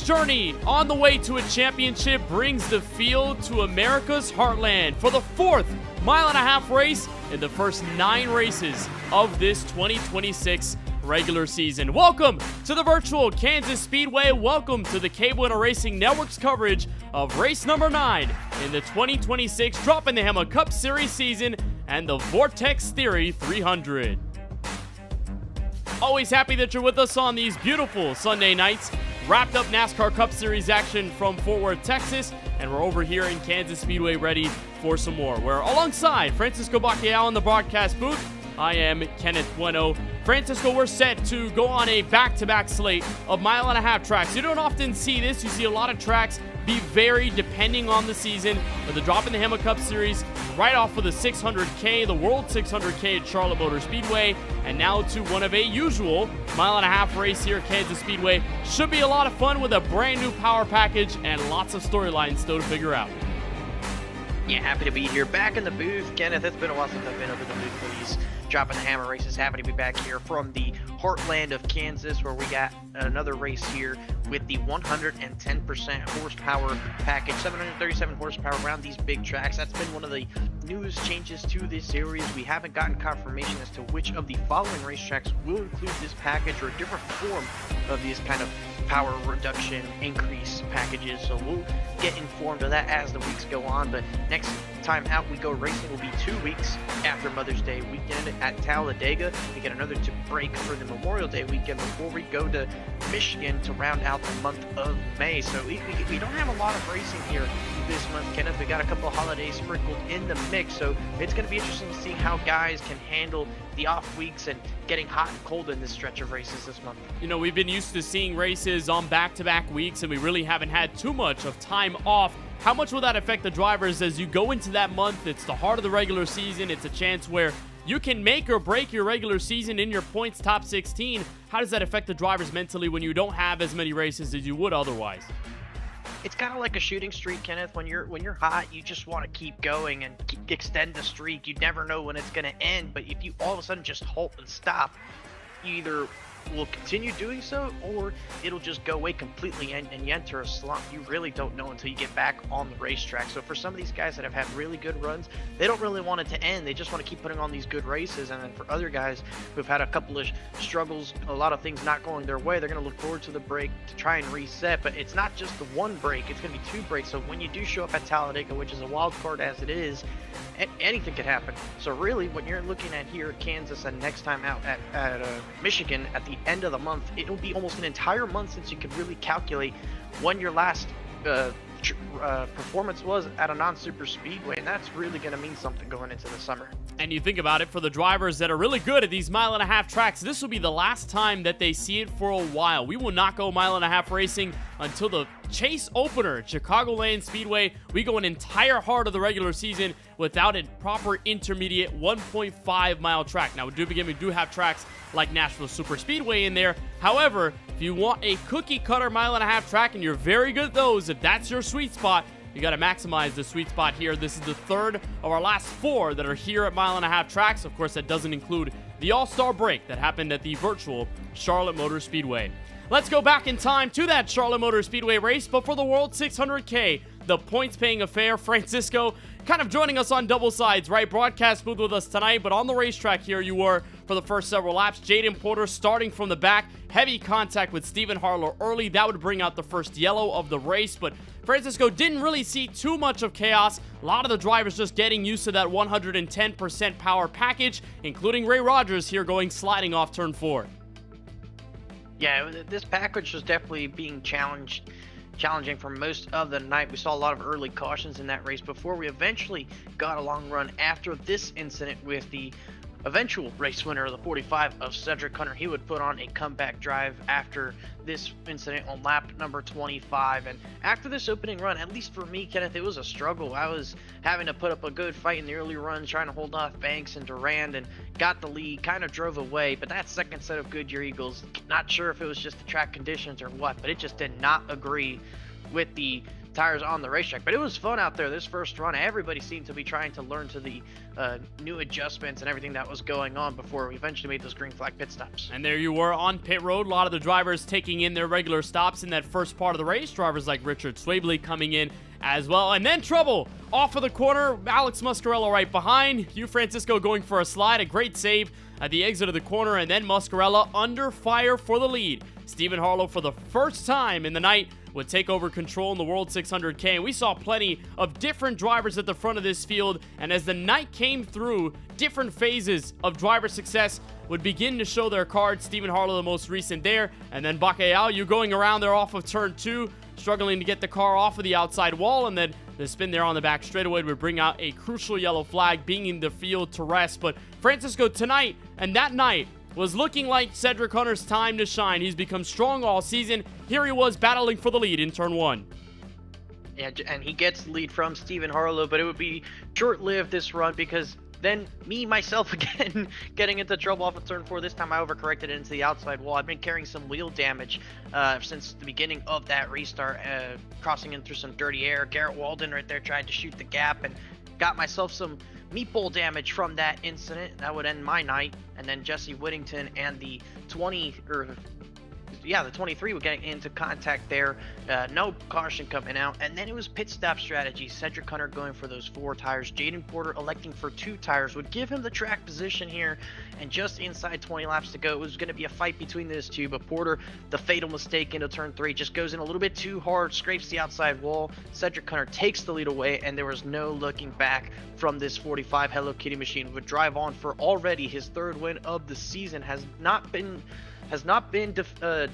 journey on the way to a championship brings the field to America's heartland for the 4th mile-and-a-half race in the first 9 races of this 2026 regular season. Welcome to the virtual Kansas Speedway. Welcome to the KBueno Racing Network's coverage of race number 9 in the 2026 Droppin the Hammah Cup Series season and the Vortex Theory 300. Always happy that you're with us on these beautiful Sunday nights. Wrapped up NASCAR Cup Series action from Fort Worth, Texas, and we're over here in Kansas Speedway ready for some more. We're alongside Francisco Bacchiao in the broadcast booth. I am Kenneth Bueno. Francisco, we're set to go on a back-to-back slate of mile-and-a-half tracks. You don't often see this. You see a lot of tracks be varied depending on the season. But the Droppin the Hammah Cup Series right off of the 600K, the World 600K at Charlotte Motor Speedway, and now to one of a usual mile-and-a-half race here at Kansas Speedway. Should be a lot of fun with a brand new power package and lots of storylines still to figure out. Yeah, happy to be here back in the booth. Kenneth, it's been a while since I've been over the booth for these Droppin the Hammah races. Happy to be back here from the heartland of Kansas, where we got another race here with the 110% horsepower package, 737 horsepower around these big tracks. That's been one of the newest changes to this series. We haven't gotten confirmation as to which of the following racetracks will include this package or a different form of these kind of power reduction increase packages, so we'll get informed of that as the weeks go on. But next time out we go racing will be 2 weeks after Mother's Day weekend at Talladega. We get another break for the Memorial Day weekend before we go to Michigan to round out the month of May. So we don't have a lot of racing here this month, Kenneth. We got a couple of holidays sprinkled in the mix, so it's going to be interesting to see how guys can handle the off weeks and getting hot and cold in this stretch of races this month. You know, we've been used to seeing races on back-to-back weeks, and we really haven't had too much of time off. How much will that affect the drivers as you go into that month? It's the heart of the regular season. It's a chance where you can make or break your regular season in your points top 16. How does that affect the drivers mentally when you don't have as many races as you would otherwise? It's kind of like a shooting streak, Kenneth. When you're hot, you just want to keep going and extend the streak. You never know when it's going to end, but if you all of a sudden just halt and stop, you either will continue doing so or it'll just go away completely and you enter a slump. You really don't know until you get back on the racetrack. So for some of these guys that have had really good runs, they don't really want it to end. They just want to keep putting on these good races. And then for other guys who've had a couple of struggles, a lot of things not going their way, they're going to look forward to the break to try and reset. But it's not just the one break, it's going to be 2 breaks. So when you do show up at Talladega, which is a wild card as it is, anything could happen. So really what you're looking at here at Kansas and next time out at Michigan at the end of the month, it'll be almost an entire month since you could really calculate when your last performance was at a non-super speedway, and that's really going to mean something going into the summer. And you think about it, for the drivers that are really good at these mile-and-a-half tracks, this will be the last time that they see it for a while. We will not go mile-and-a-half racing until the Chase opener at Chicagoland Speedway. We go an entire heart of the regular season without a proper intermediate 1.5 mile track. Now, we do have tracks like Nashville Super Speedway in there. However, if you want a cookie cutter mile-and-a-half track, and you're very good at those, if that's your sweet spot, you got to maximize the sweet spot here. This is the 3rd of our last 4 that are here at mile-and-a-half tracks. Of course, that doesn't include the All-Star break that happened at the virtual Charlotte Motor Speedway. Let's go back in time to that Charlotte Motor Speedway race, but for the World 600K, the points-paying affair. Francisco kind of joining us on double sides, right? Broadcast booth with us tonight, but on the racetrack here you were for the first several laps. Jaden Porter starting from the back, heavy contact with Stephen Harlow early. That would bring out the first yellow of the race, but Francisco didn't really see too much of chaos. A lot of the drivers just getting used to that 110% power package, including Ray Rogers here going sliding off turn 4. Yeah, this package was definitely being challenging for most of the night. We saw a lot of early cautions in that race before we eventually got a long run after this incident with the eventual race winner of the 45 of Cedric Hunter. He would put on a comeback drive after this incident on lap number 25. And after this opening run, at least for me, Kenneth, it was a struggle. I was having to put up a good fight in the early runs, trying to hold off Banks and Durand, and got the lead, kind of drove away. But that second set of Goodyear Eagles, not sure if it was just the track conditions or what, but it just did not agree with the tires on the racetrack. But it was fun out there this first run. Everybody seemed to be trying to learn to the new adjustments and everything that was going on before we eventually made those green flag pit stops. And there you were on pit road. A lot of the drivers taking in their regular stops in that first part of the race. Drivers like Richard Swabley coming in as well. And then trouble off of the corner. Alex Muscarella right behind. Hugh Francisco going for a slide. A great save at the exit of the corner. And then Muscarella under fire for the lead. Stephen Harlow, for the first time in the night, would take over control in the World 600K. And we saw plenty of different drivers at the front of this field. And as the night came through, different phases of driver success would begin to show their cards. Stephen Harlow, the most recent there. And then Bakayao going around there off of turn 2, struggling to get the car off of the outside wall. And then the spin there on the back straightaway would bring out a crucial yellow flag, bringing the field to rest. But Francisco tonight and that night was looking like Cedric Hunter's time to shine. He's become strong all season. Here he was battling for the lead in turn 1. Yeah, and he gets the lead from Stephen Harlow, but it would be short-lived this run because then myself again, getting into trouble off of turn 4. This time I overcorrected into the outside wall. I've been carrying some wheel damage since the beginning of that restart, crossing in through some dirty air. Garrett Walden right there tried to shoot the gap and got myself some meatball damage from that incident. That would end my night. And then Jesse Whittington and the 23 would get into contact there. No caution coming out. And then it was pit stop strategy. Cedric Hunter going for those 4 tires. Jaden Porter electing for 2 tires would give him the track position here. And just inside 20 laps to go, it was going to be a fight between those two. But Porter, the fatal mistake into turn 3, just goes in a little bit too hard, scrapes the outside wall. Cedric Hunter takes the lead away, and there was no looking back from this 45 Hello Kitty machine. Would drive on for already his 3rd win of the season. Has not been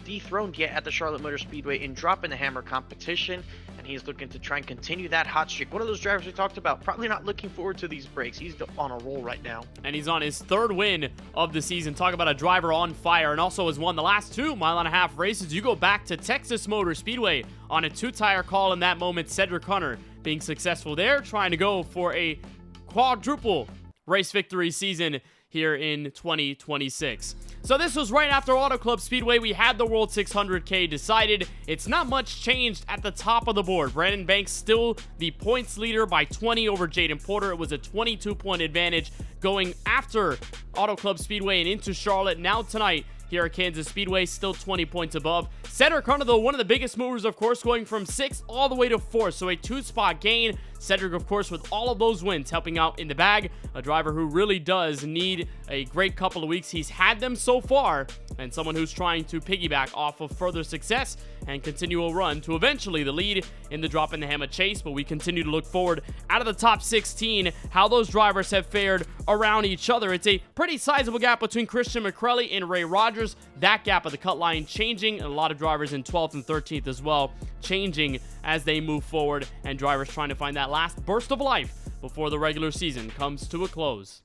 dethroned yet at the Charlotte Motor Speedway in Droppin the Hammah competition, and he's looking to try and continue that hot streak. One of those drivers we talked about, probably not looking forward to these breaks. He's on a roll right now. And he's on his 3rd win of the season. Talk about a driver on fire, and also has won the last 2 mile-and-a-half races. You go back to Texas Motor Speedway on a 2-tire call in that moment. Cedric Hunter being successful there, trying to go for a quadruple race victory season here in 2026. So this was right after Auto Club Speedway. We had the World 600K decided. It's not much changed at the top of the board. Brandon Banks still the points leader by 20 over Jaden Porter. It was a 22-point advantage going after Auto Club Speedway and into Charlotte. Now tonight, here at Kansas Speedway, still 20 points above. Cedric Hunter, though, one of the biggest movers, of course, going from 6th all the way to 4th, so a 2-spot gain. Cedric, of course, with all of those wins, helping out in the bag. A driver who really does need a great couple of weeks. He's had them so far, and someone who's trying to piggyback off of further success and continue a run to eventually the lead in the Droppin the Hammah chase. But we continue to look forward out of the top 16, how those drivers have fared around each other. It's a pretty sizable gap between Christian McCrelly and Ray Rogers. That gap of the cut line changing, and a lot of drivers in 12th and 13th as well changing as they move forward, and drivers trying to find that last burst of life before the regular season comes to a close.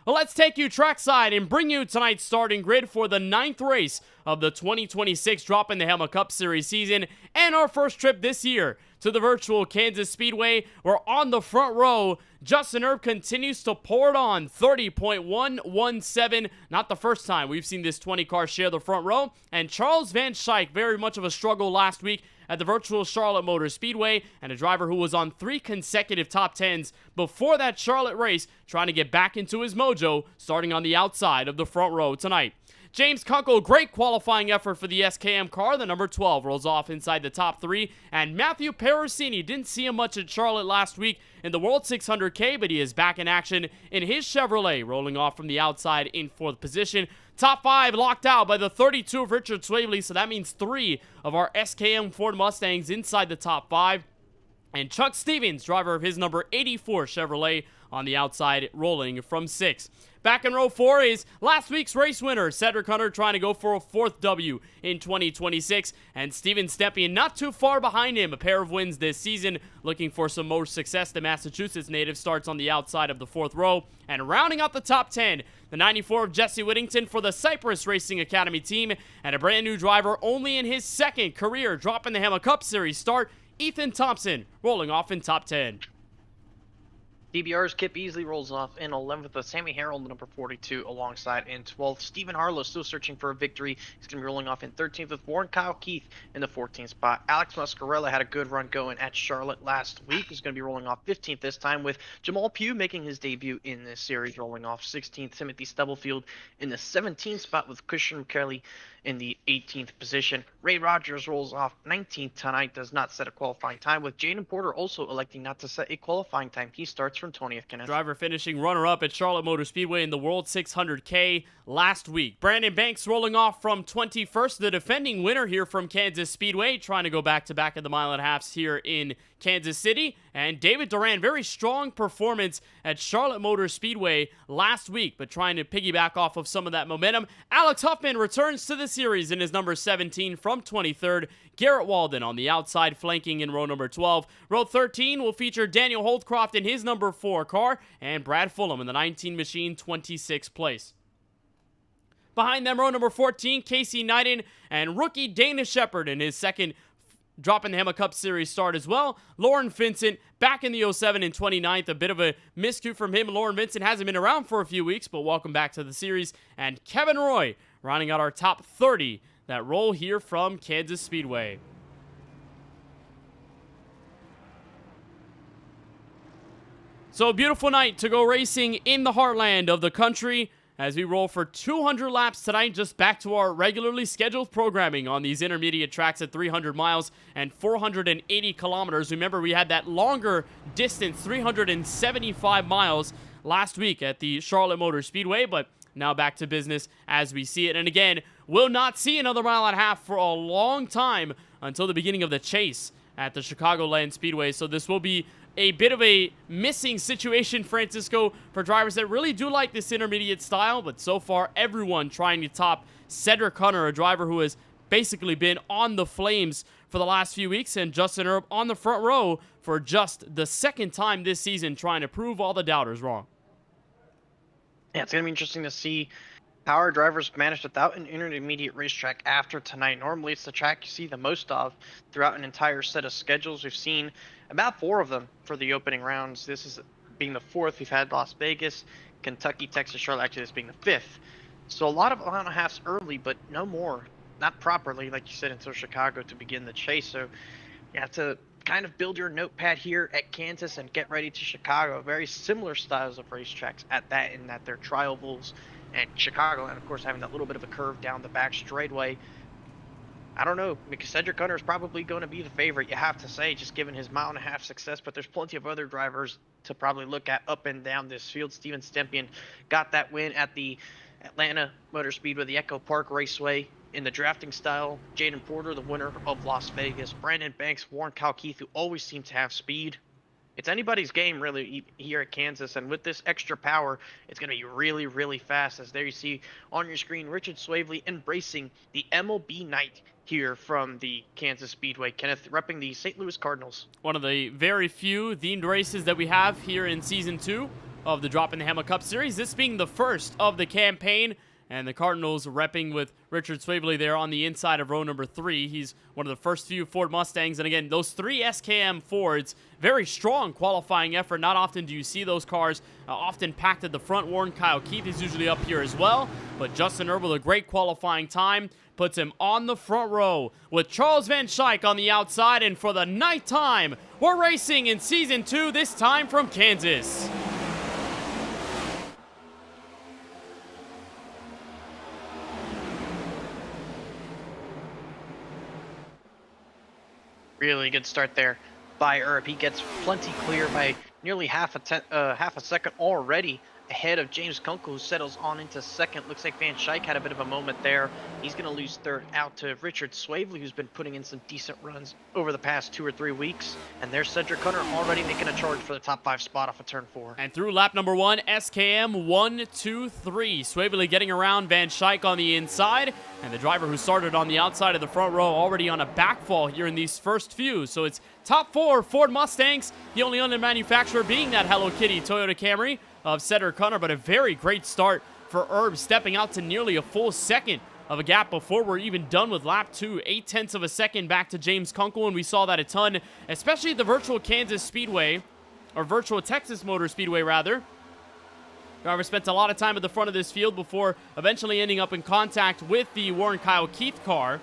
Well, let's take you trackside and bring you tonight's starting grid for the 9th race of the 2026 Droppin the Hammah Cup Series season, and our first trip this year to the virtual Kansas Speedway. We're on the front row. Justin Erb continues to pour it on, 30.117. Not the first time we've seen this 20 car share the front row. And Charles Van Schaik, very much of a struggle last week at the virtual Charlotte Motor Speedway, and a driver who was on 3 consecutive top 10s before that Charlotte race, trying to get back into his mojo, starting on the outside of the front row tonight. James Kunkel, great qualifying effort for the SKM car. The number 12 rolls off inside the top 3. And Matthew Perosini, didn't see him much at Charlotte last week in the World 600K, but he is back in action in his Chevrolet, rolling off from the outside in 4th position. Top 5 locked out by the 32 of Richard Swabley, so that means 3 of our SKM Ford Mustangs inside the top 5. And Chuck Stevens, driver of his number 84 Chevrolet, on the outside, rolling from 6th. Back in row 4 is last week's race winner, Cedric Hunter, trying to go for a 4th W in 2026. And Steven Stepien not too far behind him, a pair of wins this season, looking for some more success. The Massachusetts native starts on the outside of the 4th row. And rounding out the top 10, the 94 of Jesse Whittington for the Cypress Racing Academy team, and a brand new driver only in his 2nd career Droppin the Hammah Cup Series start, Ethan Thompson, rolling off in top 10. DBR's Kip Easley rolls off in 11th with Sammy Harold, number 42, alongside in 12th. Stephen Harlow still searching for a victory. He's going to be rolling off in 13th with Warren Kyle Keith in the 14th spot. Alex Muscarella had a good run going at Charlotte last week. He's going to be rolling off 15th this time, with Jamal Pugh making his debut in this series, rolling off 16th. Timothy Stubblefield in the 17th spot with Christian Kelly in the 18th position. Ray Rogers rolls off 19th tonight, does not set a qualifying time, with Jaden Porter also electing not to set a qualifying time. He starts from 20th, Kenneth. Driver finishing runner-up at Charlotte Motor Speedway in the World 600K last week. Brandon Banks rolling off from 21st, the defending winner here from Kansas Speedway, trying to go back-to-back at the mile and a halves here in Kansas City. And David Duran, very strong performance at Charlotte Motor Speedway last week, but trying to piggyback off of some of that momentum. Alex Huffman returns to the series in his number 17 from 23rd. Garrett Walden on the outside, flanking in row number 12. Row 13 will feature Daniel Holdcroft in his number 4 car, and Brad Fulham in the 19 machine, 26th place. Behind them, row number 14, Casey Knighton and rookie Dana Shepard in his second Droppin the Hammah Cup Series start as well. Lauren Vincent back in the 07 and 29th. A bit of a miscue from him. Lauren Vincent hasn't been around for a few weeks, but welcome back to the series. And Kevin Roy rounding out our top 30 that roll here from Kansas Speedway. So a beautiful night to go racing in the heartland of the country as we roll for 200 laps tonight, just back to our regularly scheduled programming on these intermediate tracks at 300 miles and 480 kilometers. Remember, we had that longer distance, 375 miles last week at the Charlotte Motor Speedway, but now back to business as we see it. And again, we'll not see another mile and a half for a long time until the beginning of the chase at the Chicagoland Speedway. So this will be a bit of a missing situation, Francisco, for drivers that really do like this intermediate style, but so far everyone trying to top Cedric Hunter, a driver who has basically been on the flames for the last few weeks, and Justin Erb on the front row for just the second time this season, trying to prove all the doubters wrong. Yeah, it's going to be interesting to see how our drivers managed without an intermediate racetrack after tonight. Normally, it's the track you see the most of throughout an entire set of schedules. We've seen about 4 of them for the opening rounds. This is being the 4th. We've had Las Vegas, Kentucky, Texas, Charlotte. Actually, this being the 5th. So a lot of mile and a halves early, but no more. Not properly, like you said, until Chicago to begin the chase. So you have to kind of build your notepad here at Kansas and get ready to Chicago. Very similar styles of racetracks at that, in that they're triovals, and Chicago, and of course having that little bit of a curve down the back straightaway. I don't know, because Cedric Hunter is probably going to be the favorite, you have to say, just given his mile and a half success, but there's plenty of other drivers to probably look at up and down this field. Steven Stempien got that win at the Atlanta Motor Speedway, the Echo Park Raceway in the drafting style. Jaden Porter, the winner of Las Vegas. Brandon Banks, Warren Kyle Keith, who always seem to have speed. It's anybody's game, really, here at Kansas, and with this extra power, it's going to be really, really fast. As there you see on your screen, Richard Swavely embracing the MLB night here from the Kansas Speedway. Kenneth repping the St. Louis Cardinals. One of the very few themed races that we have here in Season 2 of the Droppin the Hammah Cup Series, this being the first of the campaign. And the Cardinals repping with Richard Swavely there on the inside of row number 3. He's one of the first few Ford Mustangs. And again, those 3 SKM Fords, very strong qualifying effort. Not often do you see those cars often packed at the front. Warren Kyle Keith is usually up here as well. But Justin Erb with a great qualifying time puts him on the front row with Charles Van Schaik on the outside. And for the ninth time, we're racing in Season 2, this time from Kansas. Really good start there by Erb. He gets plenty clear by nearly half a second already ahead of James Kunkel, who settles on into second. Looks like Van Schaik had a bit of a moment there. He's going to lose third out to Richard Swavely, who's been putting in some decent runs over the past 2 or 3 weeks. And there's Cedric Hunter already making a charge for the top 5 spot off of turn 4. And through lap number 1, SKM 1, 2, 3. Swavely getting around Van Schaik on the inside. And the driver who started on the outside of the front row already on a backfall here in these first few. So it's top 4 Ford Mustangs. The only other manufacturer being that Hello Kitty Toyota Camry of Cedric Hunter, but a very great start for Erb, stepping out to nearly a full second of a gap before we're even done with lap 2. 0.8 of a second back to James Kunkel, and we saw that a ton, especially at the virtual Kansas Speedway or Virtual Texas Motor Speedway, rather. Driver spent a lot of time at the front of this field before eventually ending up in contact with the Warren Kyle Keith car.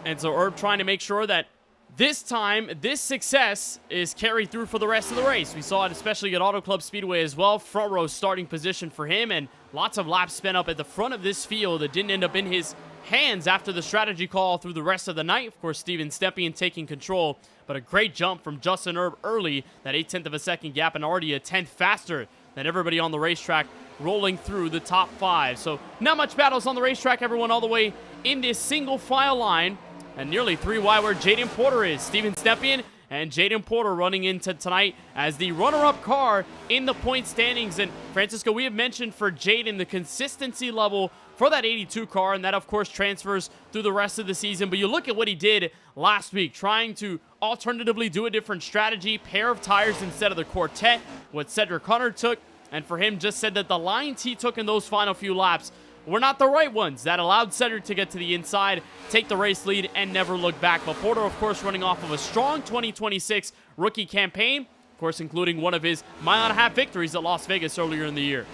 And so Herb trying to make sure that this time, this success is carried through for the rest of the race. We saw it especially at Auto Club Speedway as well. Front row starting position for him, and lots of laps spent up at the front of this field that didn't end up in his hands after the strategy call through the rest of the night. Of course, Steven Stepien taking control, but a great jump from Justin Herb early, that 1/8 of a second gap, and already a 10th faster than everybody on the racetrack, rolling through the top 5. So not much battles on the racetrack, everyone all the way in this single file line. And nearly 3 wide where Jaden Porter is. Steven Stepien and Jaden Porter running into tonight as the runner-up car in the point standings. And Francisco, we have mentioned for Jaden the consistency level for that 82 car, and that of course transfers through the rest of the season. But you look at what he did last week, trying to alternatively do a different strategy, pair of tires instead of the quartet, what Cedric Hunter took. And for him, just said that the lines he took in those final few laps were not the right ones. That allowed Cedric to get to the inside, take the race lead, and never look back. But Porter, of course, running off of a strong 2026 rookie campaign, of course, including one of his mile-and-a-half victories at Las Vegas earlier in the year.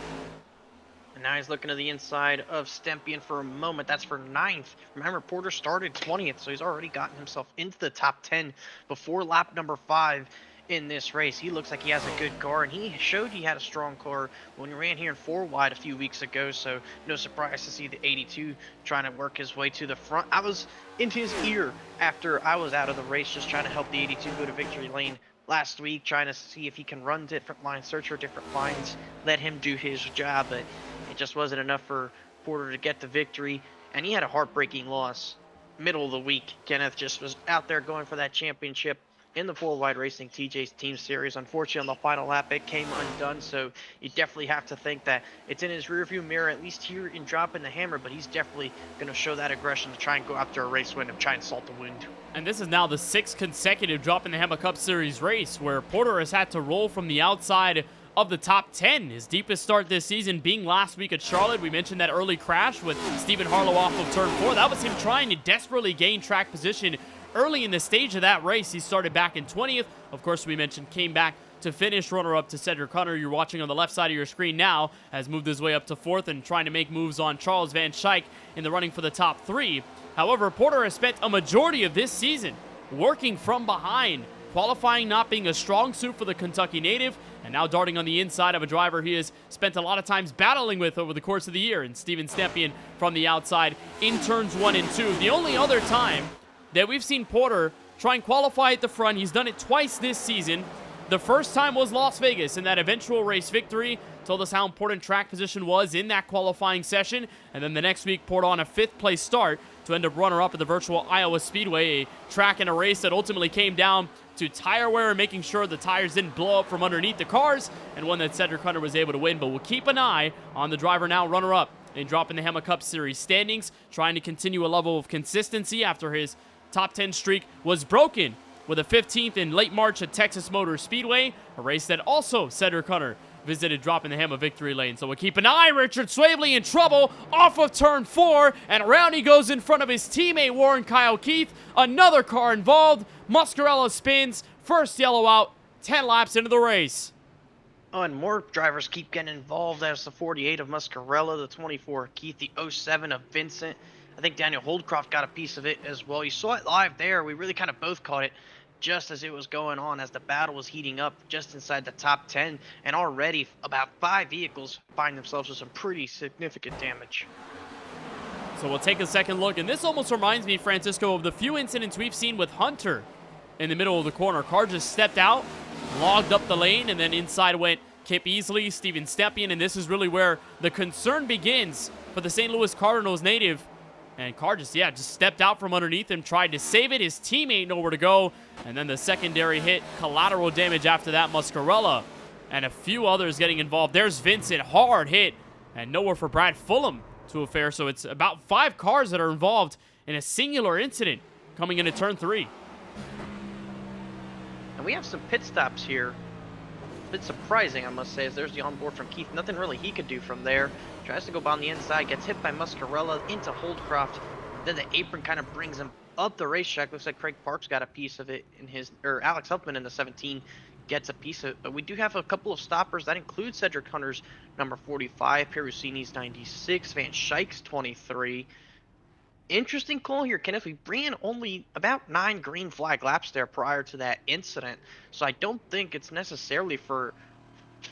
And now he's looking to the inside of Stepien for a moment. That's for 9th. Remember, Porter started 20th, so he's already gotten himself into the top 10 before lap number 5 in this race. He looks like he has a good car, and he showed he had a strong car when he ran here in 4 wide a few weeks ago, so no surprise to see the 82 trying to work his way to the front. I was in his ear after I was out of the race, just trying to help the 82 go to victory lane last week, trying to see if he can run different lines, search for different lines, let him do his job, but it just wasn't enough for Porter to get the victory, and he had a heartbreaking loss middle of the week. Kenneth just was out there going for that championship in the 4 wide racing TJ's team series. Unfortunately, on the final lap, it came undone, so you definitely have to think that it's in his rearview mirror, at least here in Droppin the Hammah, but he's definitely going to show that aggression to try and go after a race win and try and salt the wound. And this is now the 6th consecutive Droppin the Hammah Cup Series race where Porter has had to roll from the outside of the top 10. His deepest start this season being last week at Charlotte. We mentioned that early crash with Stephen Harlow off of turn 4. That was him trying to desperately gain track position early in the stage of that race. He started back in 20th. Of course, we mentioned came back to finish runner-up to Cedric Hunter. You're watching on the left side of your screen now, has moved his way up to 4th and trying to make moves on Charles Van Schaik in the running for the top 3. However, Porter has spent a majority of this season working from behind, qualifying not being a strong suit for the Kentucky native, and now darting on the inside of a driver he has spent a lot of times battling with over the course of the year, and Steven Stepien from the outside in turns 1 and 2. The only other time that we've seen Porter try and qualify at the front, he's done it twice this season. The first time was Las Vegas in that eventual race victory. Told us how important track position was in that qualifying session. And then the next week poured on a 5th place start to end up runner-up at the virtual Iowa Speedway, a track and a race that ultimately came down to tire wear and making sure the tires didn't blow up from underneath the cars, and one that Cedric Hunter was able to win. But we'll keep an eye on the driver now runner-up in Droppin the Hammah Cup Series standings, trying to continue a level of consistency after his top 10 streak was broken with a 15th in late March at Texas Motor Speedway, a race that also Cedric Hunter visited Droppin the Hammah victory lane. So we'll keep an eye. Richard Swavely in trouble off of turn 4, and around he goes in front of his teammate Warren Kyle Keith. Another car involved. Muscarella spins, first yellow out, 10 laps into the race. Oh, and more drivers keep getting involved. There's the 48 of Muscarella, the 24 of Keith, the 07 of Vincent. I think Daniel Holdcroft got a piece of it as well. You saw it live there. We really kind of both caught it just as it was going on, as the battle was heating up just inside the top 10. And already about 5 vehicles find themselves with some pretty significant damage. So we'll take a second look. And this almost reminds me, Francisco, of the few incidents we've seen with Hunter in the middle of the corner. Car just stepped out, logged up the lane, and then inside went Kip Easley, Steven Stepien. And this is really where the concern begins for the St. Louis Cardinals native. And Carr just stepped out from underneath him, tried to save it. His teammate nowhere to go. And then the secondary hit, collateral damage after that, Muscarella. And a few others getting involved. There's Vincent, hard hit. And nowhere for Brad Fulham to a fair. So it's about 5 cars that are involved in a singular incident coming into turn 3. And we have some pit stops here. A bit surprising, I must say, as there's the onboard from Keith. Nothing really he could do from there. Tries to go on the inside, gets hit by Muscarella into Holdcroft. Then the apron kind of brings him up the racetrack. Looks like Craig Parks got a piece of it in his, or Alex Huffman in the 17 gets a piece of. We do have a couple of stoppers that include Cedric Hunter's number 45, Perusini's 96, Van Schaik's 23. Interesting call here, Kenneth. We ran only about 9 green flag laps there prior to that incident, so I don't think it's necessarily for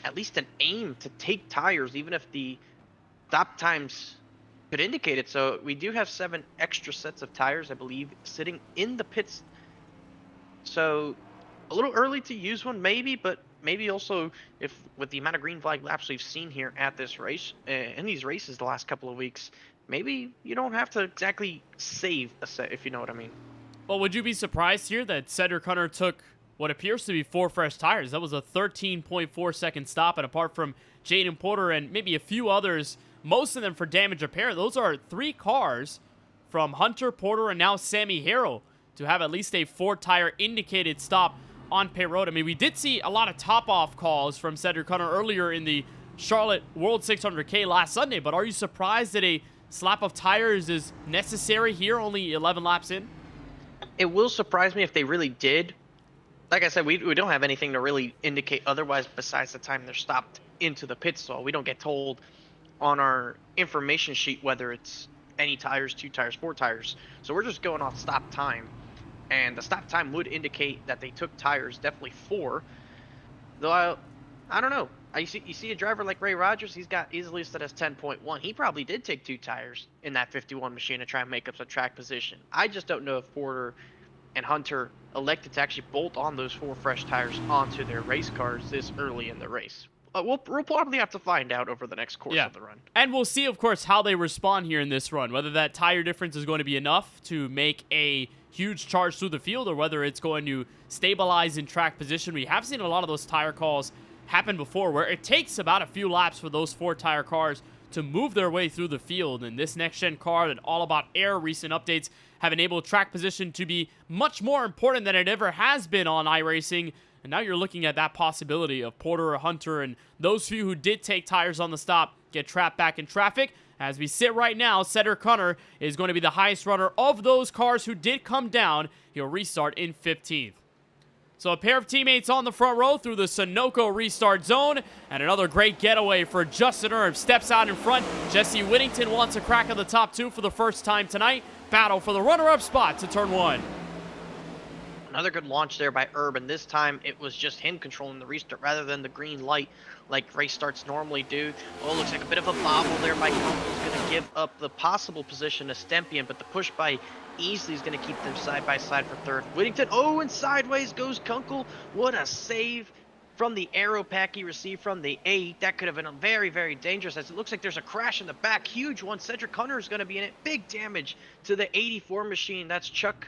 at least an aim to take tires, even if the stop times could indicate it. So we do have 7 extra sets of tires, I believe, sitting in the pits. So a little early to use one, maybe, but maybe also if with the amount of green flag laps we've seen here at this race, in these races the last couple of weeks, maybe you don't have to exactly save a set, if you know what I mean. Well, would you be surprised here that Cedric Hunter took what appears to be 4 fresh tires? That was a 13.4 second stop, and apart from Jaden Porter and maybe a few others, most of them for damage repair, those are 3 cars from Hunter, Porter, and now Sammy Harrell to have at least a 4-tire indicated stop on pit road. I mean, we did see a lot of top-off calls from Cedric Hunter earlier in the Charlotte World 600K last Sunday, but are you surprised that a slap of tires is necessary here, only 11 laps in? It will surprise me if they really did. Like I said, we don't have anything to really indicate otherwise besides the time they're stopped into the pit stall. We don't get told on our information sheet whether it's any tires, 2 tires, 4 tires. So we're just going off stop time. And the stop time would indicate that they took tires, definitely 4. Though I don't know. You see a driver like Ray Rogers, he's listed as 10.1. He probably did take 2 tires in that 51 machine to try and make up some track position. I just don't know if Porter and Hunter elected to actually bolt on those 4 fresh tires onto their race cars this early in the race. We'll probably have to find out over the next course of the run. And we'll see, of course, how they respond here in this run, whether that tire difference is going to be enough to make a huge charge through the field or whether it's going to stabilize in track position. We have seen a lot of those tire calls happen before where it takes about a few laps for those 4-tire cars to move their way through the field. And this next-gen car that all about air recent updates have enabled track position to be much more important than it ever has been on iRacing. And now you're looking at that possibility of Porter or Hunter and those few who did take tires on the stop get trapped back in traffic. As we sit right now, Cedric Hunter is going to be the highest runner of those cars who did come down. He'll restart in 15th. So a pair of teammates on the front row through the Sunoco restart zone. And another great getaway for Justin Erb. Steps out in front. Jesse Whittington wants a crack of the top 2 for the first time tonight. Battle for the runner-up spot to turn 1. Another good launch there by Erb, and this time it was just him controlling the restart rather than the green light like race starts normally do. Oh, looks like a bit of a bobble there by Kunkel's going to give up the possible position to Stempian, but the push by Easley is going to keep them side by side for 3rd. Whittington, oh, and sideways goes Kunkel. What a save from the aero pack he received from the 8. That could have been very, very dangerous as it looks like there's a crash in the back. Huge one. Cedric Hunter is going to be in it. Big damage to the 84 machine. That's Chuck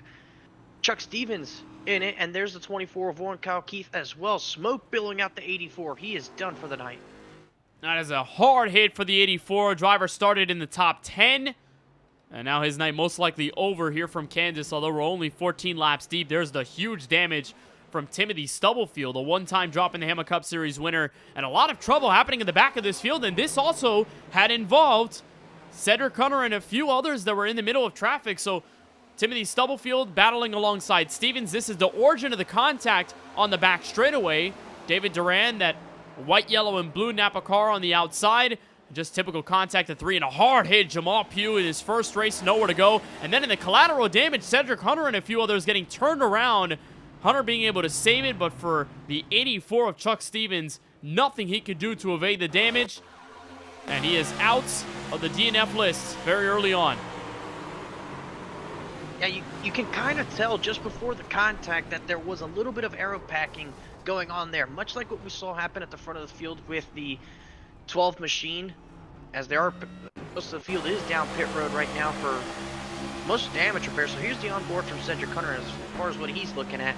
Stevens in it, and there's the 24 of Warren Kyle Keith as well. Smoke billowing out the 84. He is done for the night. That is a hard hit for the 84. Driver started in the top 10, and now his night most likely over here from Kansas, although we're only 14 laps deep. There's the huge damage from Timothy Stubblefield, a one-time drop in the Hammah Cup Series winner, and a lot of trouble happening in the back of this field, and this also had involved Cedric Hunter and a few others that were in the middle of traffic. So Timothy Stubblefield battling alongside Stevens. This is the origin of the contact on the back straightaway. David Duran, that white, yellow, and blue Napa car on the outside. Just typical contact at 3 and a hard hit. Jamal Pugh in his first race, nowhere to go. And then in the collateral damage, Cedric Hunter and a few others getting turned around. Hunter being able to save it, but for the 84 of Chuck Stevens, nothing he could do to evade the damage. And he is out of the DNF list very early on. Yeah, you can kind of tell just before the contact that there was a little bit of aero packing going on there, much like what we saw happen at the front of the field with the 12 machine, as most of the field is down pit road right now for most damage repair. So here's the onboard from Cedric Hunter as far as what he's looking at.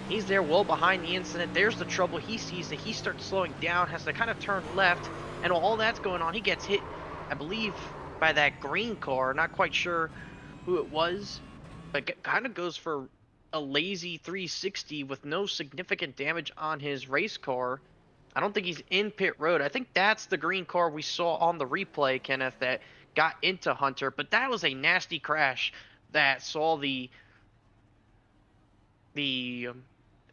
He's there well behind the incident. There's the trouble. He sees that he starts slowing down, has to kind of turn left, and while all that's going on, he gets hit, I believe, by that green car. Not quite sure who it was, but kind of goes for a lazy 360 with no significant damage on his race car. I don't think he's in pit road. I think that's the green car we saw on the replay, Kenneth, that got into Hunter. But that was a nasty crash that saw the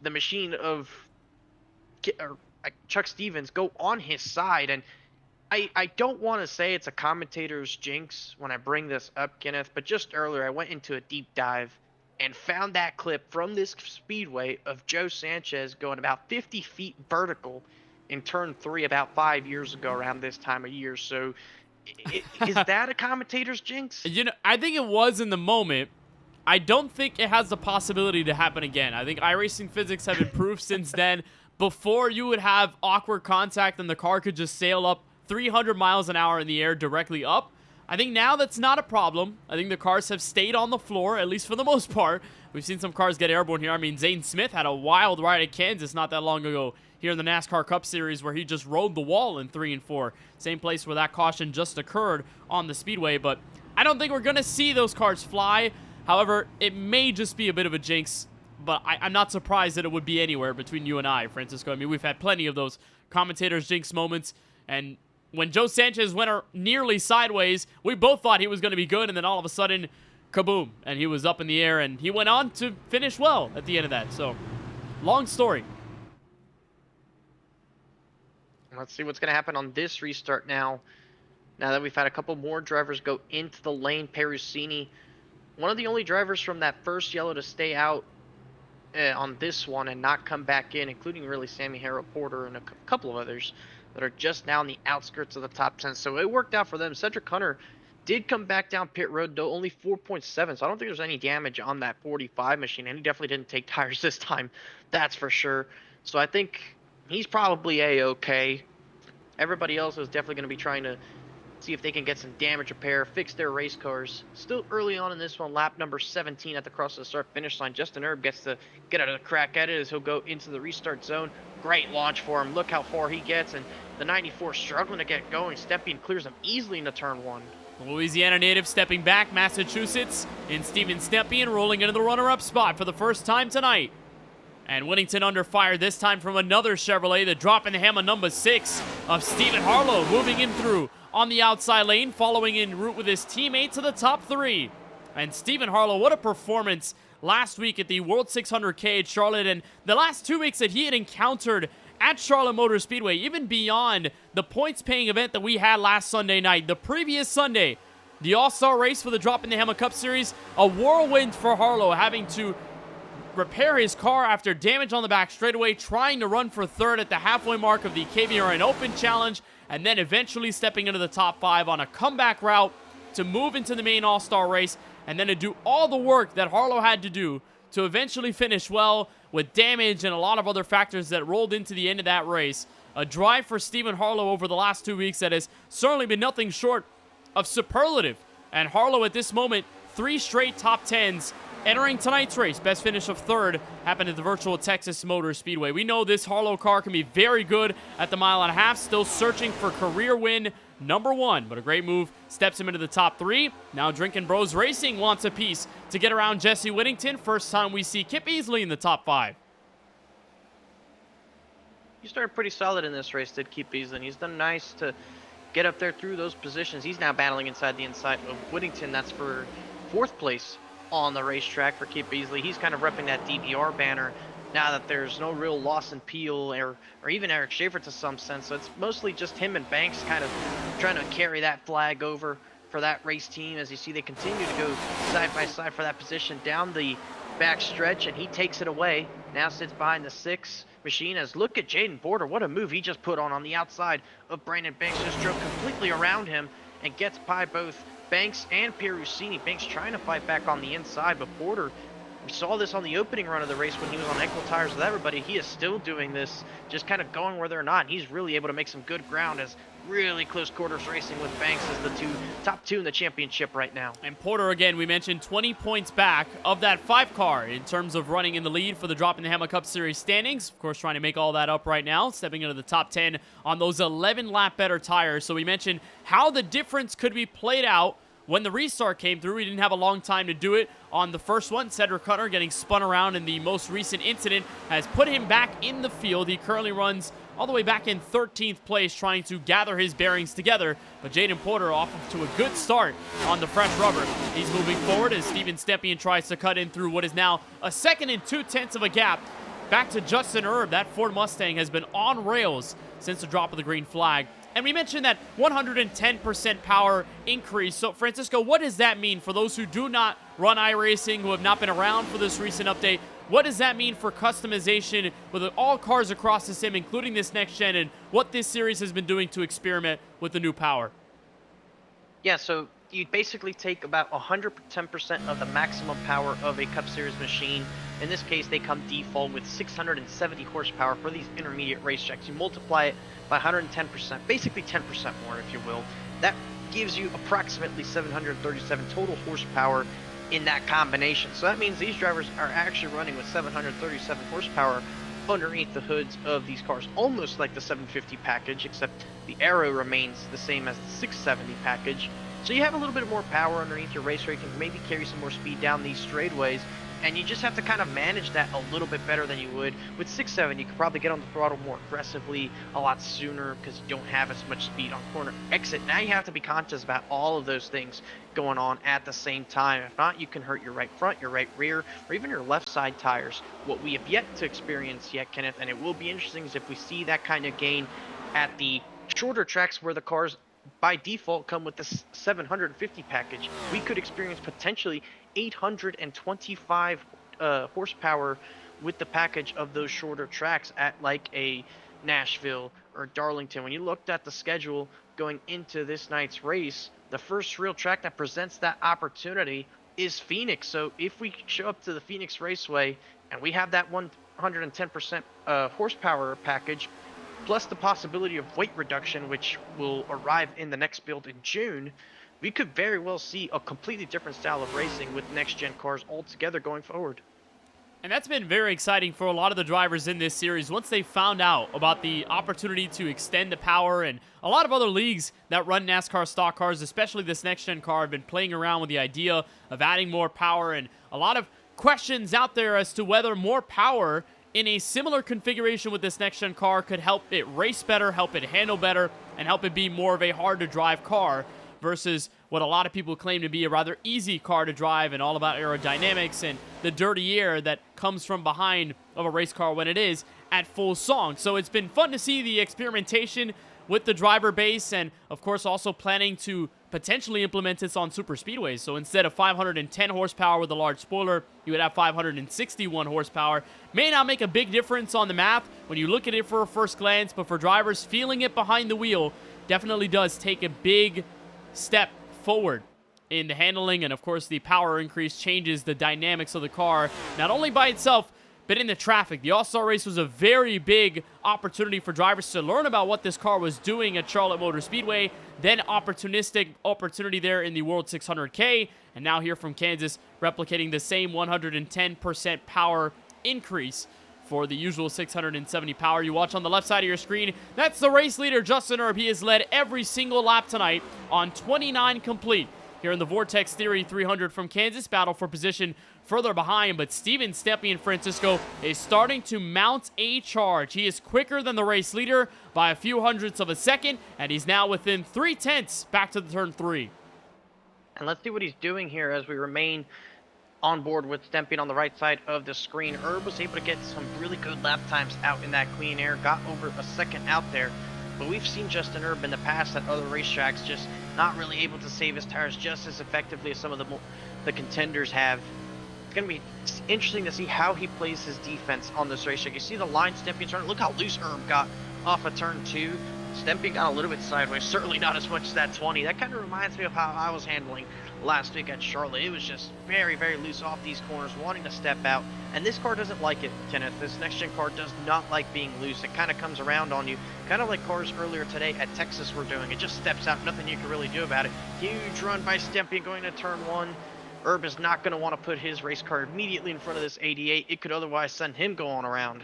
machine of Chuck Stevens go on his side. And I don't want to say it's a commentator's jinx when I bring this up, Kenneth, but just earlier I went into a deep dive and found that clip from this speedway of Joe Sanchez going about 50 feet vertical in turn 3 about 5 years ago around this time of year. So is that a commentator's jinx? You know, I think it was in the moment. I don't think it has the possibility to happen again. I think iRacing physics have improved since then. Before, you would have awkward contact and the car could just sail up 300 miles an hour in the air directly up. I think now that's not a problem. I think the cars have stayed on the floor, at least for the most part. We've seen some cars get airborne here. I mean, Zane Smith had a wild ride at Kansas not that long ago here in the NASCAR Cup Series where he just rode the wall in 3 and 4. Same place where that caution just occurred on the speedway. But I don't think we're going to see those cars fly. However, it may just be a bit of a jinx. But I'm not surprised that it would be anywhere between you and I, Francisco. I mean, we've had plenty of those commentators' jinx moments. And when Joe Sanchez went nearly sideways, we both thought he was going to be good. And then all of a sudden, kaboom. And he was up in the air. And he went on to finish well at the end of that. So, long story. Let's see what's going to happen on this restart now. Now that we've had a couple more drivers go into the lane, Perusini, one of the only drivers from that first yellow to stay out on this one and not come back in, including really Sammy Harrow Porter and a couple of others that are just now on the outskirts of the top 10. So it worked out for them. Cedric Hunter did come back down pit road, though only 4.7. So I don't think there's any damage on that 45 machine. And he definitely didn't take tires this time. That's for sure. So I think he's probably A-okay. Everybody else is definitely going to be trying to see if they can get some damage repair, fix their race cars. Still early on in this one, lap number 17 at the cross of the start-finish line. Justin Erb gets to get a crack at it as he'll go into the restart zone. Great launch for him. Look how far he gets, and the 94 struggling to get going. Stepien clears him easily into turn 1. Louisiana native stepping back, Massachusetts, and Steven Stepien rolling into the runner-up spot for the first time tonight. And Whittington under fire this time from another Chevrolet. The drop in the Hammah number 6 of Stephen Harlow moving in through on the outside lane, following en route with his teammate to the top 3. And Stephen Harlow, what a performance last week at the World 600K at Charlotte, and the last 2 weeks that he had encountered at Charlotte Motor Speedway, even beyond the points-paying event that we had last Sunday night. The previous Sunday, the All-Star race for the Droppin' the Hammah Cup Series, a whirlwind for Harlow, having to repair his car after damage on the back straightaway, trying to run for third at the halfway mark of the KBueno Open Challenge, and then eventually stepping into the top 5 on a comeback route to move into the main All-Star race, and then to do all the work that Harlow had to do to eventually finish well with damage and a lot of other factors that rolled into the end of that race. A drive for Stephen Harlow over the last 2 weeks that has certainly been nothing short of superlative. And Harlow at this moment, 3 straight top 10s. Entering tonight's race, best finish of 3rd happened at the virtual Texas Motor Speedway. We know this Harlow car can be very good at the mile and a half, still searching for career win number 1, but a great move steps him into the top 3. Now Drinkin' Bros Racing wants a piece to get around Jesse Whittington. First time we see Kip Easley in the top 5. He started pretty solid in this race, did Kip Easley. He's done nice to get up there through those positions. He's now battling inside the inside of Whittington. That's for 4th place on the racetrack for Kip Easley. He's kind of repping that DVR banner now that there's no real Lawson Peel or even Eric Schaefer to some sense. So it's mostly just him and Banks kind of trying to carry that flag over for that race team. As you see, they continue to go side by side for that position down the back stretch, and he takes it away. Now sits behind the 6 machine. As look at Jaden Porter, what a move he just put on the outside of Brandon Banks. Just drove completely around him and gets by both Banks and Perusini. Banks trying to fight back on the inside, but Porter, we saw this on the opening run of the race when he was on equal tires with everybody. He is still doing this, just kind of going where they're not. He's really able to make some good ground as really close quarters racing with Banks as the top two in the championship right now. And Porter, again, we mentioned 20 points back of that 5 car in terms of running in the lead for the Droppin' the Hammah Cup Series standings. Of course, trying to make all that up right now, stepping into the top 10 on those 11-lap better tires. So we mentioned how the difference could be played out when the restart came through. We didn't have a long time to do it on the first one. Cedric Hunter getting spun around in the most recent incident has put him back in the field. He currently runs all the way back in 13th place, trying to gather his bearings together. But Jaden Porter off to a good start on the fresh rubber. He's moving forward as Steven Stepien tries to cut in through what is now a 2nd and 2/10 of a gap back to Justin Erb. That Ford Mustang has been on rails since the drop of the green flag. And we mentioned that 110% power increase. So, Francisco, what does that mean for those who do not run iRacing, who have not been around for this recent update? What does that mean for customization with all cars across the sim, including this next gen, and what this series has been doing to experiment with the new power? Yeah, so you basically take about 110% of the maximum power of a Cup Series machine. In this case, they come default with 670 horsepower for these intermediate racetracks. You multiply it by 110%, basically 10% more, if you will. That gives you approximately 737 total horsepower in that combination. So that means these drivers are actually running with 737 horsepower underneath the hoods of these cars, almost like the 750 package, except the aero remains the same as the 670 package. So you have a little bit more power underneath your racer. You can maybe carry some more speed down these straightaways, and you just have to kind of manage that a little bit better than you would with 670. You could probably get on the throttle more aggressively a lot sooner because you don't have as much speed on corner exit. Now you have to be conscious about all of those things going on at the same time. If not, you can hurt your right front, your right rear, or even your left side tires. What we have yet to experience yet, Kenneth, and it will be interesting, is if we see that kind of gain at the shorter tracks where the cars by default come with the 750 package, we could experience potentially 825 horsepower with the package of those shorter tracks at like a Nashville or Darlington. When you looked at the schedule going into this night's race, the first real track that presents that opportunity is Phoenix. So if we show up to the Phoenix Raceway and we have that 110% horsepower package, plus the possibility of weight reduction, which will arrive in the next build in June, we could very well see a completely different style of racing with next-gen cars altogether going forward. And that's been very exciting for a lot of the drivers in this series once they found out about the opportunity to extend the power. And a lot of other leagues that run NASCAR stock cars, especially this next-gen car, have been playing around with the idea of adding more power, and a lot of questions out there as to whether more power in a similar configuration with this next-gen car could help it race better, help it handle better, and help it be more of a hard-to-drive car versus what a lot of people claim to be a rather easy car to drive and all about aerodynamics and the dirty air that comes from behind of a race car when it is at full song. So it's been fun to see the experimentation with the driver base, and of course also planning to potentially implement this on super speedways. So instead of 510 horsepower with a large spoiler, you would have 561 horsepower. May not make a big difference on the map when you look at it for a first glance, but for drivers feeling it behind the wheel, definitely does take a big step forward in the handling. And of course the power increase changes the dynamics of the car, not only by itself, but in the traffic. The All-Star race was a very big opportunity for drivers to learn about what this car was doing at Charlotte Motor Speedway, then opportunistic opportunity there in the World 600K, and now here from Kansas, replicating the same 110% power increase for the usual 670 power. You watch on the left side of your screen, that's the race leader, Justin Erb. He has led every single lap tonight on 29 complete. Here in the Vortex Theory 300 from Kansas, battle for position further behind, but Steven Stepien Francisco is starting to mount a charge. He is quicker than the race leader by a few hundredths of a second, and he's now within 3/10 back to the turn 3. And let's see what he's doing here as we remain on board with Stepien on the right side of the screen. Erb was able to get some really good lap times out in that clean air, got over a second out there. But we've seen Justin Erb in the past at other racetracks just not really able to save his tires just as effectively as some of the contenders have. It's going to be interesting to see how he plays his defense on this racetrack. You see the line Stepien turn. Look how loose Erb got off of turn 2. Stepien got a little bit sideways, certainly not as much as that 20. That kind of reminds me of how I was handling last week at Charlotte. It was just very, very loose off these corners, wanting to step out. And this car doesn't like it, Kenneth. This next-gen car does not like being loose. It kind of comes around on you, kind of like cars earlier today at Texas were doing. It just steps out, nothing you can really do about it. Huge run by Stepien going to turn 1. Erb is not going to want to put his race car immediately in front of this 88. It could otherwise send him going around.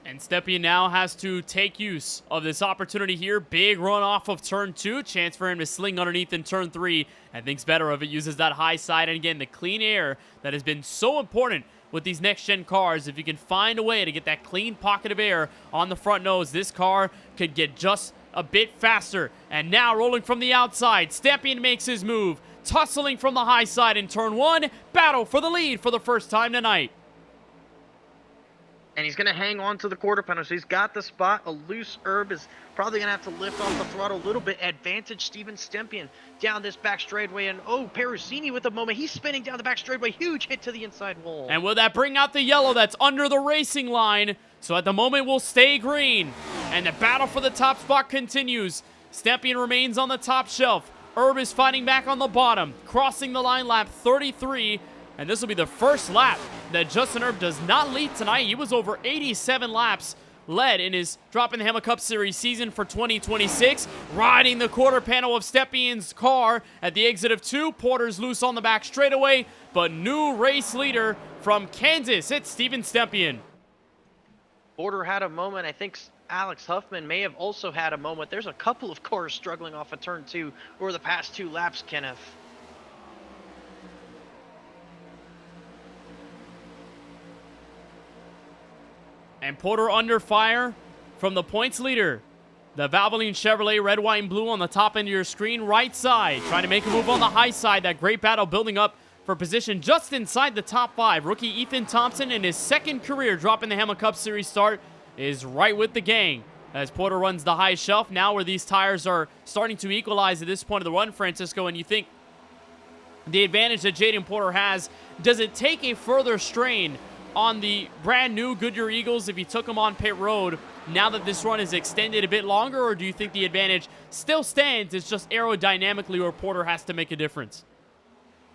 And Stepien now has to take use of this opportunity here. Big run off of turn 2. Chance for him to sling underneath in turn 3. And thinks better of it. Uses that high side. And again, the clean air that has been so important with these next-gen cars. If you can find a way to get that clean pocket of air on the front nose, this car could get just a bit faster. And now rolling from the outside, Stepien makes his move. Tussling from the high side in turn 1. Battle for the lead for the first time tonight. And he's going to hang on to the quarter panel. So he's got the spot. A loose Herb is probably going to have to lift off the throttle a little bit. Advantage Steven Stempien down this back straightaway. And oh, Perusini with a moment. He's spinning down the back straightaway. Huge hit to the inside wall. And will that bring out the yellow that's under the racing line? So at the moment, we'll stay green. And the battle for the top spot continues. Stempien remains on the top shelf. Herb is fighting back on the bottom, crossing the line lap 33. And this will be the first lap that Justin Herb does not lead tonight. He was over 87 laps led in his Droppin' the Hammah Cup Series season for 2026. Riding the quarter panel of Stempien's car at the exit of 2. Porter's loose on the back straightaway, but new race leader from Kansas, it's Steven Stempien. Porter had a moment. I think Alex Huffman may have also had a moment. There's a couple of cars struggling off of turn 2 over the past 2 laps, Kenneth. And Porter under fire from the points leader. The Valvoline Chevrolet red, white, and blue on the top end of your screen. Right side, trying to make a move on the high side. That great battle building up for position just inside the top 5. Rookie Ethan Thompson in his second career Droppin' the Hammah Cup Series start is right with the gang. As Porter runs the high shelf now where these tires are starting to equalize at this point of the run, Francisco, and you think the advantage that Jaden Porter has, does it take a further strain on the brand new Goodyear Eagles if you took them on pit road now that this run is extended a bit longer, or do you think the advantage still stands? It's just aerodynamically where Porter has to make a difference?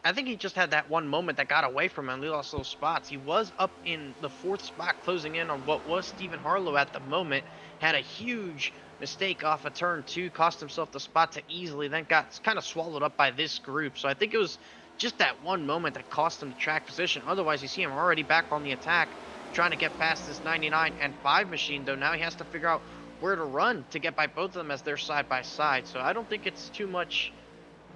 I think he just had that one moment that got away from him. He lost those spots. He was up in the 4th spot, closing in on what was Stephen Harlow at the moment. Had a huge mistake off of turn 2, cost himself the spot to easily, then got kind of swallowed up by this group. So I think it was just that one moment that cost him the track position. Otherwise, you see him already back on the attack, trying to get past this 99 and 5 machine, though now he has to figure out where to run to get by both of them as they're side by side. So I don't think it's too much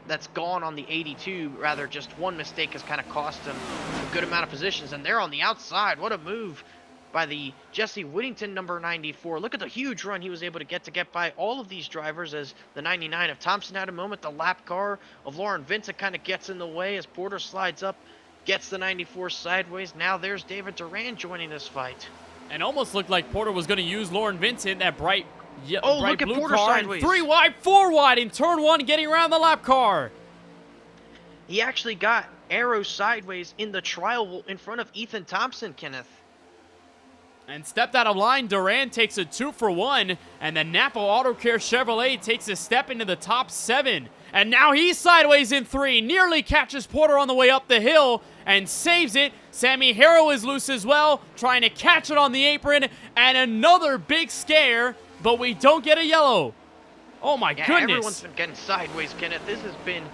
that's gone on the 82. Rather, just one mistake has kind of cost him a good amount of positions. And they're on the outside. What a move by the Jesse Whittington number 94. Look at the huge run he was able to get by all of these drivers, as the 99 of Thompson had a moment. The lap car of Lauren Vincent kind of gets in the way as Porter slides up, gets the 94 sideways. Now there's David Duran joining this fight. And almost looked like Porter was going to use Lauren Vincent, that bright look at blue Porter car. sideways. 3 wide, 4 wide in turn 1, getting around the lap car. He actually got arrow sideways in the trial in front of Ethan Thompson, Kenneth. And stepped out of line. Duran takes a 2 for 1. And the Napa Auto Care Chevrolet takes a step into the top 7. And now he's sideways in 3. Nearly catches Porter on the way up the hill and saves it. Sammy Harrow is loose as well, trying to catch it on the apron. And another big scare, but we don't get a yellow. Oh my goodness. Everyone's been getting sideways, Kenneth. This has been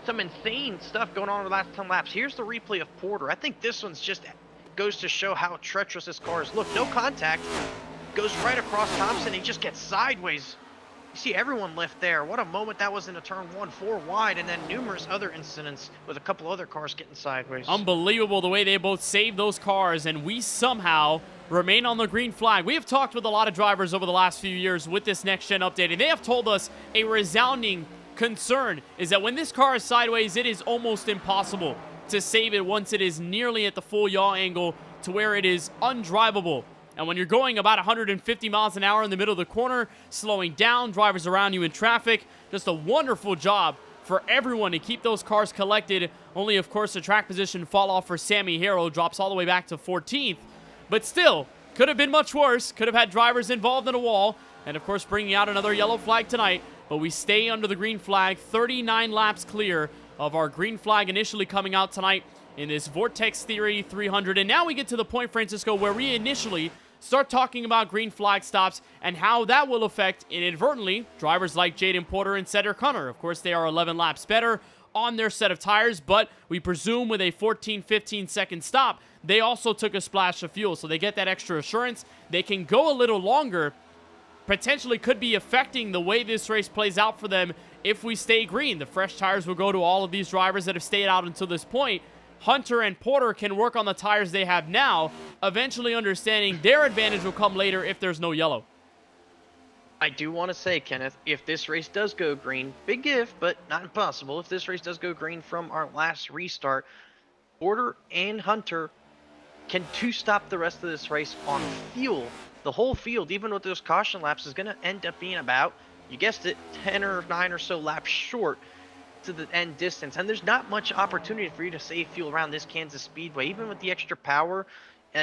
some insane stuff going on in the last 10 laps. Here's the replay of Porter. I think this one's just goes to show how treacherous this car is. Look, no contact. Goes right across Thompson. He just gets sideways. You see everyone lift there. What a moment that was in a turn 1, 4 wide, and then numerous other incidents with a couple other cars getting sideways. Unbelievable the way they both saved those cars, and we somehow remain on the green flag. We have talked with a lot of drivers over the last few years with this next-gen update, and they have told us a resounding concern is that when this car is sideways, it is almost impossible to save it once it is nearly at the full yaw angle to where it is undrivable. And when you're going about 150 miles an hour in the middle of the corner, slowing down, drivers around you in traffic, just a wonderful job for everyone to keep those cars collected. Only, of course, the track position fall off for Sammy Harrow, drops all the way back to 14th. But still, could have been much worse. Could have had drivers involved in a wall. And, of course, bringing out another yellow flag tonight. But we stay under the green flag, 39 laps clear of our green flag initially coming out tonight in this Vortex Theory 300. And now we get to the point, Francisco, where we initially start talking about green flag stops and how that will affect, inadvertently, drivers like Jaden Porter and Cedric Hunter. Of course, they are 11 laps better on their set of tires, but we presume with a 14-15 second stop, they also took a splash of fuel, so they get that extra assurance. They can go a little longer, potentially could be affecting the way this race plays out for them if we stay green. The fresh tires will go to all of these drivers that have stayed out until this point. Hunter and Porter can work on the tires they have now, eventually understanding their advantage will come later if there's no yellow. I do want to say, Kenneth, if this race does go green, big if, but not impossible, if this race does go green from our last restart, Porter and Hunter can two-stop the rest of this race on fuel. The whole field, even with those caution laps, is going to end up being about, you guessed it, 10 or 9 or so laps short to the end distance. And there's not much opportunity for you to save fuel around this Kansas Speedway. Even with the extra power,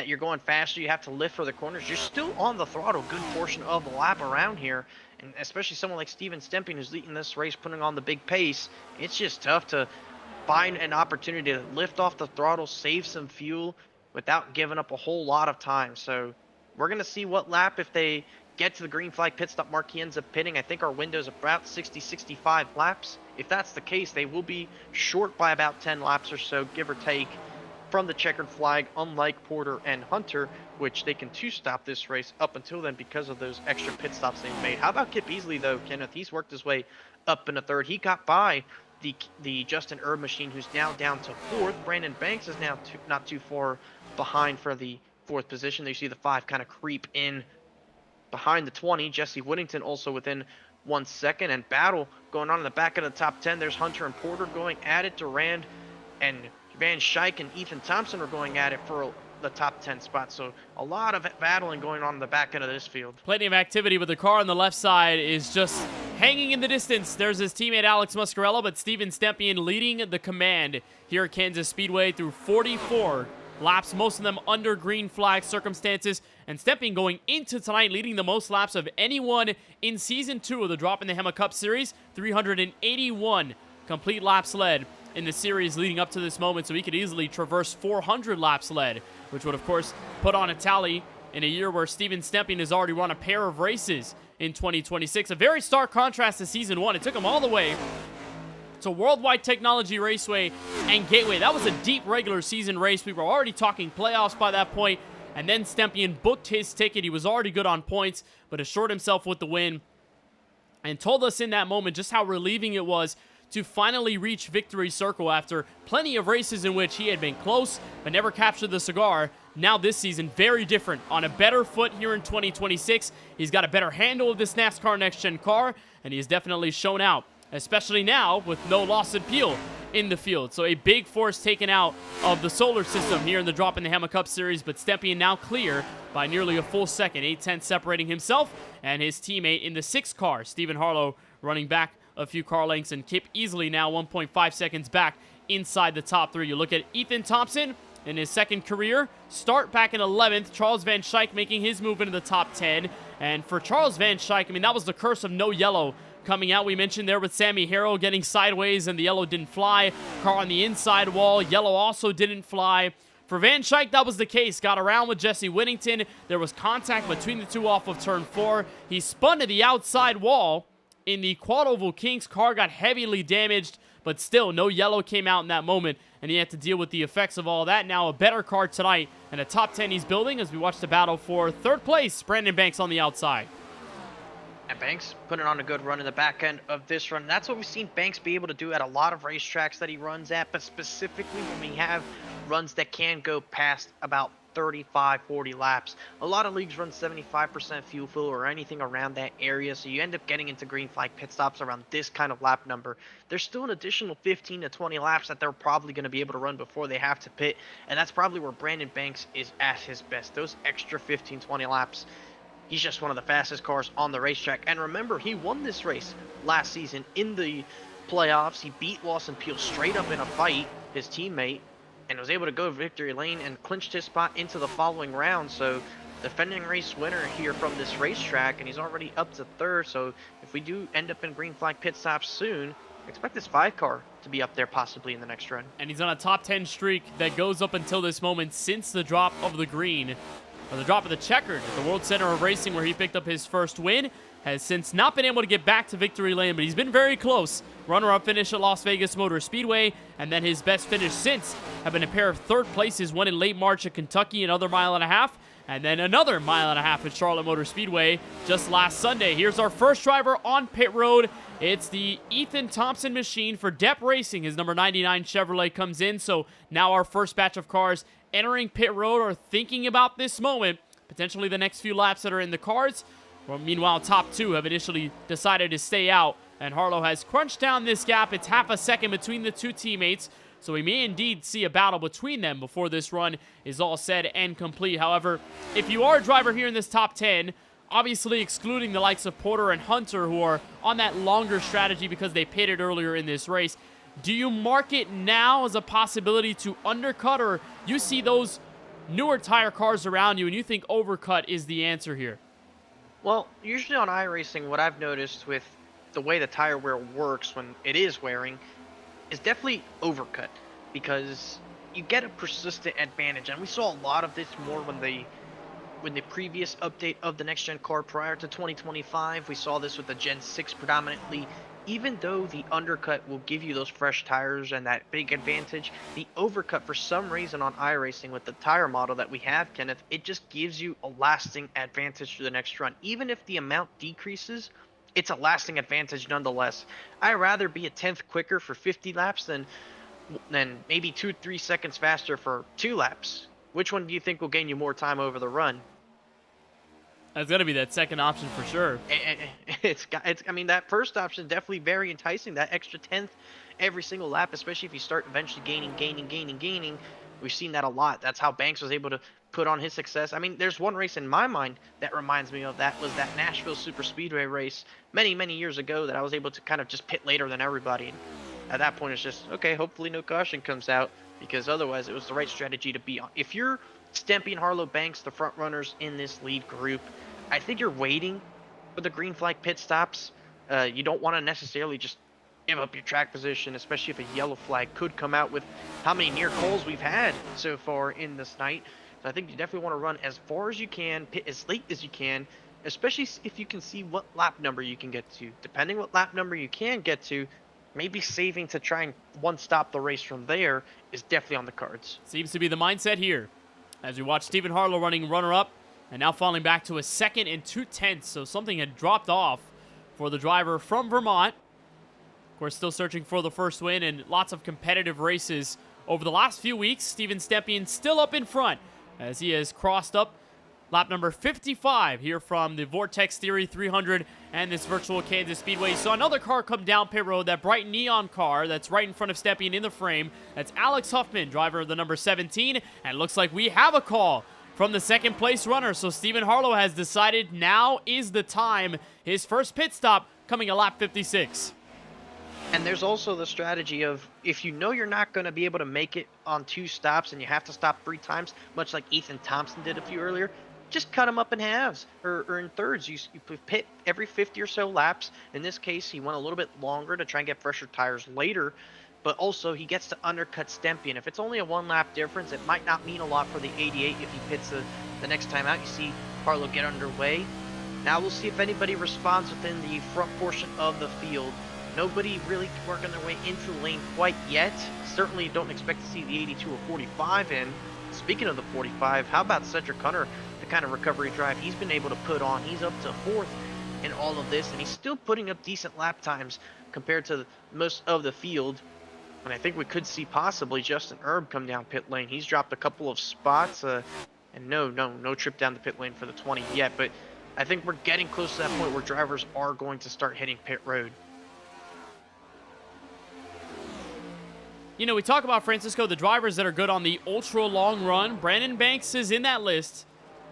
you're going faster, you have to lift for the corners. You're still on the throttle a good portion of the lap around here. And especially someone like Steven Stemping, who's leading this race, putting on the big pace, it's just tough to find an opportunity to lift off the throttle, save some fuel without giving up a whole lot of time. So we're going to see what lap, if they get to the green flag pit stop mark, he ends up pitting. I think our window is about 60-65 laps. If that's the case, they will be short by about 10 laps or so, give or take, from the checkered flag, unlike Porter and Hunter, which they can two-stop this race up until then because of those extra pit stops they've made. How about Kip Easley, though, Kenneth? He's worked his way up in a third. He got by the Justin Erb machine, who's now down to fourth. Brandon Banks is now not too far behind for the fourth position. There you see the 5 kind of creep in behind the 20. Jesse Whittington also within 1 second. And battle going on in the back of the top 10. There's Hunter and Porter going at it. Durand and Van Schaik and Ethan Thompson are going at it for the top 10 spot. So a lot of battling going on in the back end of this field. Plenty of activity, but the car on the left side is just hanging in the distance. There's his teammate Alex Muscarello, but Steven Stempien leading the command here at Kansas Speedway through 44 laps, most of them under green flag circumstances. And Stempien going into tonight leading the most laps of anyone in Season 2 of the Droppin' the Hammah Cup Series. 381 complete laps led in the series leading up to this moment, so he could easily traverse 400 laps led, which would, of course, put on a tally in a year where Steven Stempien has already run a pair of races in 2026. A very stark contrast to Season 1. It took him all the way to Worldwide Technology Raceway and Gateway. That was a deep regular season race. We were already talking playoffs by that point, and then Stempien booked his ticket. He was already good on points, but assured himself with the win and told us in that moment just how relieving it was to finally reach victory circle after plenty of races in which he had been close but never captured the cigar. Now this season, very different, on a better foot here in 2026. He's got a better handle of this NASCAR Next Gen car, and he has definitely shown out, especially now with no Lawson Peel in the field. So a big force taken out of the solar system here in the Droppin' the Hammah Cup Series, but Stempien now clear by nearly a full second, 8/10 separating himself and his teammate in the 6th car, Stephen Harlow, running back a few car lengths, and Kip easily now 1.5 seconds back inside the top 3. You look at Ethan Thompson in his second career start back in 11th. Charles Van Schaik making his move into the top 10. And for Charles Van Schaik, I mean, that was the curse of no yellow coming out. We mentioned there with Sammy Harrow getting sideways and the yellow didn't fly. Car on the inside wall, yellow also didn't fly. For Van Schaik, that was the case. Got around with Jesse Whittington. There was contact between the two off of turn 4. He spun to the outside wall in the Quad Oval Kings. Car got heavily damaged, but still no yellow came out in that moment, and he had to deal with the effects of all that. Now a better car tonight and a top 10 he's building as we watch the battle for 3rd place. Brandon Banks on the outside. And Banks putting on a good run in the back end of this run. That's what we've seen Banks be able to do at a lot of racetracks that he runs at, but specifically when we have runs that can go past about 35, 40 laps. A lot of leagues run 75% fuel fill or anything around that area, so you end up getting into green flag pit stops around this kind of lap number. There's still an additional 15 to 20 laps that they're probably going to be able to run before they have to pit, and that's probably where Brandon Banks is at his best. Those extra 15, 20 laps. He's just one of the fastest cars on the racetrack. And remember, he won this race last season in the playoffs. He beat Lawson Peel straight up in a fight, his teammate, and was able to go victory lane and clinched his spot into the following round. So defending race winner here from this racetrack, and he's already up to 3rd. So if we do end up in green flag pit stops soon, expect this 5 car to be up there possibly in the next run. And he's on a top 10 streak that goes up until this moment since the drop of the green, or the drop of the checkered at the World Center of Racing, where he picked up his first win. Has since not been able to get back to victory lane, but he's been very close. Runner-up finish at Las Vegas Motor Speedway, and then his best finish since have been a pair of 3rd places, one in late March at Kentucky, another 1.5 miles, and then another 1.5 miles at Charlotte Motor Speedway just last Sunday. Here's our first driver on pit road. It's the Ethan Thompson machine for Depp Racing. His number 99 Chevrolet comes in, so now our first batch of cars entering pit road are thinking about this moment, potentially the next few laps that are in the cards. Well, meanwhile, top 2 have initially decided to stay out, and Harlow has crunched down this gap. It's half a second between the two teammates. So we may indeed see a battle between them before this run is all said and complete. However, if you are a driver here in this top 10, obviously excluding the likes of Porter and Hunter, who are on that longer strategy because they pitted earlier in this race, do you mark it now as a possibility to undercut, or you see those newer tire cars around you and you think overcut is the answer here? Well, usually on iRacing, what I've noticed with the way the tire wear works when it is wearing is definitely overcut, because you get a persistent advantage, and we saw a lot of this more when the previous update of the next gen car prior to 2025. We saw this with the Gen 6 predominantly. Even though the undercut will give you those fresh tires and that big advantage, the overcut, for some reason on iRacing with the tire model that we have, Kenneth, it just gives you a lasting advantage to the next run. Even if the amount decreases, it's a lasting advantage nonetheless. I'd rather be a 10th quicker for 50 laps than maybe 2-3 seconds faster for 2 laps. Which one do you think will gain you more time over the run? That's going to be that second option for sure. I mean, that first option is definitely very enticing. That extra 10th every single lap, especially if you start eventually gaining. We've seen that a lot. That's how Banks was able to put on his success. I mean, there's one race in my mind that reminds me of that, was that Nashville Super Speedway race many, many years ago that I was able to kind of just pit later than everybody. And at that point, it's just, okay, hopefully no caution comes out, because otherwise it was the right strategy to be on. If you're Stempy and Harlow Banks, the front runners in this lead group, I think you're waiting for the green flag pit stops. You don't want to necessarily just give up your track position, especially if a yellow flag could come out with how many near calls we've had so far in this night. So I think you definitely want to run as far as you can, pit as late as you can, especially if you can see what lap number you can get to. Depending what lap number you can get to, maybe saving to try and one-stop the race from there is definitely on the cards. Seems to be the mindset here, as we watch Stephen Harlow running runner-up, and now falling back to a 2nd and 2/10, so something had dropped off for the driver from Vermont. Of course, still searching for the first win, and lots of competitive races over the last few weeks. Steven Stepien still up in front as he has crossed up lap number 55 here from the Vortex Theory 300 and this virtual Kansas Speedway. So another car come down pit road, that bright neon car that's right in front of Stepien in the frame. That's Alex Huffman, driver of the number 17, and looks like we have a call from the second place runner. So Stephen Harlow has decided now is the time. His first pit stop coming at lap 56. And there's also the strategy of, if you know you're not going to be able to make it on 2 stops and you have to stop 3 times, much like Ethan Thompson did a few earlier, just cut them up in halves or in thirds. You pit every 50 or so laps. In this case, he went a little bit longer to try and get fresher tires later, but also he gets to undercut Stempy. And if it's only a 1 lap difference, it might not mean a lot for the 88 if he pits the next time out. You see Harlow get underway. Now we'll see if anybody responds within the front portion of the field. Nobody really working their way into the lane quite yet. Certainly don't expect to see the 82 or 45 in. Speaking of the 45, how about Cedric Hunter, the kind of recovery drive he's been able to put on? He's up to 4th in all of this, and he's still putting up decent lap times compared to most of the field. And I think we could see possibly Justin Erb come down pit lane. He's dropped a couple of spots, and no trip down the pit lane for the 20 yet. But I think we're getting close to that point where drivers are going to start hitting pit road. You know, we talk about, Francisco, the drivers that are good on the ultra long run. Brandon Banks is in that list.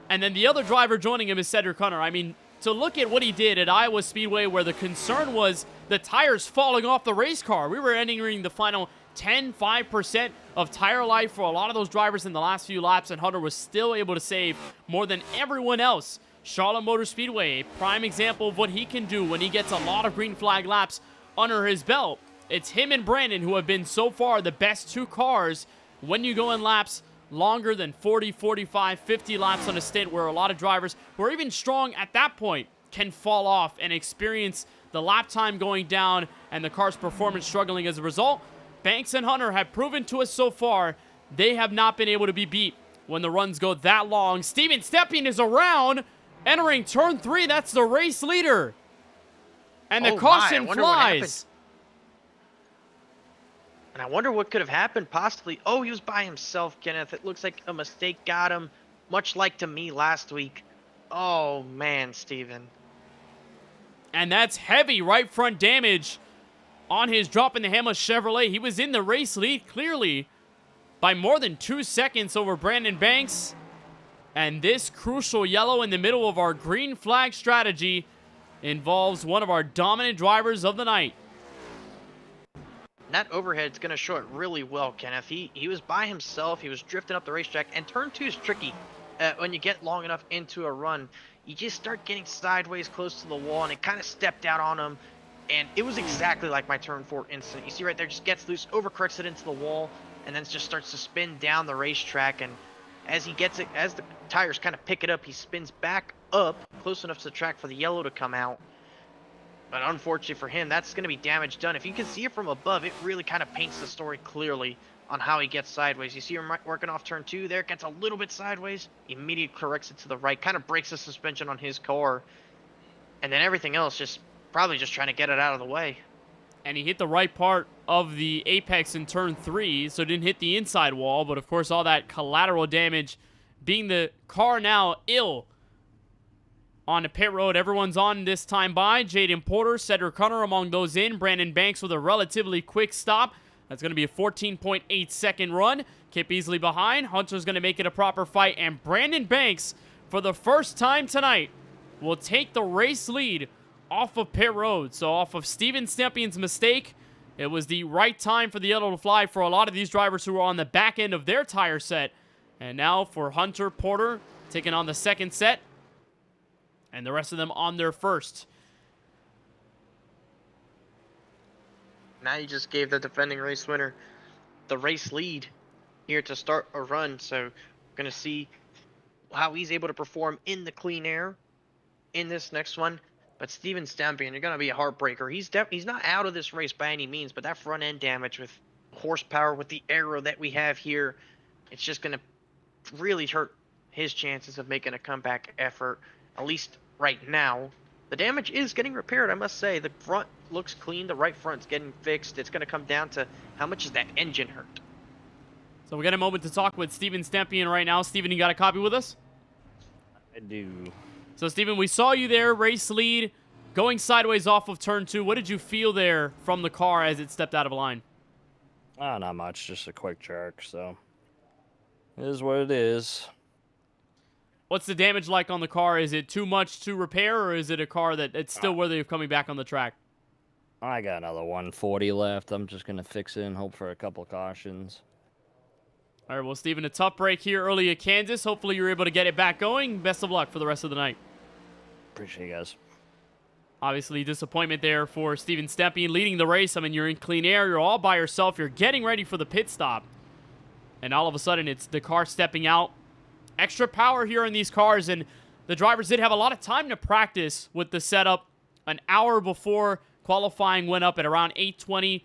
And then the other driver joining him is Cedric Hunter. I mean, to look at what he did at Iowa Speedway, where the concern was the tires falling off the race car. We were entering the final 5% of tire life for a lot of those drivers in the last few laps, and Hunter was still able to save more than everyone else. Charlotte Motor Speedway, a prime example of what he can do when he gets a lot of green flag laps under his belt. It's him and Brandon who have been so far the best 2 cars when you go in laps longer than 40, 45, 50 laps on a stint, where a lot of drivers who are even strong at that point can fall off and experience the lap time going down and the car's performance struggling as a result. Banks and Hunter have proven to us so far they have not been able to be beat when the runs go that long. Steven Stepien is around, entering turn 3. That's the race leader. And the caution flies. And I wonder what could have happened, possibly. Oh, he was by himself, Kenneth. It looks like a mistake got him, much like to me last week. Oh, man, Steven. And that's heavy right front damage on his Droppin the Hammah Chevrolet. He was in the race lead clearly by more than 2 seconds over Brandon Banks. And this crucial yellow in the middle of our green flag strategy involves one of our dominant drivers of the night. That overhead's going to show it really well, Kenneth. He was by himself. He was drifting up the racetrack. And turn 2 is tricky. When you get long enough into a run, you just start getting sideways close to the wall, and it kind of stepped out on him. And it was exactly like my turn 4 incident. You see right there, just gets loose, overcorrects it into the wall, and then just starts to spin down the racetrack. And as he gets it, as the tires kind of pick it up, he spins back up close enough to the track for the yellow to come out. But unfortunately for him, that's going to be damage done. If you can see it from above, it really kind of paints the story clearly on how he gets sideways. You see him working off turn 2 there, gets a little bit sideways, immediately corrects it to the right, kind of breaks the suspension on his car. And then everything else just probably just trying to get it out of the way. And he hit the right part of the apex in turn 3, so didn't hit the inside wall, but of course all that collateral damage being the car now ill on the pit road. Everyone's on this time by. Jaden Porter, Cedric Hunter among those in. Brandon Banks with a relatively quick stop. That's going to be a 14.8 second run. Kip Easley behind. Hunter's going to make it a proper fight, and Brandon Banks, for the first time tonight, will take the race lead off of pit road. So off of Steven Stempion's mistake, it was the right time for the yellow to fly for a lot of these drivers who were on the back end of their tire set. And now for Hunter, Porter taking on the second set, and the rest of them on their first. Now you just gave the defending race winner the race lead here to start a run. So we're going to see how he's able to perform in the clean air in this next one. But Steven Stempion, you're going to be a heartbreaker. He's not out of this race by any means, but that front end damage with horsepower, with the aero that we have here, it's just going to really hurt his chances of making a comeback effort, at least right now. The damage is getting repaired, I must say. The front looks clean. The right front's getting fixed. It's going to come down to how much is that engine hurt. So we got a moment to talk with Steven Stempion right now. Steven, you got a copy with us? I do. So, Steven, we saw you there, race lead, going sideways off of turn 2. What did you feel there from the car as it stepped out of line? Not much, just a quick jerk, so it is what it is. What's the damage like on the car? Is it too much to repair, or is it a car that it's still worthy of coming back on the track? I got another 140 left. I'm just going to fix it and hope for a couple cautions. All right, well, Steven, a tough break here early at Kansas. Hopefully you're able to get it back going. Best of luck for the rest of the night. Appreciate you guys. Obviously, disappointment there for Steven Stempion leading the race. I mean, you're in clean air. You're all by yourself. You're getting ready for the pit stop. And all of a sudden, it's the car stepping out. Extra power here in these cars, and the drivers did have a lot of time to practice with the setup an hour before qualifying went up at around 8:20.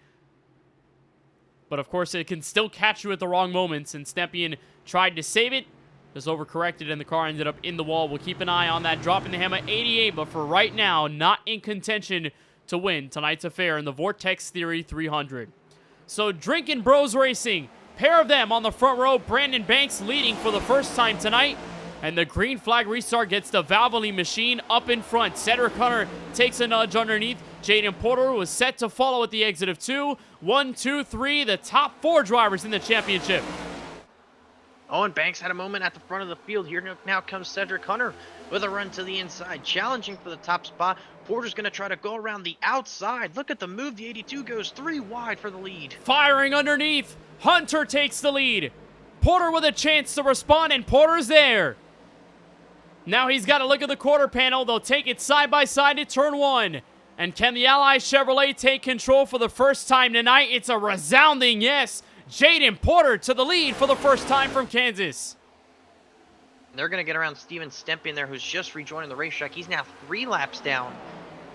But of course, it can still catch you at the wrong moments, and Stempion tried to save it, just overcorrected, and the car ended up in the wall. We'll keep an eye on that Droppin the Hammah 88, but for right now, not in contention to win tonight's affair in the Vortex Theory 300. So, Drinkin' Bros Racing, pair of them on the front row. Brandon Banks leading for the first time tonight. And the green flag restart gets the Valvoline machine up in front. Cedric Hunter takes a nudge underneath. Jaden Porter was set to follow at the exit of 2. 1, 2, 3, the top 4 drivers in the championship. Owen Banks had a moment at the front of the field. Here now comes Cedric Hunter with a run to the inside, challenging for the top spot. Porter's going to try to go around the outside. Look at the move. The 82 goes 3 wide for the lead. Firing underneath. Hunter takes the lead. Porter with a chance to respond, and Porter's there. Now he's got to look at the quarter panel. They'll take it side by side to turn 1. And can the Ally Chevrolet take control for the first time tonight? It's a resounding yes. Jaden Porter to the lead for the first time from Kansas. They're going to get around Steven Stempion there, who's just rejoining the racetrack. He's now 3 laps down,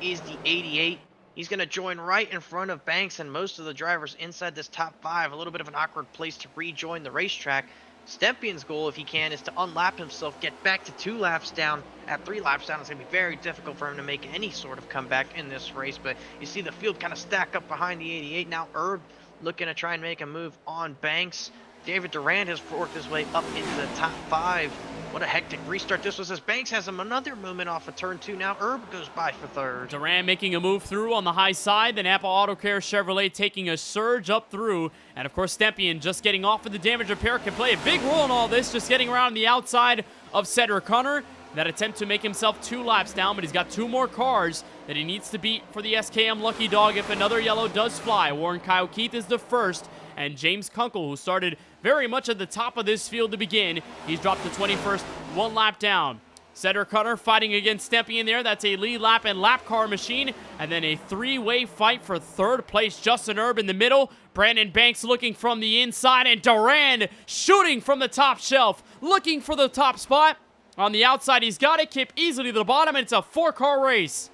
is the 88. He's going to join right in front of Banks and most of the drivers inside this top 5. A little bit of an awkward place to rejoin the racetrack. Stempion's goal, if he can, is to unlap himself, get back to 2 laps down. At 3 laps down, it's going to be very difficult for him to make any sort of comeback in this race. But you see the field kind of stack up behind the 88. Now Erb looking to try and make a move on Banks. David Durant has worked his way up into the top 5 What a hectic restart this was as Banks has him another movement off of turn 2. Now Herb goes by for third. Duran making a move through on the high side. Then Napa Auto Care Chevrolet taking a surge up through. And of course, Stempien just getting off of the damage repair can play a big role in all this. Just getting around the outside of Cedric Hunter. That attempt to make himself 2 laps down, but he's got 2 more cars that he needs to beat for the SKM Lucky Dog if another yellow does fly. Warren Kyle Keith is the first, and James Kunkel, who started very much at the top of this field to begin, he's dropped to 21st, 1 lap down. Cedric Hunter fighting against Stempien there. That's a lead lap and lap car machine. And then a 3-way fight for 3rd place. Justin Erb in the middle. Brandon Banks looking from the inside. And Duran shooting from the top shelf. Looking for the top spot. On the outside, he's got it. Kip easily to the bottom. And it's a 4-car race.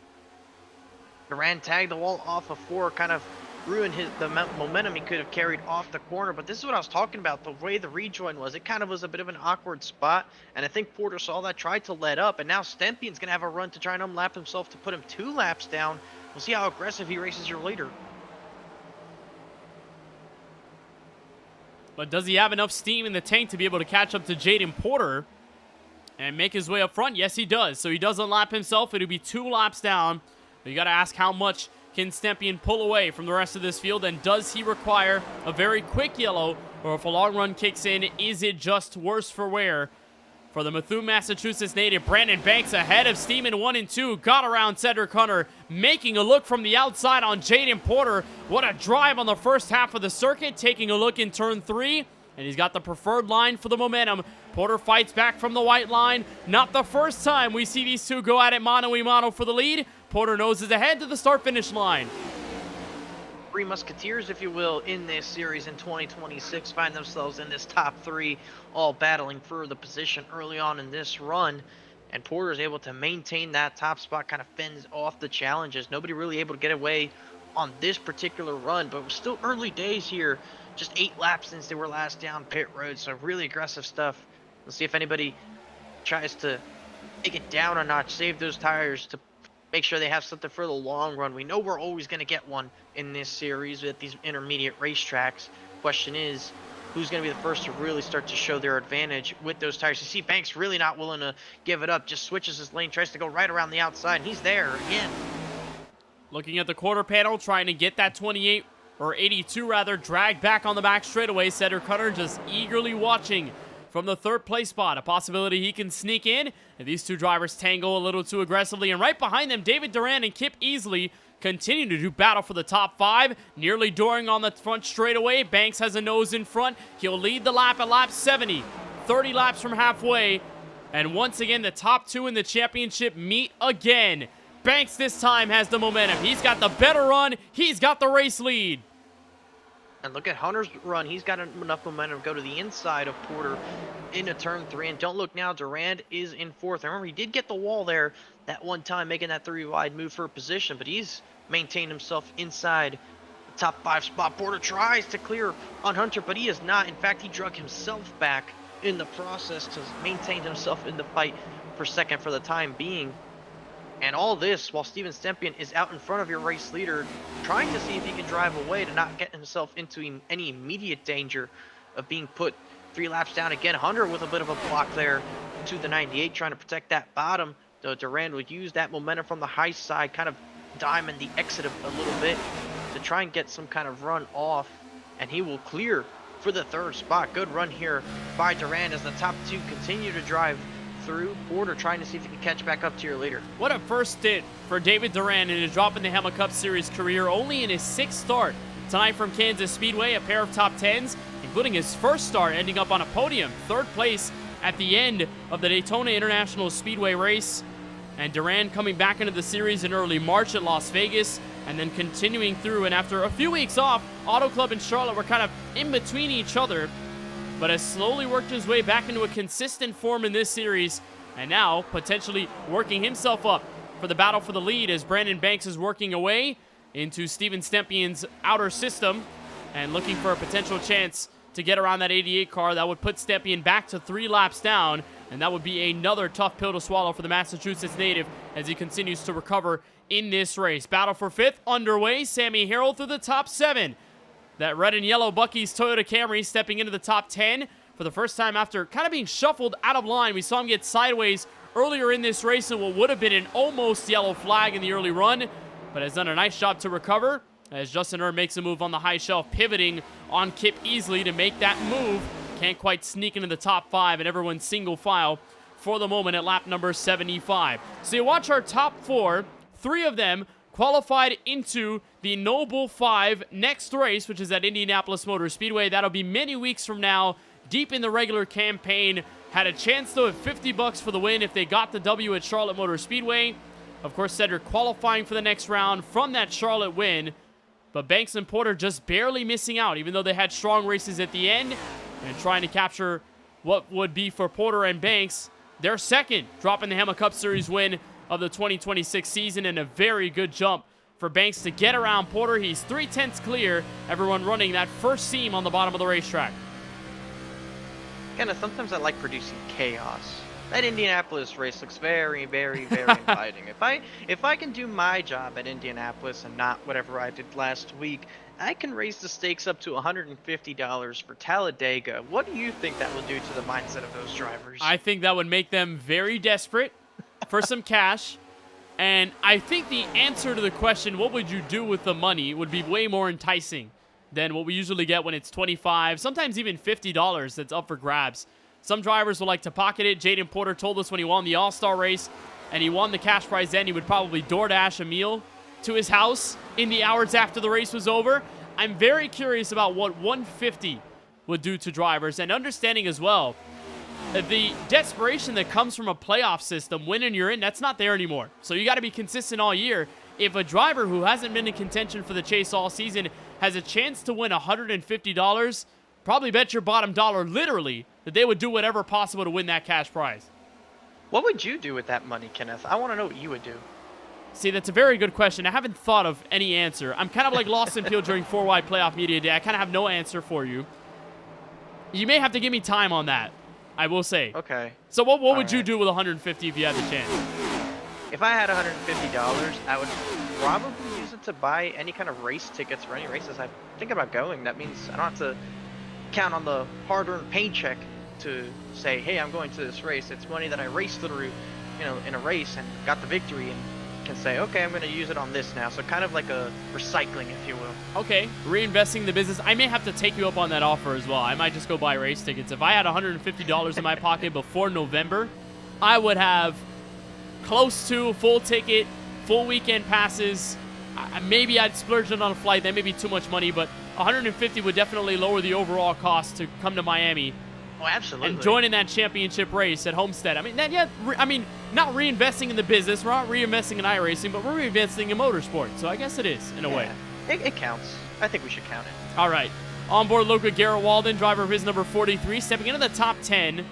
Duran tagged the wall off of 4, kind of ruined the momentum he could have carried off the corner. But this is what I was talking about, the way the rejoin was. It kind of was a bit of an awkward spot, and I think Porter saw that, tried to let up, and now Stempien's going to have a run to try and unlap himself to put him 2 laps down. We'll see how aggressive he races here later. But does he have enough steam in the tank to be able to catch up to Jaden Porter and make his way up front? Yes, he does. So he does unlap himself. It'll be 2 laps down. But you got to ask, how much can Stempien pull away from the rest of this field, and does he require a very quick yellow, or if a long run kicks in, is it just worse for wear? For the Methuen, Massachusetts native, Brandon Banks ahead of steam in 1 and 2, got around Cedric Hunter, making a look from the outside on Jaden Porter. What a drive on the first half of the circuit, taking a look in turn 3, and he's got the preferred line for the momentum. Porter fights back from the white line. Not the first time we see these two go at it mano-a-mano for the lead. Porter noses ahead to the start-finish line. 3 Musketeers, if you will, in this series in 2026 find themselves in this top 3, all battling for the position early on in this run. And Porter is able to maintain that top spot, kind of fends off the challenges. Nobody really able to get away on this particular run, but it was still early days here. Just 8 laps since they were last down pit road, so really aggressive stuff. Let's see if anybody tries to take it down a notch, save those tires to make sure they have something for the long run. We know we're always going to get one in this series at these intermediate racetracks. Question is, who's going to be the first to really start to show their advantage with those tires? You see Banks really not willing to give it up, just switches his lane, tries to go right around the outside, and he's there again. Looking at the quarter panel, trying to get that 28, or 82 rather, dragged back on the back straightaway. Cedric Hunter just eagerly watching from the 3rd place spot. A possibility he can sneak in, and these two drivers tangle a little too aggressively. And right behind them, David Duran and Kip Easley continue to do battle for the top 5. Nearly Doring on the front straightaway. Banks has a nose in front. He'll lead the lap at lap 70. 30 laps from halfway. And once again, the top 2 in the championship meet again. Banks this time has the momentum. He's got the better run. He's got the race lead. And look at Hunter's run. He's got enough momentum to go to the inside of Porter into turn 3. And don't look now, Durand is in 4th. Remember, he did get the wall there that one time, making that 3-wide move for a position, but he's maintained himself inside the top 5 spot. Porter tries to clear on Hunter, but he is not. In fact, he drug himself back in the process to maintain himself in the fight for 2nd for the time being. And all this while Steven Stempien is out in front of your race leader, trying to see if he can drive away to not get himself into any immediate danger of being put 3 laps down again. Hunter with a bit of a block there to the 98, trying to protect that bottom. So Durand will use that momentum from the high side, kind of diamond the exit a little bit to try and get some kind of run off. And he will clear for the 3rd spot. Good run here by Durand as the top 2 continue to drive through. Porter trying to see if he can catch back up to your leader. What a first stint for David Duran in his Droppin the Hammah Cup Series career, only in his 6th start tonight from Kansas Speedway. A pair of top 10s, including his first start ending up on a podium, 3rd place at the end of the Daytona International Speedway race. And Duran coming back into the series in early March at Las Vegas, and then continuing through. And after a few weeks off, Auto Club and Charlotte were kind of in between each other, but has slowly worked his way back into a consistent form in this series, and now potentially working himself up for the battle for the lead as Brandon Banks is working away into Steven Stempien's outer system and looking for a potential chance to get around that 88 car. That would put Stempien back to 3 laps down, and that would be another tough pill to swallow for the Massachusetts native as he continues to recover in this race. Battle for 5th underway. Sammy Harrell through the top 7. That red and yellow Bucky's Toyota Camry stepping into the top 10 for for the first time after kind of being shuffled out of line. We saw him get sideways earlier in this race in what would have been an almost yellow flag in the early run, but has done a nice job to recover as Justin Earn makes a move on the high shelf, pivoting on Kip Easley to make that move. Can't quite sneak into the top 5, and everyone's single file for the moment at lap number 75. So you watch our top 4, 3 of them qualified into the Noble 5 next race, which is at Indianapolis Motor Speedway. That'll be many weeks from now, deep in the regular campaign. Had a chance, though, at $50 for the win if they got the W at Charlotte Motor Speedway. Of course, Cedric qualifying for the next round from that Charlotte win. But Banks and Porter just barely missing out, even though they had strong races at the end and trying to capture what would be for Porter and Banks their second Droppin the Hammah Cup Series win of the 2026 season, and a very good jump for Banks to get around Porter. He's 3/10 clear, everyone running that first seam on the bottom of the racetrack. Kenneth, sometimes I like producing chaos. That Indianapolis race looks very, very, very inviting. If I can do my job at Indianapolis and not whatever I did last week, I can raise the stakes up to $150 for Talladega. What do you think that will do to the mindset of those drivers? I think that would make them very desperate for some cash. And I think the answer to the question, what would you do with the money, would be way more enticing than what we usually get when it's $25, sometimes even $50 that's up for grabs. Some drivers will like to pocket it. Jaden Porter told us when he won the All-Star race and he won the cash prize then, he would probably DoorDash a meal to his house in the hours after the race was over. I'm very curious about what 150 would do to drivers, and understanding as well the desperation that comes from a playoff system. Win and you're in, that's not there anymore. So you got to be consistent all year. If a driver who hasn't been in contention for the chase all season has a chance to win $150, probably bet your bottom dollar literally that they would do whatever possible to win that cash prize. What would you do with that money, Kenneth? I want to know what you would do. See, that's a very good question. I haven't thought of any answer. I'm kind of like Lost in Peel during 4-Wide Playoff Media Day. I kind of have no answer for you. You may have to give me time on that, I will say. Okay. So what would you do with 150 if you had the chance? If I had $150, I would probably use it to buy any kind of race tickets for any races I think about going. That means I don't have to count on the hard-earned paycheck to say, hey, I'm going to this race. It's money that I raced through, in a race and got the victory, and can say, okay, I'm going to use it on this now. So kind of like a recycling, if you will. Okay, reinvesting the business. I may have to take you up on that offer as well. I might just go buy race tickets. If I had $150 in my pocket before November, I would have close to full ticket, full weekend passes. Maybe I'd splurge it on a flight. That may be too much money, but 150 would definitely lower the overall cost to come to Miami. Oh, absolutely. And join in that championship race at Homestead. Not reinvesting in the business. We're not reinvesting in iRacing, but we're reinvesting in motorsport. So I guess it is, in a way. It counts. I think we should count it. All right. On board Luca Garrett Walden, driver of his number 43, stepping into the top 10.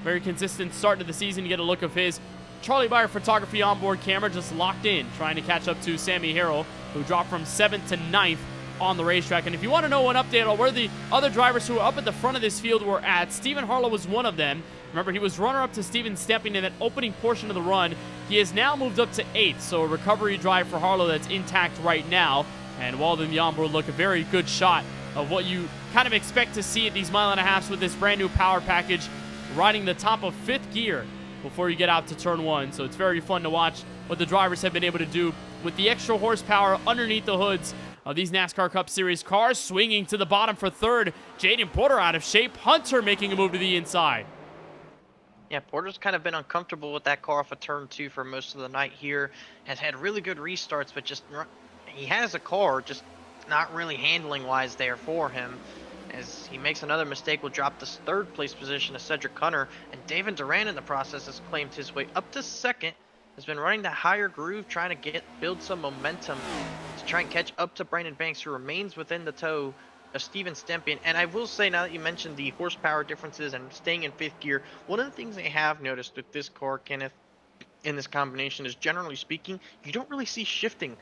Very consistent start to the season. You get a look of his Charlie Byer photography onboard camera just locked in, trying to catch up to Sammy Harrell, who dropped from 7th to 9th on the racetrack. And if you want to know an update on where the other drivers who are up at the front of this field were at, Stephen Harlow was one of them. Remember, he was runner-up to Steven Stepping in that opening portion of the run. He has now moved up to 8th, so a recovery drive for Harlow that's intact right now. And Walden, the onboard look, a very good shot of what you kind of expect to see at these mile-and-a-halfs with this brand-new power package, riding the top of 5th gear before you get out to turn 1. So it's very fun to watch what the drivers have been able to do with the extra horsepower underneath the hoods of these NASCAR Cup Series cars. Swinging to the bottom for 3rd, Jaden Porter out of shape. Hunter making a move to the inside. Yeah, Porter's kind of been uncomfortable with that car off of turn 2 for most of the night here. Has had really good restarts, but he has a car, just not really handling-wise there for him. As he makes another mistake, will drop this 3rd place position to Cedric Hunter, and David Duran in the process has claimed his way up to 2nd. Has been running that higher groove, trying to build some momentum to try and catch up to Brandon Banks, who remains within the tow of Steven Stempien. And I will say, now that you mentioned the horsepower differences and staying in 5th gear, one of the things I have noticed with this car, Kenneth, in this combination is, generally speaking, you don't really see shifting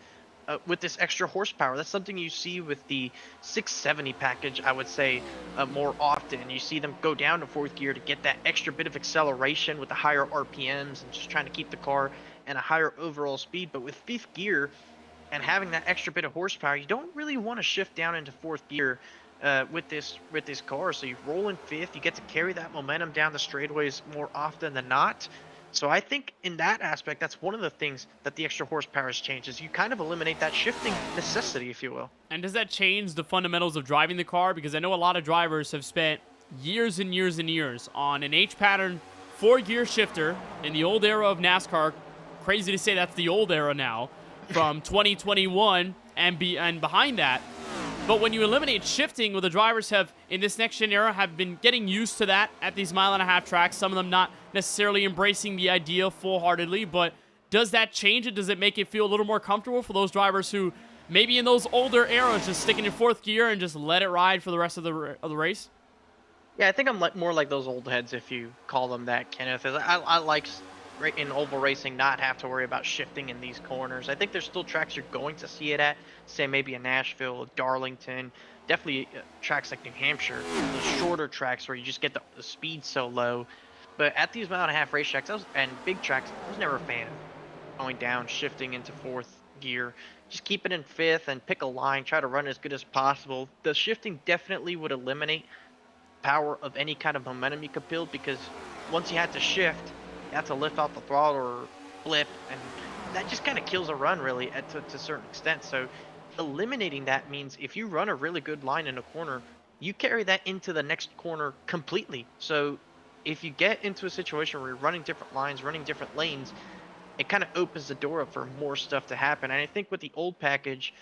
with this extra horsepower. That's something you see with the 670 package, I would say, more often. You see them go down to 4th gear to get that extra bit of acceleration with the higher RPMs and just trying to keep the car at a higher overall speed. But with 5th gear and having that extra bit of horsepower, you don't really want to shift down into 4th gear with this car. So you roll in fifth, you get to carry that momentum down the straightaways more often than not. So I think in that aspect, that's one of the things that the extra horsepower has changed, is you kind of eliminate that shifting necessity, if you will. And does that change the fundamentals of driving the car? Because I know a lot of drivers have spent years and years and years on an H-pattern 4-gear shifter in the old era of NASCAR. Crazy to say that's the old era now, from 2021 and behind that. But when you eliminate shifting, well, the drivers have, in this next-gen era, have been getting used to that at these mile-and-a-half tracks. Some of them not necessarily embracing the idea full-heartedly, but does that change it? Does it make it feel a little more comfortable for those drivers who maybe in those older eras just sticking in 4th gear and just let it ride for the rest of the race? Yeah, I think I'm more like those old heads, if you call them that, Kenneth. I like in oval racing not have to worry about shifting in these corners. I think there's still tracks you're going to see it at, say maybe in Nashville, Darlington, definitely tracks like New Hampshire, the shorter tracks where you just get the speed so low. But at these mile-and-a-half racetracks and big tracks, I was never a fan of going down, shifting into 4th gear. Just keep it in 5th and pick a line, try to run as good as possible. The shifting definitely would eliminate power of any kind of momentum you could build, because once you had to shift, you have to lift off the throttle or flip, and that just kind of kills a run really to a certain extent. So eliminating that means if you run a really good line in a corner, you carry that into the next corner completely. So if you get into a situation where you're running different lines, running different lanes, it kind of opens the door up for more stuff to happen. And I think with the old package,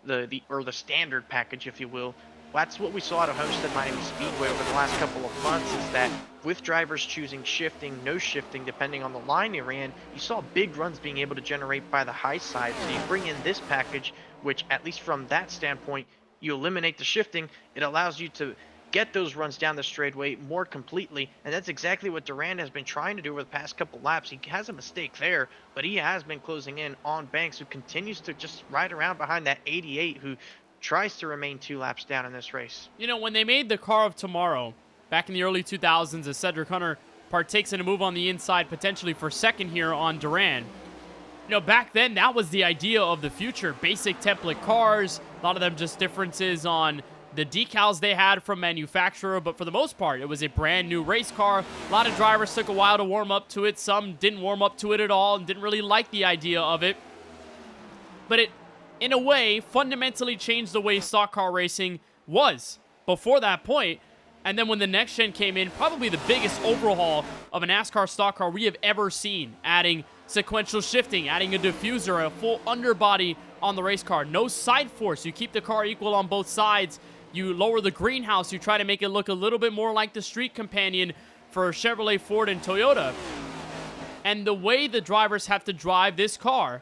the standard package, if you will, that's what we saw at Homestead Miami Speedway over the last couple of months, is that with drivers choosing shifting, no shifting, depending on the line they ran, you saw big runs being able to generate by the high side. So you bring in this package, which at least from that standpoint, you eliminate the shifting. It allows you to get those runs down the straightaway more completely, and that's exactly what Durant has been trying to do over the past couple laps. He has a mistake there, but he has been closing in on Banks, who continues to just ride around behind that 88, who tries to remain 2 laps down in this race. You know, when they made the car of tomorrow, back in the early 2000s, as Cedric Hunter partakes in a move on the inside, potentially for second here on Durant, you know, back then, that was the idea of the future. Basic template cars, a lot of them just differences on the decals they had from manufacturer, but for the most part, it was a brand new race car. A lot of drivers took a while to warm up to it. Some didn't warm up to it at all and didn't really like the idea of it. But it, in a way, fundamentally changed the way stock car racing was before that point. And then when the next gen came in, probably the biggest overhaul of a NASCAR stock car we have ever seen, adding sequential shifting, adding a diffuser, a full underbody on the race car, no side force. You keep the car equal on both sides. You lower the greenhouse. You try to make it look a little bit more like the street companion for Chevrolet, Ford, and Toyota. And the way the drivers have to drive this car,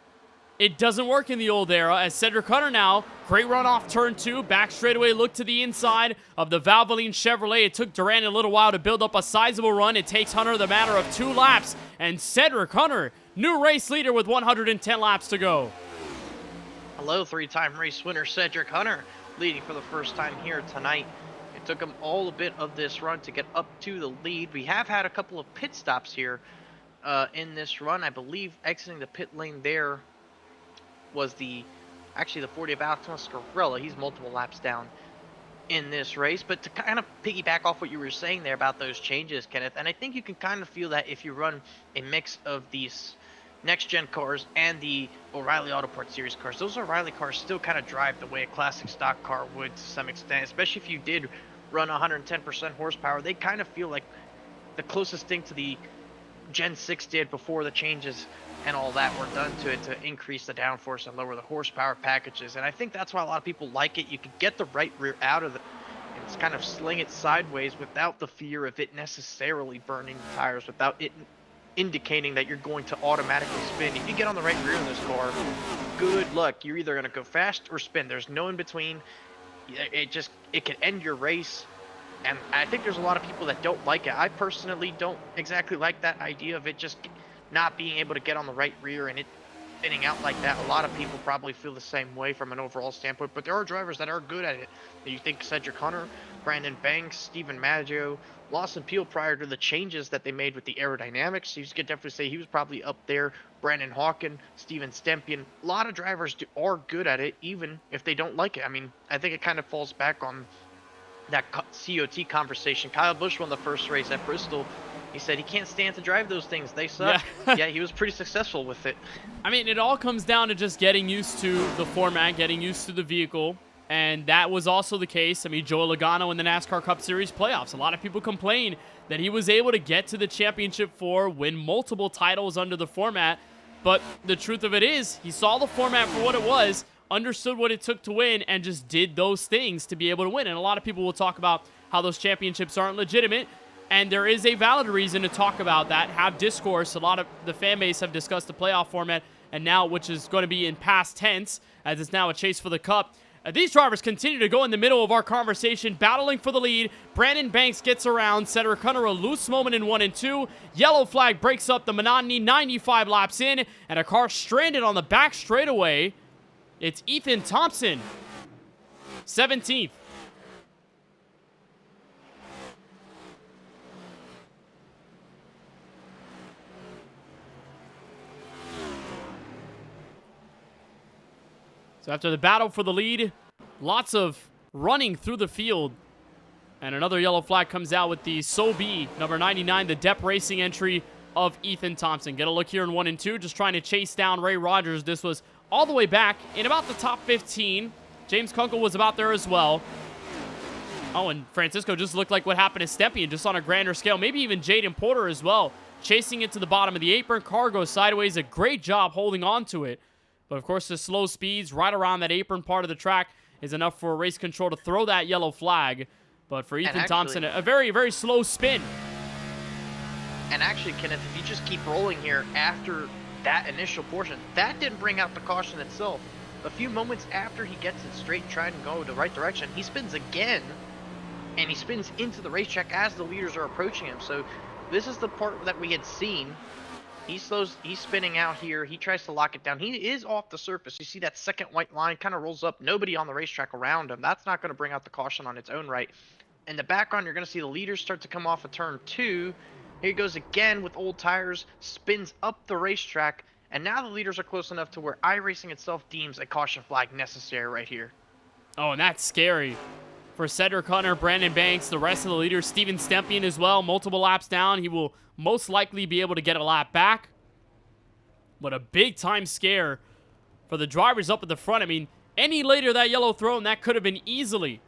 it doesn't work in the old era. As Cedric Hunter now, great run off turn 2, back straightaway, look to the inside of the Valvoline Chevrolet. It took Durant a little while to build up a sizable run. It takes Hunter the matter of 2 laps, and Cedric Hunter, new race leader with 110 laps to go. Hello, 3-time race winner Cedric Hunter, leading for the first time here tonight. It took him all a bit of this run to get up to the lead. We have had a couple of pit stops here in this run. I believe exiting the pit lane there was actually the 40 of Alex Mascarella. He's multiple laps down in this race. But to kind of piggyback off what you were saying there about those changes, Kenneth, and I think you can kind of feel that if you run a mix of these next-gen cars and the O'Reilly Autoport Series cars. Those O'Reilly cars still kind of drive the way a classic stock car would to some extent, especially if you did run 110% horsepower. They kind of feel like the closest thing to the Gen 6 did before the changes and all that were done to it to increase the downforce and lower the horsepower packages. And I think that's why a lot of people like it. You can get the right rear out of it and kind of sling it sideways without the fear of it necessarily burning the tires, without it indicating that you're going to automatically spin. If you get on the right rear in this car, good luck. You're either going to go fast or spin. There's no in between. It can end your race. And I think there's a lot of people that don't like it. I personally don't exactly like that idea of it just not being able to get on the right rear and it spinning out like that. A lot of people probably feel the same way from an overall standpoint, but there are drivers that are good at it. You think Cedric Hunter, Brandon Banks, Stephen Maggio, Lawson Peel, prior to the changes that they made with the aerodynamics, you could definitely say he was probably up there. Brandon Hawken, Steven Stempian, a lot of drivers are good at it, even if they don't like it. I mean, I think it kind of falls back on that COT conversation. Kyle Busch won the first race at Bristol. He said he can't stand to drive those things. They suck. Yeah. Yeah, he was pretty successful with it. I mean, it all comes down to just getting used to the format, getting used to the vehicle, and that was also the case. I mean, Joey Logano in the NASCAR Cup Series playoffs. A lot of people complain that he was able to get to the championship 4, win multiple titles under the format, but the truth of it is, he saw the format for what it was, understood what it took to win, and just did those things to be able to win. And a lot of people will talk about how those championships aren't legitimate, and there is a valid reason to talk about that, have discourse. A lot of the fan base have discussed the playoff format, and now, which is going to be in past tense, as it's now a chase for the cup. These drivers continue to go in the middle of our conversation, battling for the lead. Brandon Banks gets around. Cedric Hunter, a loose moment in 1 and 2. Yellow flag breaks up the monotony, 95 laps in, and a car stranded on the back straightaway. It's Ethan Thompson, 17th. So after the battle for the lead, lots of running through the field. And another yellow flag comes out with the Sobe, number 99, the Depp Racing entry of Ethan Thompson. Get a look here in 1 and 2, just trying to chase down Ray Rogers. This was all the way back in about the top 15. James Kunkel was about there as well. Oh, and Francisco just looked like what happened to Stepien, just on a grander scale. Maybe even Jaden Porter as well, chasing it to the bottom of the apron. Car goes sideways. A great job holding on to it. But, of course, the slow speeds right around that apron part of the track is enough for race control to throw that yellow flag. But for Ethan Thompson, a very, very slow spin. And actually, Kenneth, if you just keep rolling here after that initial portion, that didn't bring out the caution itself. A few moments after he gets it straight and trying to go the right direction, he spins again, and he spins into the racetrack as the leaders are approaching him. So this is the part that we had seen. He's spinning out here. He tries to lock it down. He is off the surface. You see that second white line kind of rolls up. Nobody on the racetrack around him. That's not going to bring out the caution on its own right. In the background, you're going to see the leaders start to come off of turn 2. Here he goes again with old tires, spins up the racetrack, and now the leaders are close enough to where iRacing itself deems a caution flag necessary right here. Oh, and that's scary. For Cedric Hunter, Brandon Banks, the rest of the leaders, Steven Stepien as well, multiple laps down. He will most likely be able to get a lap back. But a big-time scare for the drivers up at the front. I mean, any later that yellow thrown, that could have been easily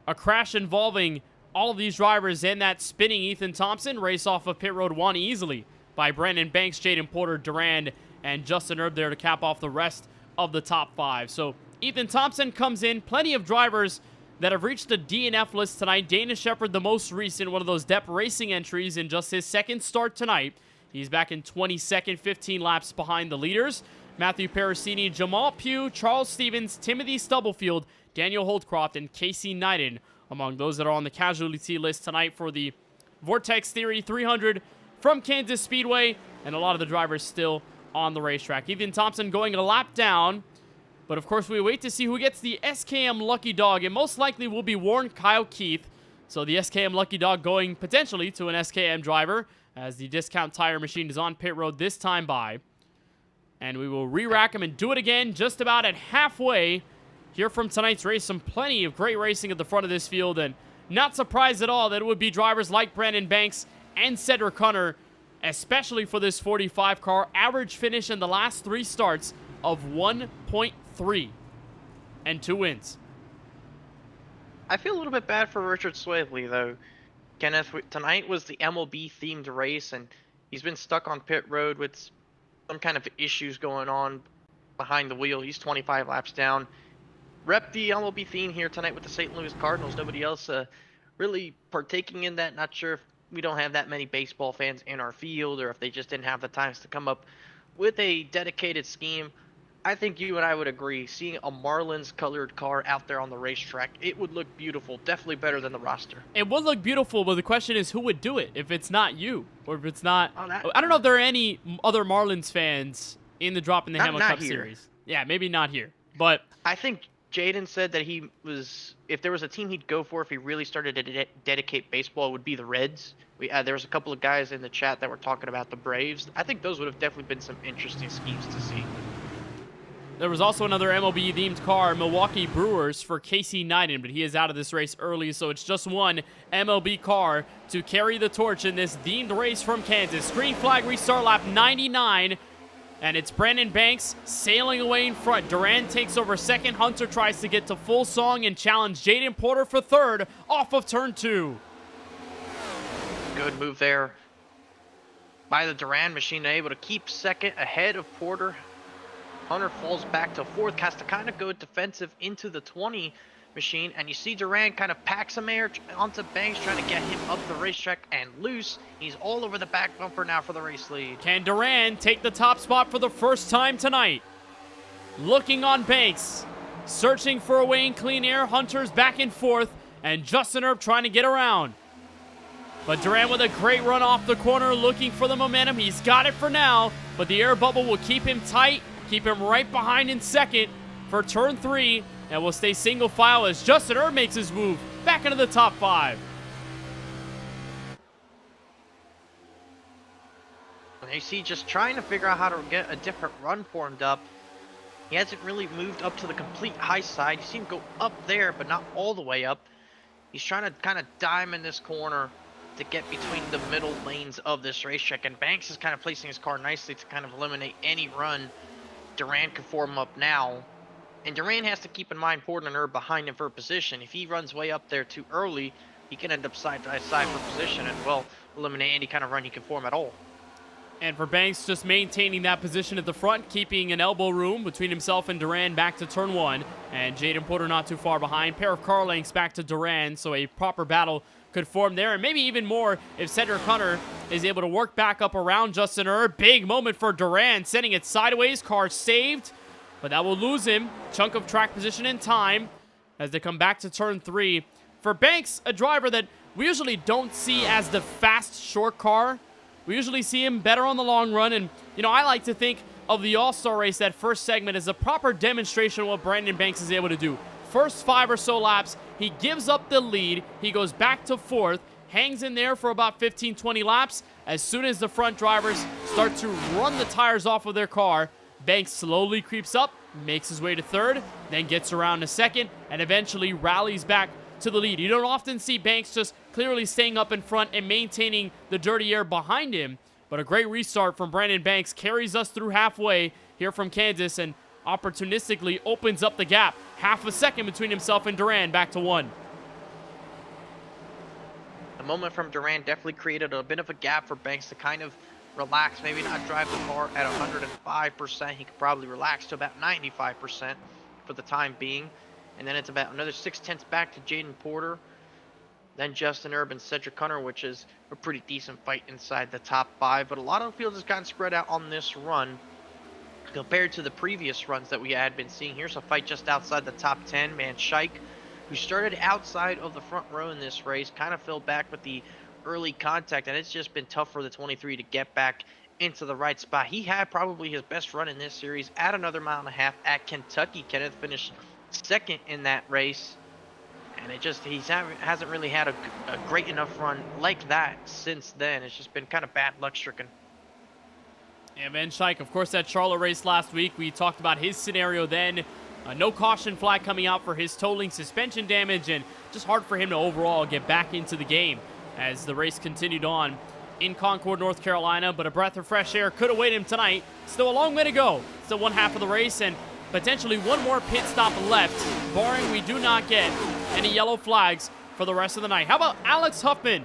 a crash involving all of these drivers and that spinning Ethan Thompson. Race off of pit road 1 easily by Brandon Banks, Jaden Porter, Durand, and Justin Erb there to cap off the rest of the top 5. So Ethan Thompson comes in. Plenty of drivers that have reached the DNF list tonight. Dana Shepard, the most recent, one of those Depp Racing entries in just his second start tonight. He's back in 22nd, 15 laps behind the leaders. Matthew Parasini, Jamal Pugh, Charles Stevens, Timothy Stubblefield, Daniel Holdcroft, and Casey Knighton among those that are on the casualty list tonight for the Vortex Theory 300 from Kansas Speedway, and a lot of the drivers still on the racetrack. Ethan Thompson going a lap down, but of course we wait to see who gets the SKM Lucky Dog. It most likely will be Warren Kyle Keith, so the SKM Lucky Dog going potentially to an SKM driver as the Discount Tire Machine is on pit road this time by. And we will re-rack him and do it again just about at halfway here from tonight's race. Some plenty of great racing at the front of this field, and not surprised at all that it would be drivers like Brandon Banks and Cedric Hunter, especially for this 45 car. Average finish in the last 3 starts of 1.3 and 2 wins. I feel a little bit bad for Richard Swathley, though. Kenneth, tonight was the MLB-themed race, and he's been stuck on pit road with some kind of issues going on behind the wheel. He's 25 laps down. Rep the MLB theme here tonight with the St. Louis Cardinals. Nobody else really partaking in that. Not sure if we don't have that many baseball fans in our field, or if they just didn't have the times to come up with a dedicated scheme. I think you and I would agree, seeing a Marlins colored car out there on the racetrack, it would look beautiful. Definitely better than the roster. It would look beautiful, but the question is who would do it if it's not you, or if it's not... I don't know if there are any other Marlins fans in the Droppin the Hammah Cup Series. Yeah, maybe not here, but... I think Jaden said that he was, if there was a team he'd go for if he really started to dedicate baseball, it would be the Reds. There was a couple of guys in the chat that were talking about the Braves. I think those would have definitely been some interesting schemes to see. There was also another MLB-themed car, Milwaukee Brewers, for Casey Neiden, but he is out of this race early, so it's just one MLB car to carry the torch in this themed race from Kansas. Green flag restart lap 99, and it's Brandon Banks sailing away in front. Duran takes over second. Hunter tries to get to full song and challenge Jaden Porter for third off of turn 2. Good move there by the Duran machine, able to keep second ahead of Porter. Hunter falls back to fourth, has to kind of go defensive into the 20 machine, and you see Duran kind of pack some air onto Banks, trying to get him up the racetrack and loose. He's all over the back bumper now for the race lead. Can Duran take the top spot for the first time tonight? Looking on Banks, searching for a way in clean air. Hunter's back in fourth, and Justin Erb trying to get around. But Duran with a great run off the corner, looking for the momentum. He's got it for now, but the air bubble will keep him tight, keep him right behind in second for turn 3, and will stay single file as Justin Erb makes his move back into the top 5. And you see, just trying to figure out how to get a different run formed up. He hasn't really moved up to the complete high side. You see him go up there, but not all the way up. He's trying to kind of diamond this corner to get between the middle lanes of this racetrack, and Banks is kind of placing his car nicely to kind of eliminate any run Duran can form up now. And Duran has to keep in mind Porter and Erb behind him for position. If he runs way up there too early, he can end up side by side for position and, well, eliminate any kind of run he can form at all. And for Banks, just maintaining that position at the front, keeping an elbow room between himself and Duran back to turn 1. And Jaden Porter not too far behind. Pair of car lengths back to Duran, so a proper battle could form there, and maybe even more if Cedric Hunter is able to work back up around Justin Erb. Big moment for Duran, sending it sideways. Car saved, but that will lose him chunk of track position and time as they come back to turn 3. For Banks, a driver that we usually don't see as the fast short car. We usually see him better on the long run, and you know, I like to think of the All-Star race, that first segment, as a proper demonstration of what Brandon Banks is able to do. First 5 or so laps, he gives up the lead. He goes back to fourth, hangs in there for about 15-20 laps. As soon as the front drivers start to run the tires off of their car, Banks slowly creeps up, makes his way to third, then gets around to second, and eventually rallies back to the lead. You don't often see Banks just clearly staying up in front and maintaining the dirty air behind him, but a great restart from Brandon Banks carries us through halfway here from Kansas and opportunistically opens up the gap. Half a second between himself and Duran, back to 1. The moment from Duran definitely created a bit of a gap for Banks to kind of relax, maybe not drive the car at 105%. He could probably relax to about 95% for the time being. And then it's about another 0.6 back to Jaden Porter. Then Justin Erb and Cedric Hunter, which is a pretty decent fight inside the top 5. But a lot of the field has gotten spread out on this run compared to the previous runs that we had been seeing. Here's a fight just outside the top 10. Man, Scheich, who started outside of the front row in this race, kind of fell back with the early contact, and it's just been tough for the 23 to get back into the right spot. He had probably his best run in this series at another 1.5 miles at Kentucky. Kenneth finished second in that race, and it just, hasn't really had a great enough run like that since then. It's just been kind of bad luck stricken. Yeah, Ben Scheich, of course, that Charlotte race last week, we talked about his scenario then. No caution flag coming out for his tolling suspension damage, and just hard for him to overall get back into the game as the race continued on in Concord, North Carolina. But a breath of fresh air could await him tonight. Still a long way to go. Still one half of the race, and potentially one more pit stop left, barring we do not get any yellow flags for the rest of the night. How about Alex Huffman?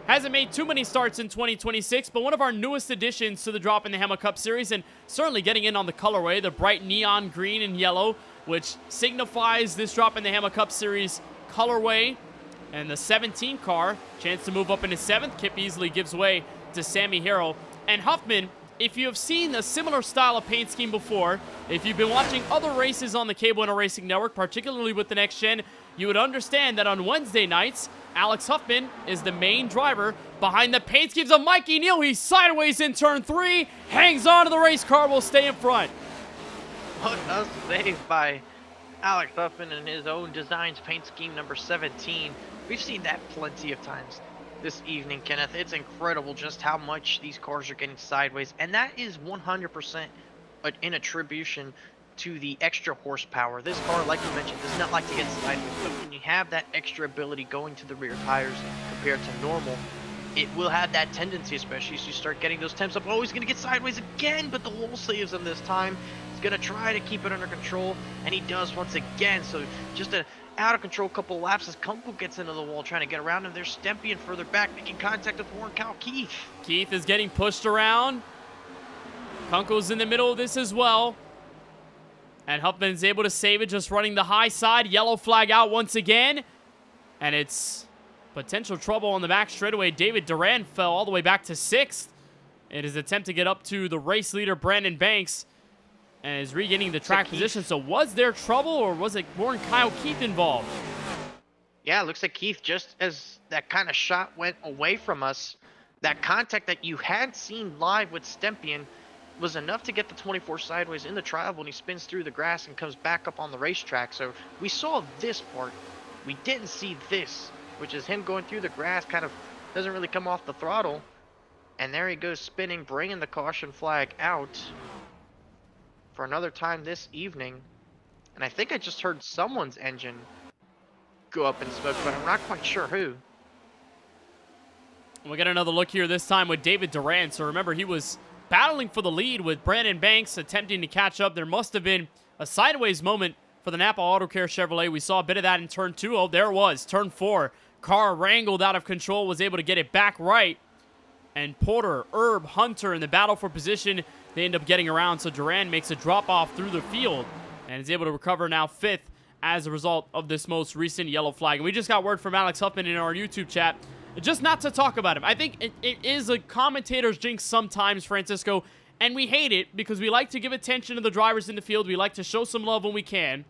Hasn't made too many starts in 2026, but one of our newest additions to the Droppin' the Hammah Cup Series, and certainly getting in on the colorway, the bright neon green and yellow, which signifies this Droppin' the Hammah Cup Series colorway. And the 17 car, chance to move up into 7th. Kip Easley gives way to Sammy Harrell. And Huffman, if you have seen a similar style of paint scheme before, if you've been watching other races on the KBueno Racing Network, particularly with the Next Gen, you would understand that on Wednesday nights, Alex Huffman is the main driver behind the paint schemes of Mikey Neal. He's sideways in turn 3, hangs on to the race car, will stay in front. What a save by Alex Huffman and his own designs paint scheme number 17. We've seen that plenty of times this evening, Kenneth. It's incredible just how much these cars are getting sideways, and that is 100% in attribution to the extra horsepower. This car, like you mentioned, does not like to get sideways, but when you have that extra ability going to the rear tires compared to normal, it will have that tendency, especially as you start getting those temps up. Oh, he's going to get sideways again, but the wall saves him this time. He's going to try to keep it under control, and he does once again. So just an out-of-control couple of laps as Kunkel gets into the wall trying to get around him. There's Stempien further back, making contact with Warren Kyle Keith. Keith is getting pushed around. Kunkel's in the middle of this as well. And Huffman is able to save it, just running the high side. Yellow flag out once again. And it's potential trouble on the back straightaway. David Duran fell all the way back to 6th in his attempt to get up to the race leader, Brandon Banks, and is regaining the track position. So was there trouble, or was it Warren Kyle Keith involved? Yeah, it looks like Keith, just as that kind of shot went away from us, that contact that you had seen live with Stempien was enough to get the 24 sideways in the trial when he spins through the grass and comes back up on the racetrack. So we saw this part. We didn't see this, which is him going through the grass, kind of doesn't really come off the throttle. And there he goes spinning, bringing the caution flag out for another time this evening. And I think I just heard someone's engine go up in smoke, but I'm not quite sure who. We get another look here, this time with David Duran. So remember, he was battling for the lead with Brandon Banks attempting to catch up. There must have been a sideways moment for the Napa Auto Care Chevrolet. We saw a bit of that in turn 2. Oh, there it was. Turn 4. Car wrangled out of control, was able to get it back right. And Porter, Herb, Hunter in the battle for position. They end up getting around, so Duran makes a drop-off through the field and is able to recover now 5th as a result of this most recent yellow flag. And we just got word from Alex Huffman in our YouTube chat, just not to talk about him. I think it is a commentator's jinx sometimes, Francisco, and we hate it because we like to give attention to the drivers in the field. We like to show some love when we can.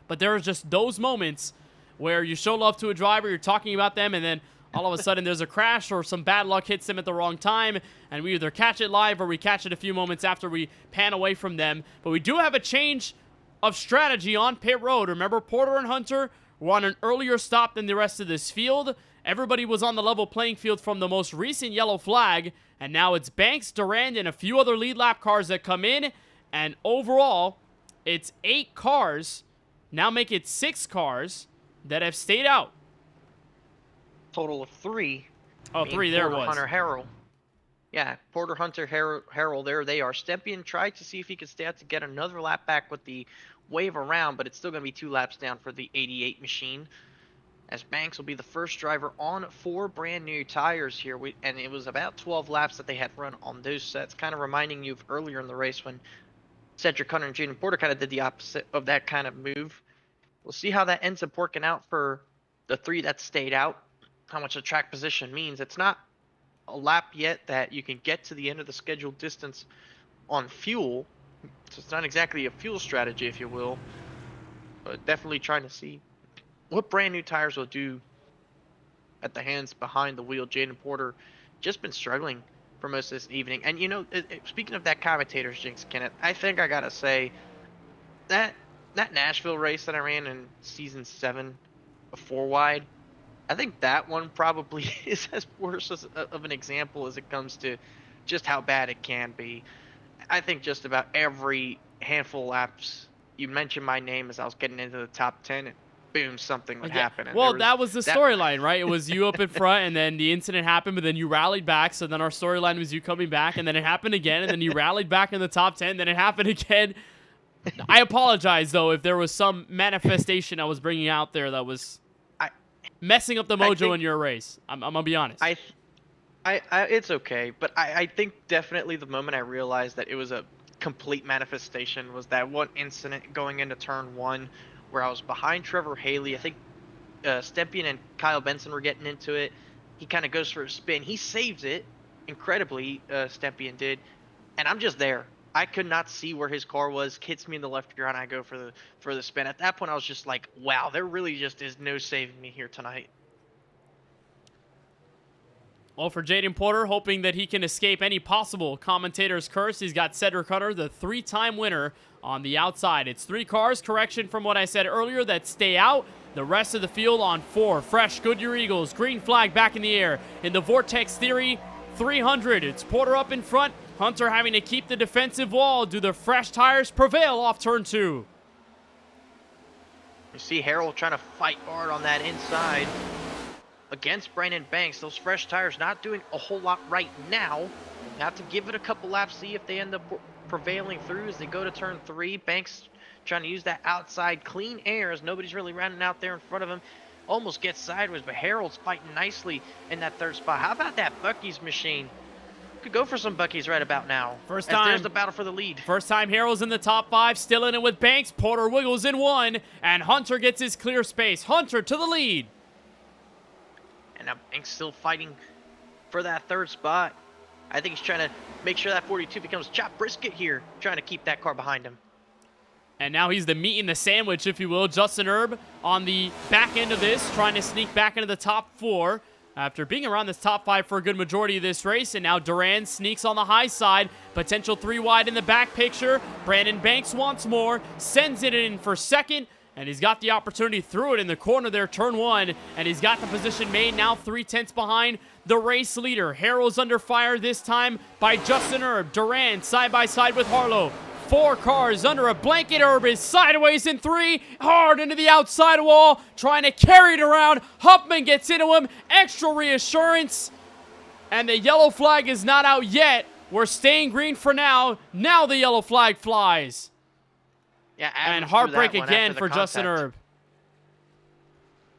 But there are just those moments where you show love to a driver, you're talking about them, and then all of a sudden there's a crash or some bad luck hits them at the wrong time, and we either catch it live or we catch it a few moments after we pan away from them. But we do have a change of strategy on pit road. Remember, Porter and Hunter were on an earlier stop than the rest of this field. Everybody was on the level playing field from the most recent yellow flag, and now it's Banks, Durand, and a few other lead lap cars that come in, and overall, it's 8 cars, now make it 6 cars that have stayed out. Total of 3. Oh, 3, there it was. Hunter, Harrell. Yeah, Porter, Hunter, Harrell, there they are. Stempien tried to see if he could stay out to get another lap back with the wave around, but it's still going to be 2 laps down for the 88 machine, as Banks will be the first driver on 4 brand new tires here. And it was about 12 laps that they had run on those sets, kind of reminding you of earlier in the race when Cedric Hunter and Jaden Porter kind of did the opposite of that kind of move. We'll see how that ends up working out for the 3 that stayed out, how much the track position means. It's not a lap yet that you can get to the end of the scheduled distance on fuel, so it's not exactly a fuel strategy, if you will, but definitely trying to see what brand new tires will do at the hands behind the wheel. Jaden Porter just been struggling for most of this evening. And you know, speaking of that commentator's jinx, Kenneth, I think I gotta say that Nashville race that I ran in season 7 of 4 wide, I think that one probably is as worse of an example as it comes to just how bad it can be. I think just about every handful of laps, you mentioned my name as I was getting into the top 10, and boom, something would happen. And well, that was the storyline, right? It was you up in front, and then the incident happened, but then you rallied back. So then our storyline was you coming back, and then it happened again, and then you rallied back in the top 10, then it happened again. I apologize, though, if there was some manifestation I was bringing out there that was messing up the mojo in your race. I'm gonna be honest. It's okay, but I think definitely the moment I realized that it was a complete manifestation was that one incident going into turn 1 where I was behind Trevor Haley. I think Stempien and Kyle Benson were getting into it. He kind of goes for a spin. He saves it incredibly, Stempien did, and I'm just there. I could not see where his car was. Hits me in the left rear, and I go for the spin. At that point, I was just like, wow, there really just is no saving me here tonight. Well, for Jaden Porter, hoping that he can escape any possible commentator's curse, he's got Cedric Hunter, the 3-time winner, on the outside. It's 3 cars, correction from what I said earlier, that stay out. The rest of the field on 4. Fresh Goodyear Eagles, green flag back in the air. In the Vortex Theory 300, it's Porter up in front, Hunter having to keep the defensive wall. Do the fresh tires prevail off turn 2? You see Harold trying to fight hard on that inside against Brandon Banks. Those fresh tires not doing a whole lot right now. You have to give it a couple laps, see if they end up prevailing through as they go to turn 3. Banks trying to use that outside clean air as nobody's really running out there in front of him. Almost gets sideways, but Harold's fighting nicely in that 3rd spot. How about that Bucky's machine? Could go for some Bucky's right about now. First time. There's the battle for the lead. First time Harold's in the top 5, still in it with Banks. Porter wiggles in 1, and Hunter gets his clear space. Hunter to the lead. And now Banks still fighting for that 3rd spot. I think he's trying to make sure that 42 becomes Chop Brisket here, trying to keep that car behind him. And now he's the meat in the sandwich, if you will. Justin Erb on the back end of this, trying to sneak back into the top 4 after being around this top 5 for a good majority of this race. And now Duran sneaks on the high side. Potential 3 wide in the back picture. Brandon Banks wants more, sends it in for 2nd. And he's got the opportunity through it in the corner there, turn 1. And he's got the position made, now 3/10 behind the race leader. Harold's under fire this time by Justin Erb. Duran side by side with Harlow. 4 cars under a blanket. Erb is sideways in 3. Hard into the outside wall. Trying to carry it around. Huffman gets into him. Extra reassurance. And the yellow flag is not out yet. We're staying green for now. Now the yellow flag flies. Yeah, and heartbreak again for Justin Erb.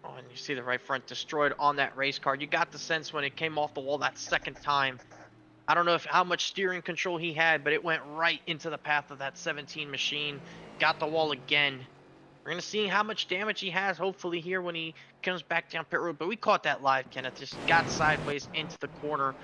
Oh, and you see the right front destroyed on that race car. You got the sense when it came off the wall that 2nd time. I don't know how much steering control he had, but it went right into the path of that 17 machine. Got the wall again. We're going to see how much damage he has, hopefully, here when he comes back down pit road. But we caught that live, Kenneth. Just got sideways into the corner.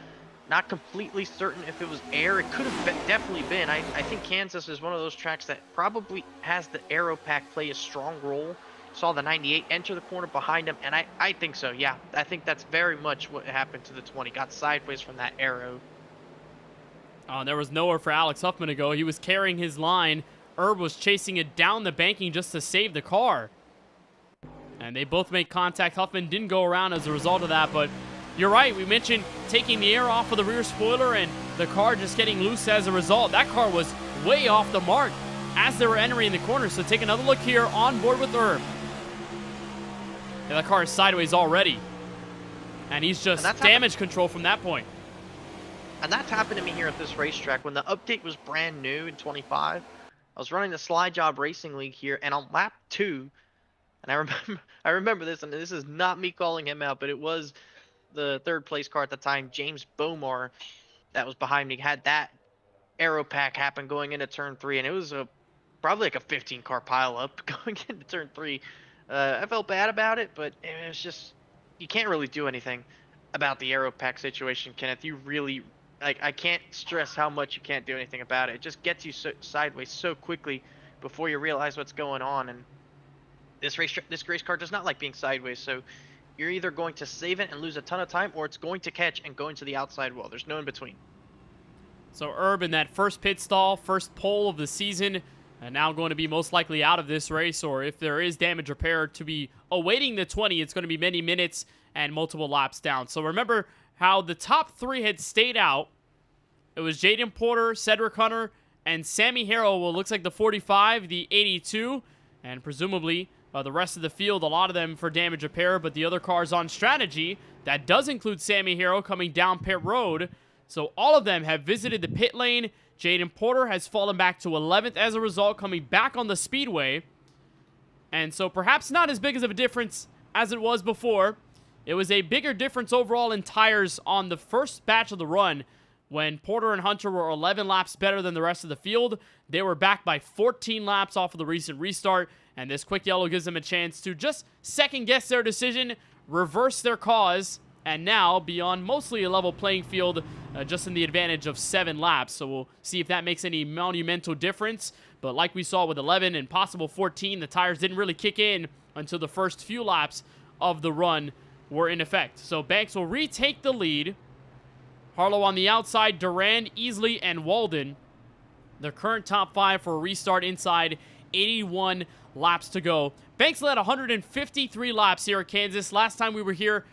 Not completely certain if it was air. It could have definitely been. I think Kansas is one of those tracks that probably has the aero pack play a strong role. Saw the 98 enter the corner behind him, and I think so, yeah. I think that's very much what happened to the 20. Got sideways from that aero. There was nowhere for Alex Huffman to go. He was carrying his line. Erb was chasing it down the banking just to save the car. And they both made contact. Huffman didn't go around as a result of that, but you're right. We mentioned taking the air off of the rear spoiler and the car just getting loose as a result. That car was way off the mark as they were entering the corner. So take another look here on board with Erb. Yeah, that car is sideways already. And he's just damage control from that point. And that's happened to me here at this racetrack. When the update was brand new in 25, I was running the Slide Job Racing League here, and on lap 2, and I remember this, and this is not me calling him out, but it was the 3rd place car at the time, James Bomar, that was behind me. Had that aero pack happen going into turn 3, and it was probably like a 15-car pileup going into turn 3. I felt bad about it, but it was just, you can't really do anything about the aero pack situation, Kenneth. You really, I can't stress how much you can't do anything about it. It just gets you sideways so quickly before you realize what's going on. And this race car does not like being sideways, so you're either going to save it and lose a ton of time, or it's going to catch and go into the outside wall. There's no in between. So Erb in that first pit stall, first pole of the season, and now going to be most likely out of this race, or if there is damage repair to be awaiting the 20, it's going to be many minutes and multiple laps down. So remember how the top 3 had stayed out. It was Jaden Porter, Cedric Hunter, and Sammy Harrell. Well, looks like the 45, the 82, and presumably the rest of the field, a lot of them for damage repair, but the other cars on strategy. That does include Sammy Harrell coming down pit road. So all of them have visited the pit lane. Jaden Porter has fallen back to 11th as a result, coming back on the speedway. And so perhaps not as big as of a difference as it was before. It was a bigger difference overall in tires on the first batch of the run when Porter and Hunter were 11 laps better than the rest of the field. They were back by 14 laps off of the recent restart, and this quick yellow gives them a chance to just second-guess their decision, reverse their cause, and now be on mostly a level playing field, just in the advantage of 7 laps. So we'll see if that makes any monumental difference. But like we saw with 11 and possible 14, the tires didn't really kick in until the first few laps of the run were in effect. So Banks will retake the lead. Harlow on the outside, Durand, Easley, and Walden. The current top 5 for a restart inside 81 laps to go. Banks led 153 laps here at Kansas last time we were here.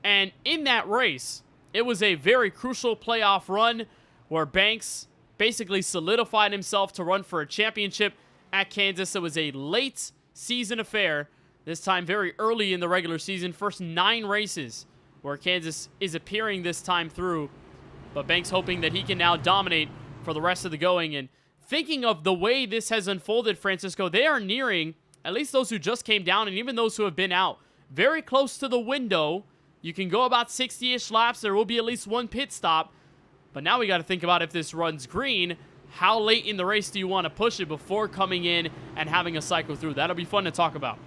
And in that race, it was a very crucial playoff run where Banks basically solidified himself to run for a championship at Kansas. It was a late season affair, this time very early in the regular season. First 9 races where Kansas is appearing this time through. But Banks hoping that he can now dominate for the rest of the going. And thinking of the way this has unfolded, Francisco, they are nearing, at least those who just came down and even those who have been out, very close to the window. You can go about 60-ish laps. There will be at least one pit stop. But now we got to think about, if this runs green, how late in the race do you want to push it before coming in and having a cycle through? That'll be fun to talk about.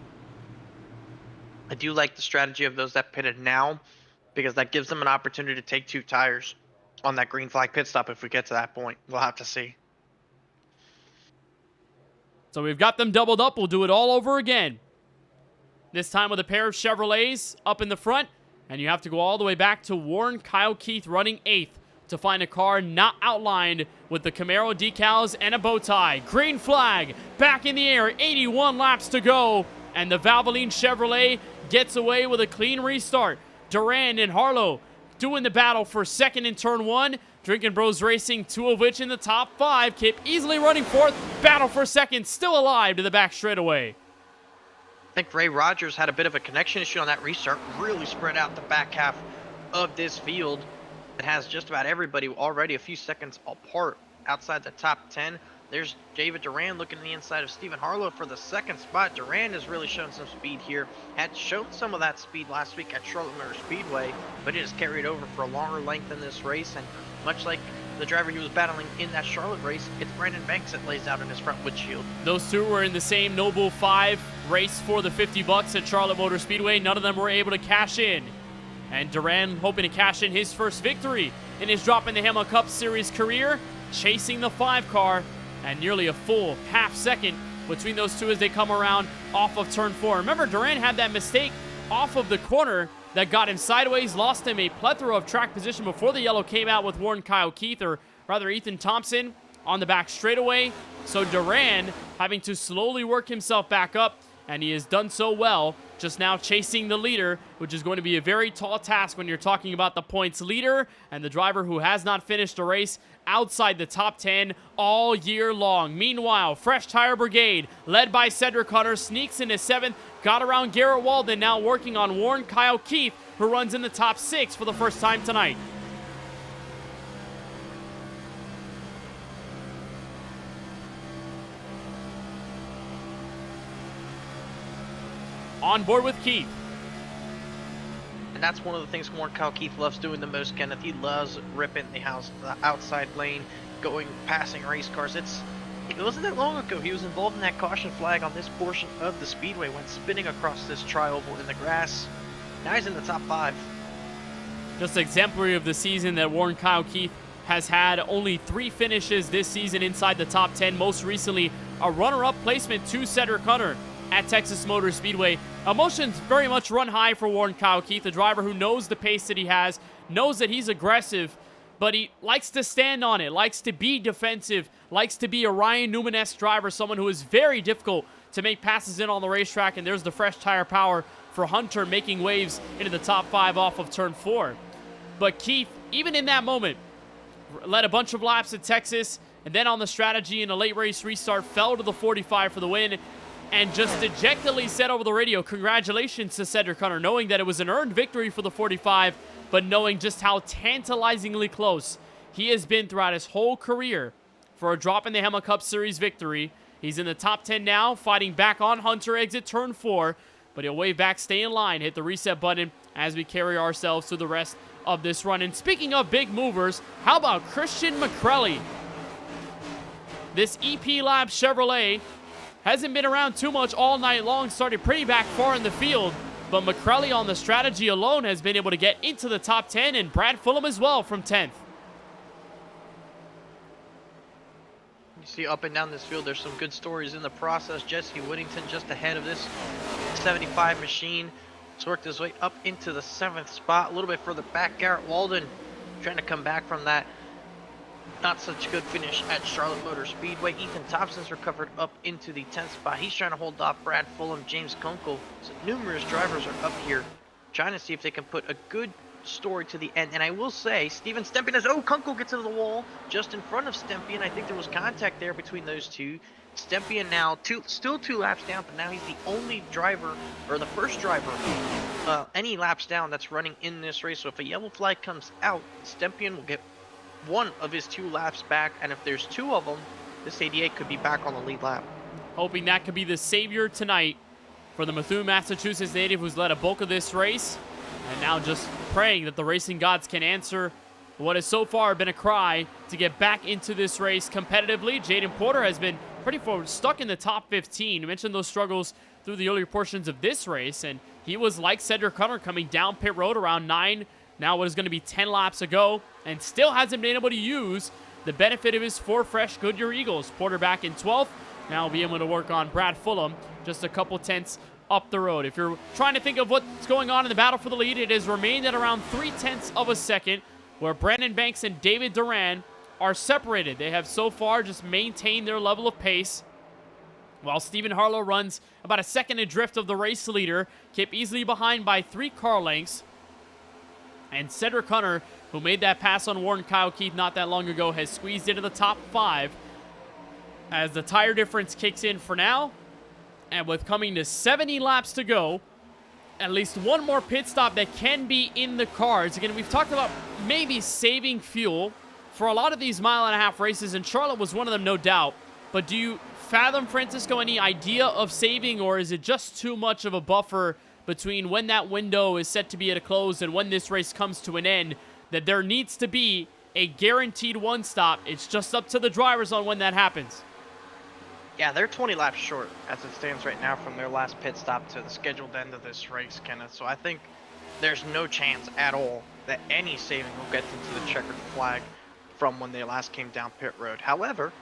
I do like the strategy of those that pitted now, because that gives them an opportunity to take 2 tires on that green flag pit stop if we get to that point. We'll have to see. So we've got them doubled up. We'll do it all over again. This time with a pair of Chevrolets up in the front. And you have to go all the way back to Warren Kyle Keith running 8th to find a car not outlined with the Camaro decals and a bow tie. Green flag back in the air. 81 laps to go. And the Valvoline Chevrolet gets away with a clean restart. Durand and Harlow doing the battle for second in turn 1. Drinking Bros Racing, 2 of which in the top 5. Kip easily running 4th. Battle for second, still alive to the back straightaway. I think Ray Rogers had a bit of a connection issue on that restart. Really spread out the back half of this field. It has just about everybody already a few seconds apart outside the top 10. There's David Durand looking to the inside of Stephen Harlow for the 2nd spot. Durand has really shown some speed here. Had shown some of that speed last week at Charlotte Motor Speedway, but it has carried over for a longer length in this race. And much like the driver he was battling in that Charlotte race, it's Brandon Banks that lays out in his front windshield. Those two were in the same Noble 5 race for the $50 at Charlotte Motor Speedway. None of them were able to cash in. And Durand hoping to cash in his first victory in his Droppin the Hammah Cup Series career, chasing the 5 car, and nearly a full half second between those two as they come around off of turn 4. Remember, Durand had that mistake off of the corner that got him sideways, lost him a plethora of track position before the yellow came out with Warren Kyle Keith, or rather Ethan Thompson, on the back straightaway. So Durand having to slowly work himself back up, and he has done so well, just now chasing the leader, which is going to be a very tall task when you're talking about the points leader and the driver who has not finished a race outside the top 10 all year long. Meanwhile, Fresh Tire Brigade, led by Cedric Hunter, sneaks into 7th, got around Garrett Walden, now working on Warren Kyle Keith, who runs in the top 6 for the first time tonight. On board with Keith. And that's one of the things Warren Kyle Keith loves doing the most, Kenneth. He loves ripping the outside lane, passing race cars. It wasn't that long ago he was involved in that caution flag on this portion of the speedway when spinning across this tri-oval in the grass. Now he's in the top 5. Just exemplary of the season that Warren Kyle Keith has had. Only 3 finishes this season inside the top 10. Most recently, a runner-up placement to Cedric Hunter at Texas Motor Speedway. Emotions very much run high for Warren Kyle Keith, a driver who knows the pace that he has, knows that he's aggressive, but he likes to stand on it, likes to be defensive, likes to be a Ryan Newman-esque driver, someone who is very difficult to make passes in on the racetrack. And there's the fresh tire power for Hunter, making waves into the top 5 off of turn 4. But Keith, even in that moment, led a bunch of laps at Texas, and then on the strategy in a late race restart, fell to the 45 for the win, and just dejectedly said over the radio, congratulations to Cedric Hunter, knowing that it was an earned victory for the 45, but knowing just how tantalizingly close he has been throughout his whole career for a Droppin the Hammah Cup Series victory. He's in the top 10 now, fighting back on Hunter, exit turn 4, but he'll wave back, stay in line, hit the reset button as we carry ourselves through the rest of this run. And speaking of big movers, how about Christian McCrelly? This EP Lab Chevrolet hasn't been around too much all night long, started pretty back far in the field, but McCrelly on the strategy alone has been able to get into the top 10, and Brad Fulham as well from 10th. You see up and down this field, there's some good stories in the process. Jesse Whittington just ahead of this 75 machine. He's worked his way up into the 7th spot. A little bit further back, Garrett Walden trying to come back from that not such good finish at Charlotte Motor Speedway. Ethan Thompson's recovered up into the 10th spot. He's trying to hold off Brad Fulham, James Kunkel. So numerous drivers are up here trying to see if they can put a good story to the end. And I will say, Steven Stempien has, Kunkel gets into the wall just in front of Stempien. I think there was contact there between those two. Stempien now still 2 laps down, but now he's the only driver, or the first driver, any laps down that's running in this race. So if a yellow flag comes out, Stempien will get 1 of his 2 laps back, and if there's 2 of them, this 88 could be back on the lead lap. Hoping that could be the savior tonight for the Methuen, Massachusetts native who's led a bulk of this race, and now just praying that the racing gods can answer what has so far been a cry to get back into this race competitively. Jaden Porter has been pretty far stuck in the top 15. You mentioned those struggles through the earlier portions of this race, and he was like Cedric Hunter coming down pit road around 9, now what is going to be 10 laps ago, and still hasn't been able to use the benefit of his 4 fresh Goodyear Eagles. Porter back in 12th, now be able to work on Brad Fulham just a couple tenths up the road. If you're trying to think of what's going on in the battle for the lead, it has remained at around 0.3 of a second, where Brandon Banks and David Duran are separated. They have so far just maintained their level of pace, while Stephen Harlow runs about a second adrift of the race leader, kept easily behind by 3 car lengths. And Cedric Hunter, who made that pass on Warren Kyle Keith not that long ago, has squeezed into the top 5 as the tire difference kicks in for now. And with coming to 70 laps to go, at least 1 more pit stop that can be in the cards. Again, we've talked about maybe saving fuel for a lot of these mile-and-a-half races, and Charlotte was one of them, no doubt. But do you fathom, Francisco, any idea of saving, or is it just too much of a buffer between when that window is set to be at a close and when this race comes to an end, that there needs to be a guaranteed 1 stop? It's just up to the drivers on when that happens. Yeah, they're 20 laps short as it stands right now from their last pit stop to the scheduled end of this race, Kenneth. So I think there's no chance at all that any saving will get into the checkered flag from when they last came down pit road. However,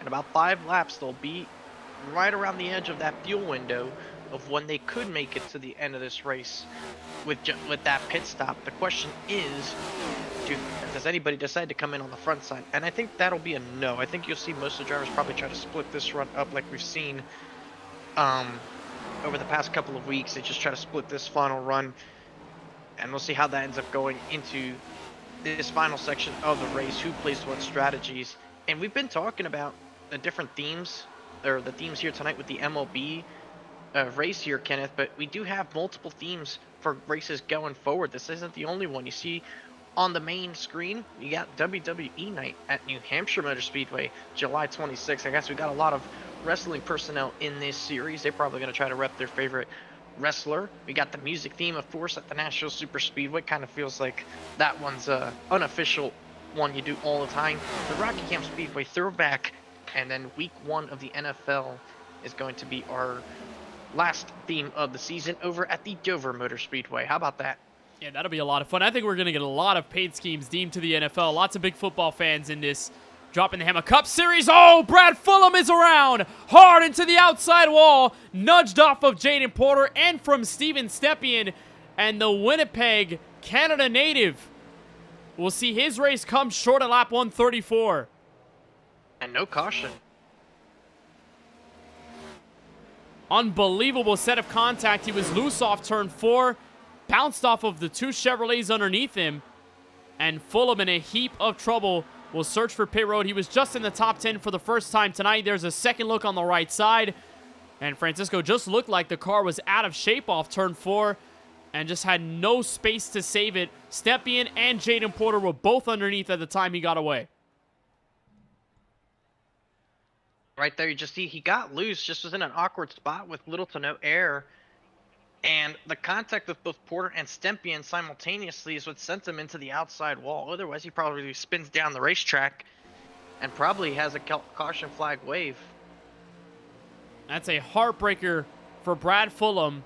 in about 5 laps, they'll be right around the edge of that fuel window of when they could make it to the end of this race with that pit stop. The question is, does anybody decide to come in on the front side? And I think that'll be a no. I think you'll see most of the drivers probably try to split this run up like we've seen over the past couple of weeks. They just try to split this final run, and we'll see how that ends up going into this final section of the race, who plays what strategies. And we've been talking about the different themes, or the themes here tonight with the MLB race here, Kenneth, but we do have multiple themes for races going forward. This isn't the only one. You see on the main screen, you got WWE night at New Hampshire Motor Speedway, July 26th. I guess we got a lot of wrestling personnel in this series. They're probably going to try to rep their favorite wrestler. We got the music theme, of course, at the Nashville Super Speedway. Kind of feels like that one's unofficial one you do all the time. The Rocky Camp Speedway throwback, and then week 1 of the NFL is going to be our last theme of the season over at the Dover Motor Speedway. How about that? Yeah, that'll be a lot of fun. I think we're going to get a lot of paid schemes deemed to the NFL. Lots of big football fans in this Droppin' the Hammah Cup Series. Oh, Brad Fulham is around. Hard into the outside wall. Nudged off of Jaden Porter and from Steven Stempien. And the Winnipeg, Canada native will see his race come short at lap 134. And no caution. Unbelievable set of contact. He was loose off turn 4. Bounced off of the 2 Chevrolets underneath him. And Fulham in a heap of trouble will search for pit road. He was just in the top 10 for the first time tonight. There's a second look on the right side. And Francisco just looked like the car was out of shape off turn 4 and just had no space to save it. Stempien and Jaden Porter were both underneath at the time he got away. Right there, you just see he got loose, just was in an awkward spot with little to no air. And the contact with both Porter and Stempien simultaneously is what sent him into the outside wall. Otherwise, he probably spins down the racetrack and probably has a caution flag wave. That's a heartbreaker for Brad Fulham,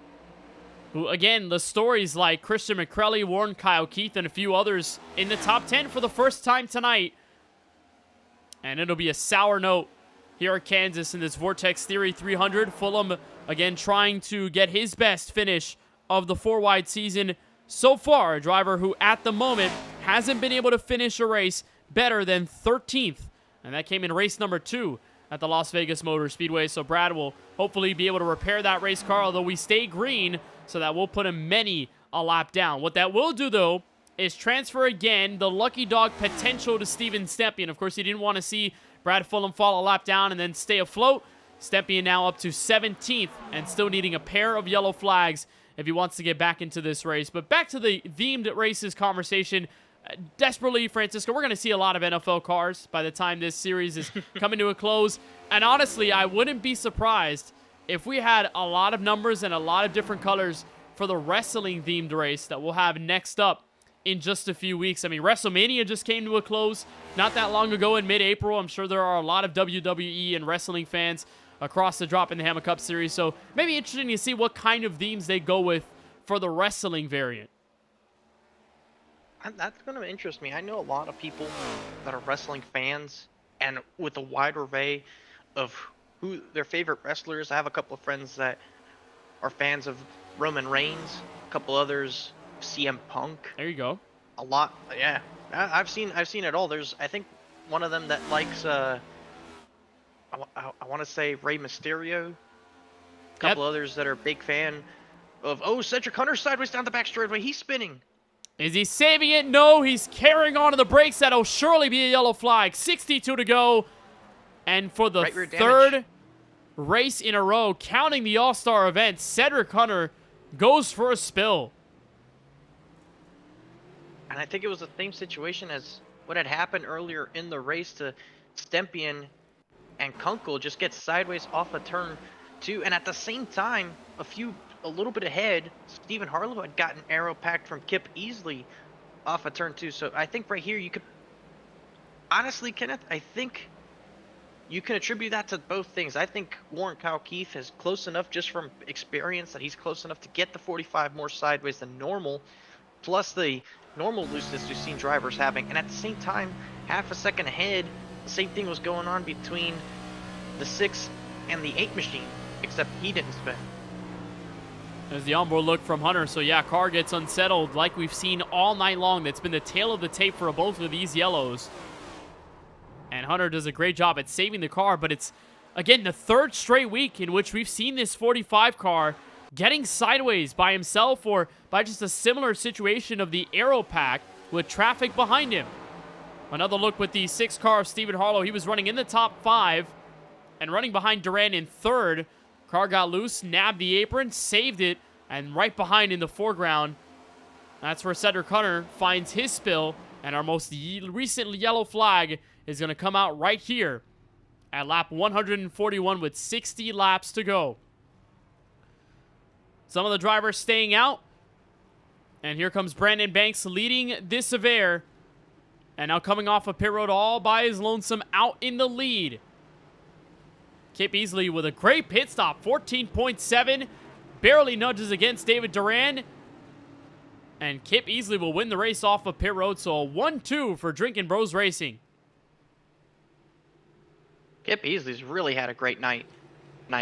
who, again, the stories like Christian McCrelly, Warren Kyle Keith, and a few others in the top 10 for the first time tonight. And it'll be a sour note here at Kansas in this Vortex Theory 300. Fulham, again, trying to get his best finish of the 4-wide season so far. A driver who, at the moment, hasn't been able to finish a race better than 13th. And that came in race number 2 at the Las Vegas Motor Speedway. So Brad will hopefully be able to repair that race car, although we stay green, so that will put him many a lap down. What that will do, though, is transfer again the lucky dog potential to Steven Stepien. Of course, he didn't want to see Brad Fulham fall a lap down and then stay afloat. Stepien now up to 17th and still needing a pair of yellow flags if he wants to get back into this race. But back to the themed races conversation. Desperately, Francisco, we're going to see a lot of NFL cars by the time this series is coming to a close. And honestly, I wouldn't be surprised if we had a lot of numbers and a lot of different colors for the wrestling-themed race that we'll have next up in just a few weeks. I mean, WrestleMania just came to a close not that long ago in mid-April. I'm sure there are a lot of WWE and wrestling fans across the Droppin' the Hammah Cup series. So maybe interesting to see what kind of themes they go with for the wrestling variant. That's going to interest me. I know a lot of people that are wrestling fans, and with a wide array of who their favorite wrestlers. I have a couple of friends that are fans of Roman Reigns, a couple others CM Punk. There you go. A lot, yeah. I've seen it all. There's, I think, one of them that likes I want to say Rey Mysterio. A couple others that are a big fan of Cedric Hunter sideways down the back straightaway. He's spinning. Is he saving it? No, he's carrying on to the brakes. That'll surely be a yellow flag. 62 to go. And for the third race in a row, counting the All-Star event, Cedric Hunter goes for a spill. And I think it was the same situation as what had happened earlier in the race to Stepien and Kunkel. Just gets sideways off of turn 2. And at the same time, a little bit ahead, Stephen Harlow had gotten arrow packed from Kip Easley off of turn 2. So I think right here you could, honestly, Kenneth, I think you can attribute that to both things. I think Warren Kyle Keith is close enough just from experience that he's close enough to get the 45 more sideways than normal, plus the normal looseness we've seen drivers having. And at the same time, half a second ahead, the same thing was going on between the 6 and the 8 machine, except he didn't spin. There's the onboard look from Hunter. So, yeah, car gets unsettled like we've seen all night long. That's been the tail of the tape for both of these yellows. And Hunter does a great job at saving the car. But it's, again, the third straight week in which we've seen this 45 car getting sideways by himself or by just a similar situation of the aero pack with traffic behind him. Another look with the 6 car of Stephen Harlow. He was running in the top 5 and running behind Duran in third. Car got loose, nabbed the apron, saved it, and right behind in the foreground, that's where Cedric Hunter finds his spill, and our most recent yellow flag is going to come out right here at lap 141 with 60 laps to go. Some of the drivers staying out, and here comes Brandon Banks leading this affair, and now coming off of pit road all by his lonesome out in the lead. Kip Easley with a great pit stop, 14.7. Barely nudges against David Duran. And Kip Easley will win the race off of pit road, so a 1-2 for Drinkin' Bros Racing. Kip Easley's really had a great night,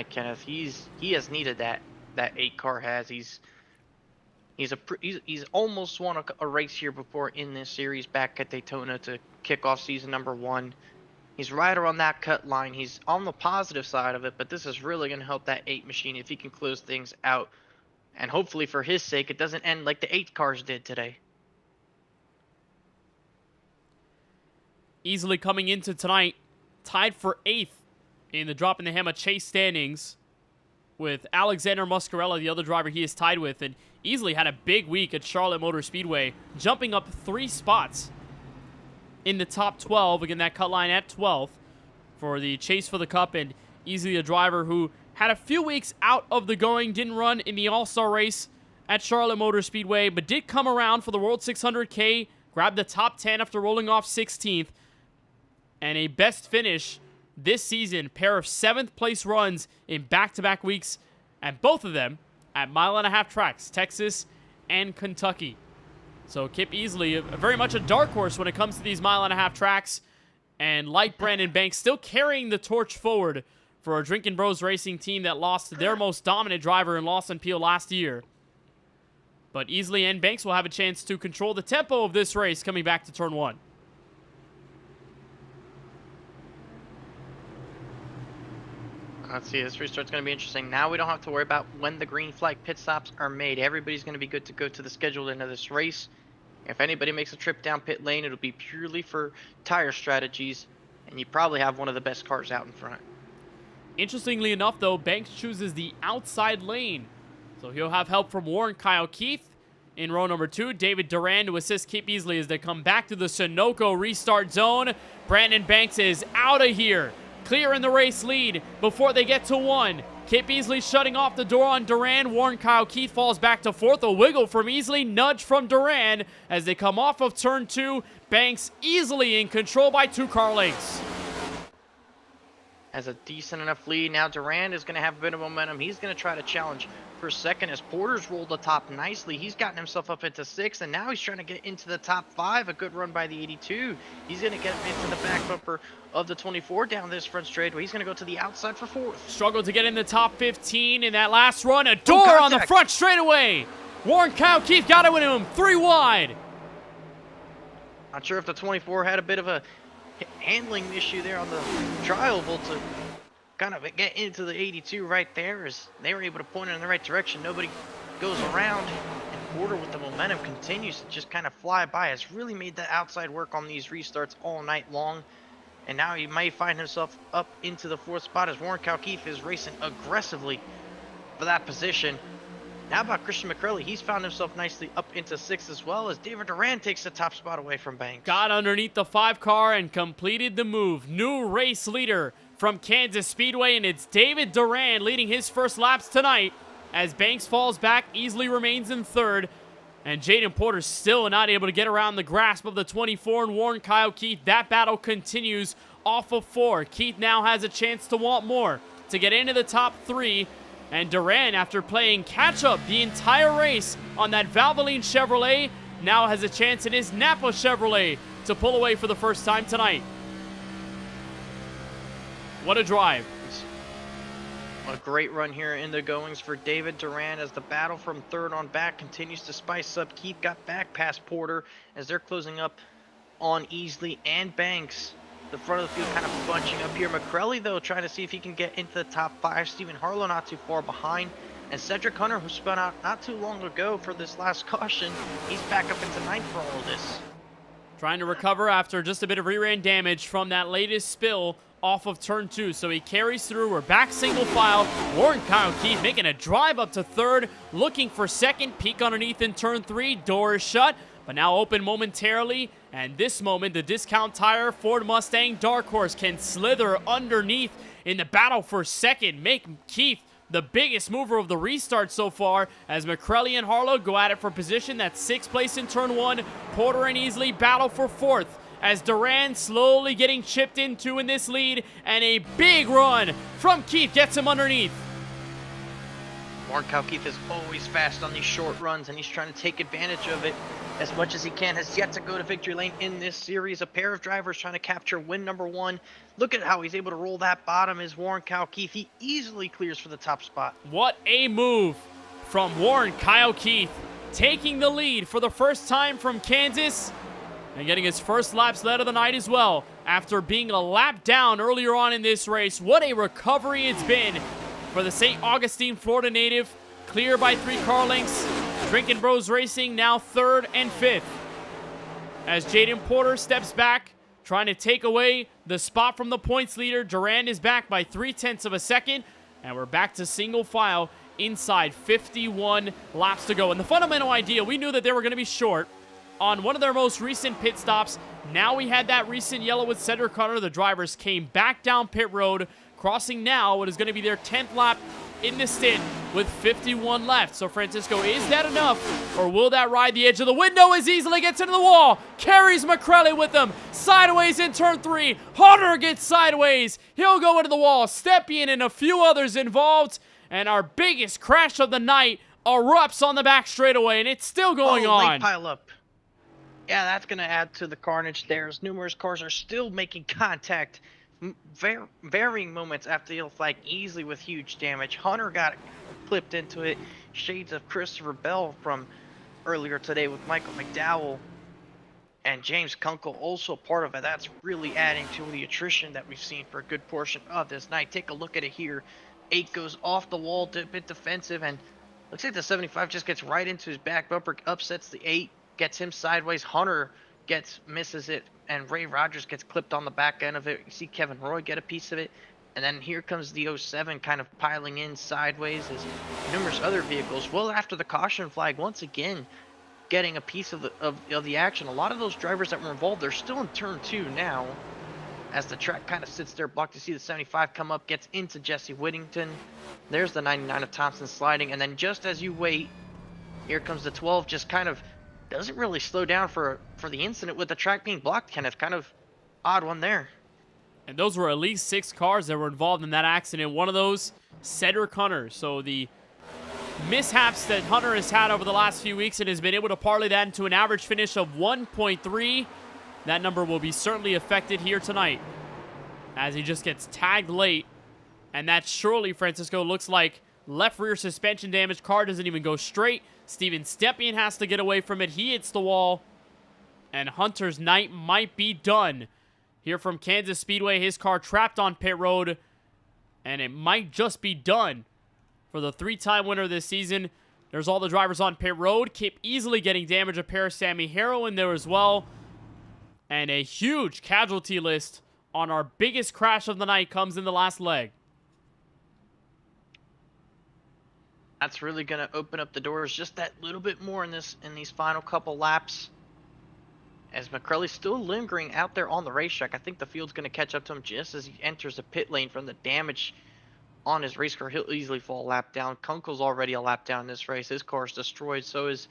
Kenneth. He has needed that 8 car has. He's almost won a race here before in this series back at Daytona to kick off season number 1. He's right around that cut line. He's on the positive side of it, but this is really going to help that 8 machine if he can close things out. And hopefully for his sake, it doesn't end like the 8 cars did today. Easily coming into tonight, tied for 8th in the Droppin' the Hammah chase standings with Alexander Muscarella, the other driver he is tied with. And Easily had a big week at Charlotte Motor Speedway, jumping up 3 spots in the top 12. Again, that cut line at 12th for the chase for the cup, and Easily a driver who had a few weeks out of the going, didn't run in the All-Star race at Charlotte Motor Speedway, but did come around for the World 600K, grabbed the top 10 after rolling off 16th, and a best finish this season, pair of 7th place runs in back-to-back weeks, and both of them at mile-and-a-half tracks, Texas and Kentucky. So Kip Easley, very much a dark horse when it comes to these mile-and-a-half tracks. And like Brandon Banks, still carrying the torch forward for a Drinkin' Bros Racing team that lost their most dominant driver in Lawson Peel last year. But Easley and Banks will have a chance to control the tempo of this race coming back to turn 1. Let's see, this restart's going to be interesting. Now we don't have to worry about when the green flag pit stops are made. Everybody's going to be good to go to the scheduled end of this race. If anybody makes a trip down pit lane, it'll be purely for tire strategies, and you probably have one of the best cars out in front. Interestingly enough, though, Banks chooses the outside lane. So he'll have help from Warren Kyle Keith in row number 2. David Duran to assist Kip Easley as they come back to the Sunoco restart zone. Brandon Banks is out of here, clear in the race lead before they get to 1. Kip Easley shutting off the door on Duran. Warren Kyle Keith falls back to 4th. A wiggle from Easley, nudge from Duran as they come off of turn 2. Banks easily in control by 2 car lengths. Has a decent enough lead. Now Duran is going to have a bit of momentum. He's going to try to challenge for second as Porter's rolled the top nicely. He's gotten himself up into 6th, and now he's trying to get into the top 5. A good run by the 82. He's going to get into the back bumper of the 24 down this front straightaway. He's going to go to the outside for 4th. Struggled to get in the top 15 in that last run. A door on the front straightaway. Warren Kyle Keith got it with him 3 wide. Not sure if the 24 had a bit of a handling issue there on the tri-oval to kind of get into the 82 right there, as they were able to point it in the right direction. Nobody goes around, and Porter with the momentum continues to just kind of fly by. Has really made the outside work on these restarts all night long, and now he might find himself up into the 4th spot as Warren Kyle Keith is racing aggressively for that position. How about Christian McCrelly? He's found himself nicely up into 6th as well, as David Duran takes the top spot away from Banks. Got underneath the 5 car and completed the move. New race leader from Kansas Speedway, and it's David Duran leading his first laps tonight. As Banks falls back, Easley remains in 3rd, and Jaden Porter still not able to get around the grasp of the 24 and Warren Kyle Keith. That battle continues off of 4. Keith now has a chance to want more, to get into the top 3. And Duran, after playing catch-up the entire race on that Valvoline Chevrolet, now has a chance in his Napa Chevrolet to pull away for the first time tonight. What a drive. A great run here in the goings for David Duran as the battle from 3rd on back continues to spice up. Keith got back past Porter as they're closing up on Easley and Banks. The front of the field kind of bunching up here. McCrelly, though, trying to see if he can get into the top 5. Stephen Harlow not too far behind. And Cedric Hunter, who spun out not too long ago for this last caution, he's back up into 9th for all of this. Trying to recover after just a bit of rear-end damage from that latest spill off of turn 2. So he carries through. We're back single file. Warren Kyle Keith making a drive up to 3rd, looking for 2nd. Peek underneath in turn 3. Door is shut, but now open momentarily. And this moment, the Discount Tire Ford Mustang Dark Horse can slither underneath in the battle for 2nd. Make Keith the biggest mover of the restart so far, as McCrelly and Harlow go at it for position. That's 6th place in turn 1. Porter and Easley battle for 4th, as Duran slowly getting chipped into in this lead, and a big run from Keith gets him underneath. Warren Kyle Keith is always fast on these short runs, and he's trying to take advantage of it as much as he can. Has yet to go to victory lane in this series. A pair of drivers trying to capture win number 1. Look at how he's able to roll that bottom is Warren Kyle Keith. He easily clears for the top spot. What a move from Warren Kyle Keith, taking the lead for the first time from Kansas and getting his first laps led of the night as well after being a lap down earlier on in this race. What a recovery it's been for the St. Augustine, Florida native. Clear by 3 car lengths. Drinkin' Bros Racing now 3rd and 5th. As Jaden Porter steps back, trying to take away the spot from the points leader. Duran is back by 0.3 of a second. And we're back to single file inside 51 laps to go. And the fundamental idea, we knew that they were going to be short on one of their most recent pit stops. Now we had that recent yellow with Cedric Hunter. The drivers came back down pit road, crossing now what is going to be their 10th lap in the stint with 51 left. So Francisco, is that enough, or will that ride the edge of the window as Easley gets into the wall? Carries McCrelly with him. Sideways in turn 3. Hunter gets sideways. He'll go into the wall. Stepien and a few others involved. And our biggest crash of the night erupts on the back straightaway, and it's still going on. Late pile up. Yeah, that's going to add to the carnage there, as numerous cars are still making contact. Varying moments after the yellow flag, easily with huge damage. Hunter got clipped into it. Shades of Christopher Bell from earlier today with Michael McDowell. And James Kunkel also part of it. That's really adding to the attrition that we've seen for a good portion of this night. Take a look at it here. 8 goes off the wall, a bit defensive, and looks like the 75 just gets right into his back bumper, upsets the 8. gets him sideways. Hunter misses it, and Ray Rogers gets clipped on the back end of it. You see Kevin Roy get a piece of it. And then here comes the 07 kind of piling in sideways as numerous other vehicles. Well, after the caution flag, once again, getting a piece of the action. A lot of those drivers that were involved, they're still in turn 2 now. As the track kind of sits there blocked, you see the 75 come up, gets into Jesse Whittington. There's the 99 of Thompson sliding. And then just as you wait, here comes the 12, just kind of doesn't really slow down for the incident with the track being blocked, Kenneth. Kind of odd one there. And those were at least 6 cars that were involved in that accident. One of those, Cedric Hunter. So the mishaps that Hunter has had over the last few weeks and has been able to parlay that into an average finish of 1.3. That number will be certainly affected here tonight as he just gets tagged late. And that surely, Francisco, looks like left rear suspension damage. Car doesn't even go straight. Steven Stepien has to get away from it. He hits the wall. And Hunter's night might be done. Here from Kansas Speedway, his car trapped on pit road, and it might just be done for the 3-time winner this season. There's all the drivers on pit road. Kip easily getting damage. A pair of Sammy Harrow in there as well. And a huge casualty list on our biggest crash of the night comes in the last leg. That's really going to open up the doors just that little bit more in these final couple laps. As McCrelly's still lingering out there on the racetrack. I think the field's going to catch up to him just as he enters the pit lane from the damage on his race car. He'll easily fall a lap down. Kunkel's already a lap down in this race. His car's destroyed. So is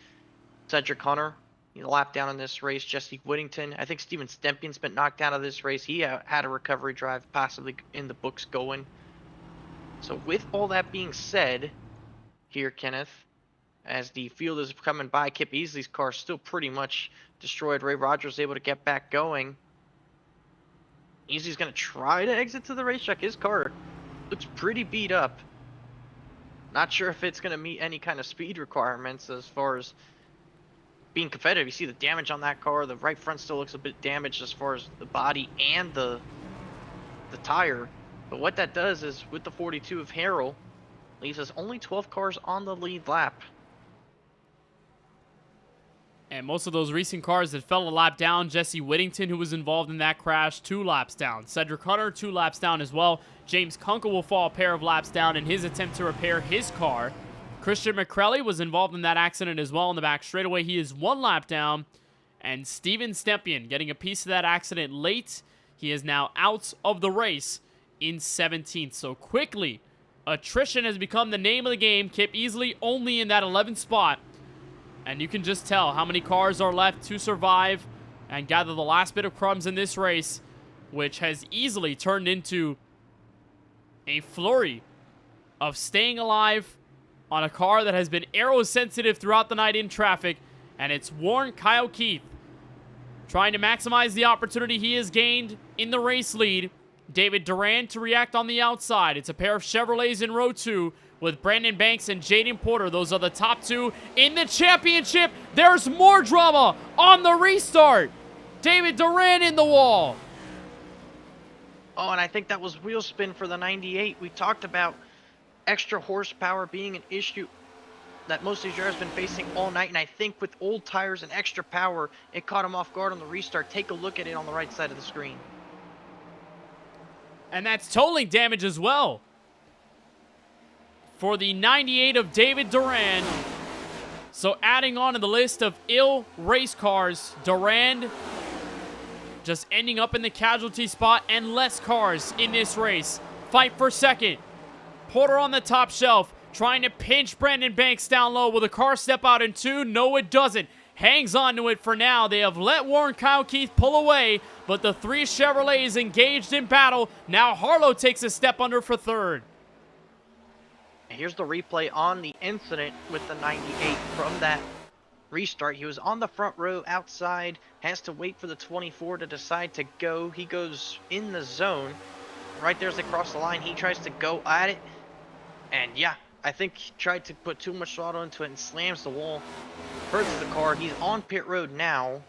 Cedric Hunter. He's a lap down in this race. Jesse Whittington. I think Steven Stempien's been knocked out of this race. He had a recovery drive possibly in the books going. So with all that being said here, Kenneth, as the field is coming by, Kip Easley's car is still pretty much destroyed. Ray Rogers able to get back going. Easley's going to try to exit to the racetrack. His car looks pretty beat up. Not sure if it's going to meet any kind of speed requirements as far as being competitive. You see the damage on that car. The right front still looks a bit damaged as far as the body and the tire. But what that does is, with the 42 of Harrell, leaves us only 12 cars on the lead lap. And most of those recent cars that fell a lap down, Jesse Whittington, who was involved in that crash, 2 laps down. Cedric Hunter, 2 laps down as well. James Kunkel will fall a pair of laps down in his attempt to repair his car. Christian McCrelly was involved in that accident as well in the back straightaway. He is 1 lap down. And Steven Stempien getting a piece of that accident late. He is now out of the race in 17th. So quickly, attrition has become the name of the game. Kip Easley only in that 11th spot. And you can just tell how many cars are left to survive and gather the last bit of crumbs in this race, which has easily turned into a flurry of staying alive on a car that has been aero-sensitive throughout the night in traffic. And it's Warren Kyle Keith trying to maximize the opportunity he has gained in the race lead. David Duran to react on the outside. It's a pair of Chevrolets in row 2. With Brandon Banks and Jaden Porter. Those are the top 2 in the championship. There's more drama on the restart. David Duran in the wall. Oh, and I think that was wheel spin for the 98. We talked about extra horsepower being an issue that most of these drivers have been facing all night. And I think with old tires and extra power, it caught him off guard on the restart. Take a look at it on the right side of the screen. And that's tolling damage as well. For the 98 of David Duran. So adding on to the list of ill race cars, Duran just ending up in the casualty spot and less cars in this race. Fight for second. Porter on the top shelf, trying to pinch Brandon Banks down low. Will the car step out in 2? No, it doesn't. Hangs on to it for now. They have let Warren Kyle Keith pull away, but the 3 Chevrolets engaged in battle. Now Harlow takes a step under for 3rd. Here's the replay on the incident with the 98 from that restart. He was on the front row outside, has to wait for the 24 to decide to go. He goes in the zone. Right there's across the line. He tries to go at it. And yeah, I think he tried to put too much throttle into it and slams the wall. Hurts the car. He's on pit road now.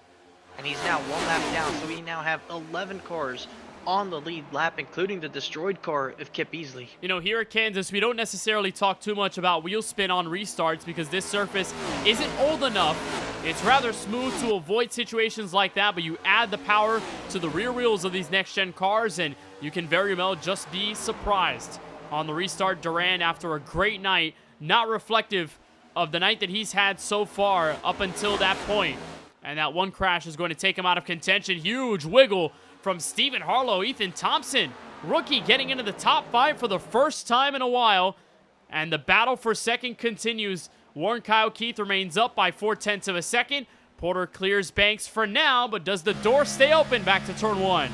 And he's now 1 lap down. So we now have 11 cars on the lead lap, including the destroyed car of Kip Beasley. You know, here at Kansas, we don't necessarily talk too much about wheel spin on restarts because this surface isn't old enough. It's rather smooth to avoid situations like that, but you add the power to the rear wheels of these next-gen cars, and you can very well just be surprised. On the restart, Duran, after a great night, not reflective of the night that he's had so far up until that point. And that one crash is going to take him out of contention. Huge wiggle from Stephen Harlow. Ethan Thompson, rookie, getting into the top 5 for the first time in a while. And the battle for second continues. Warren Kyle Keith remains up by 0.4 of a second. Porter clears Banks for now, but does the door stay open back to turn 1?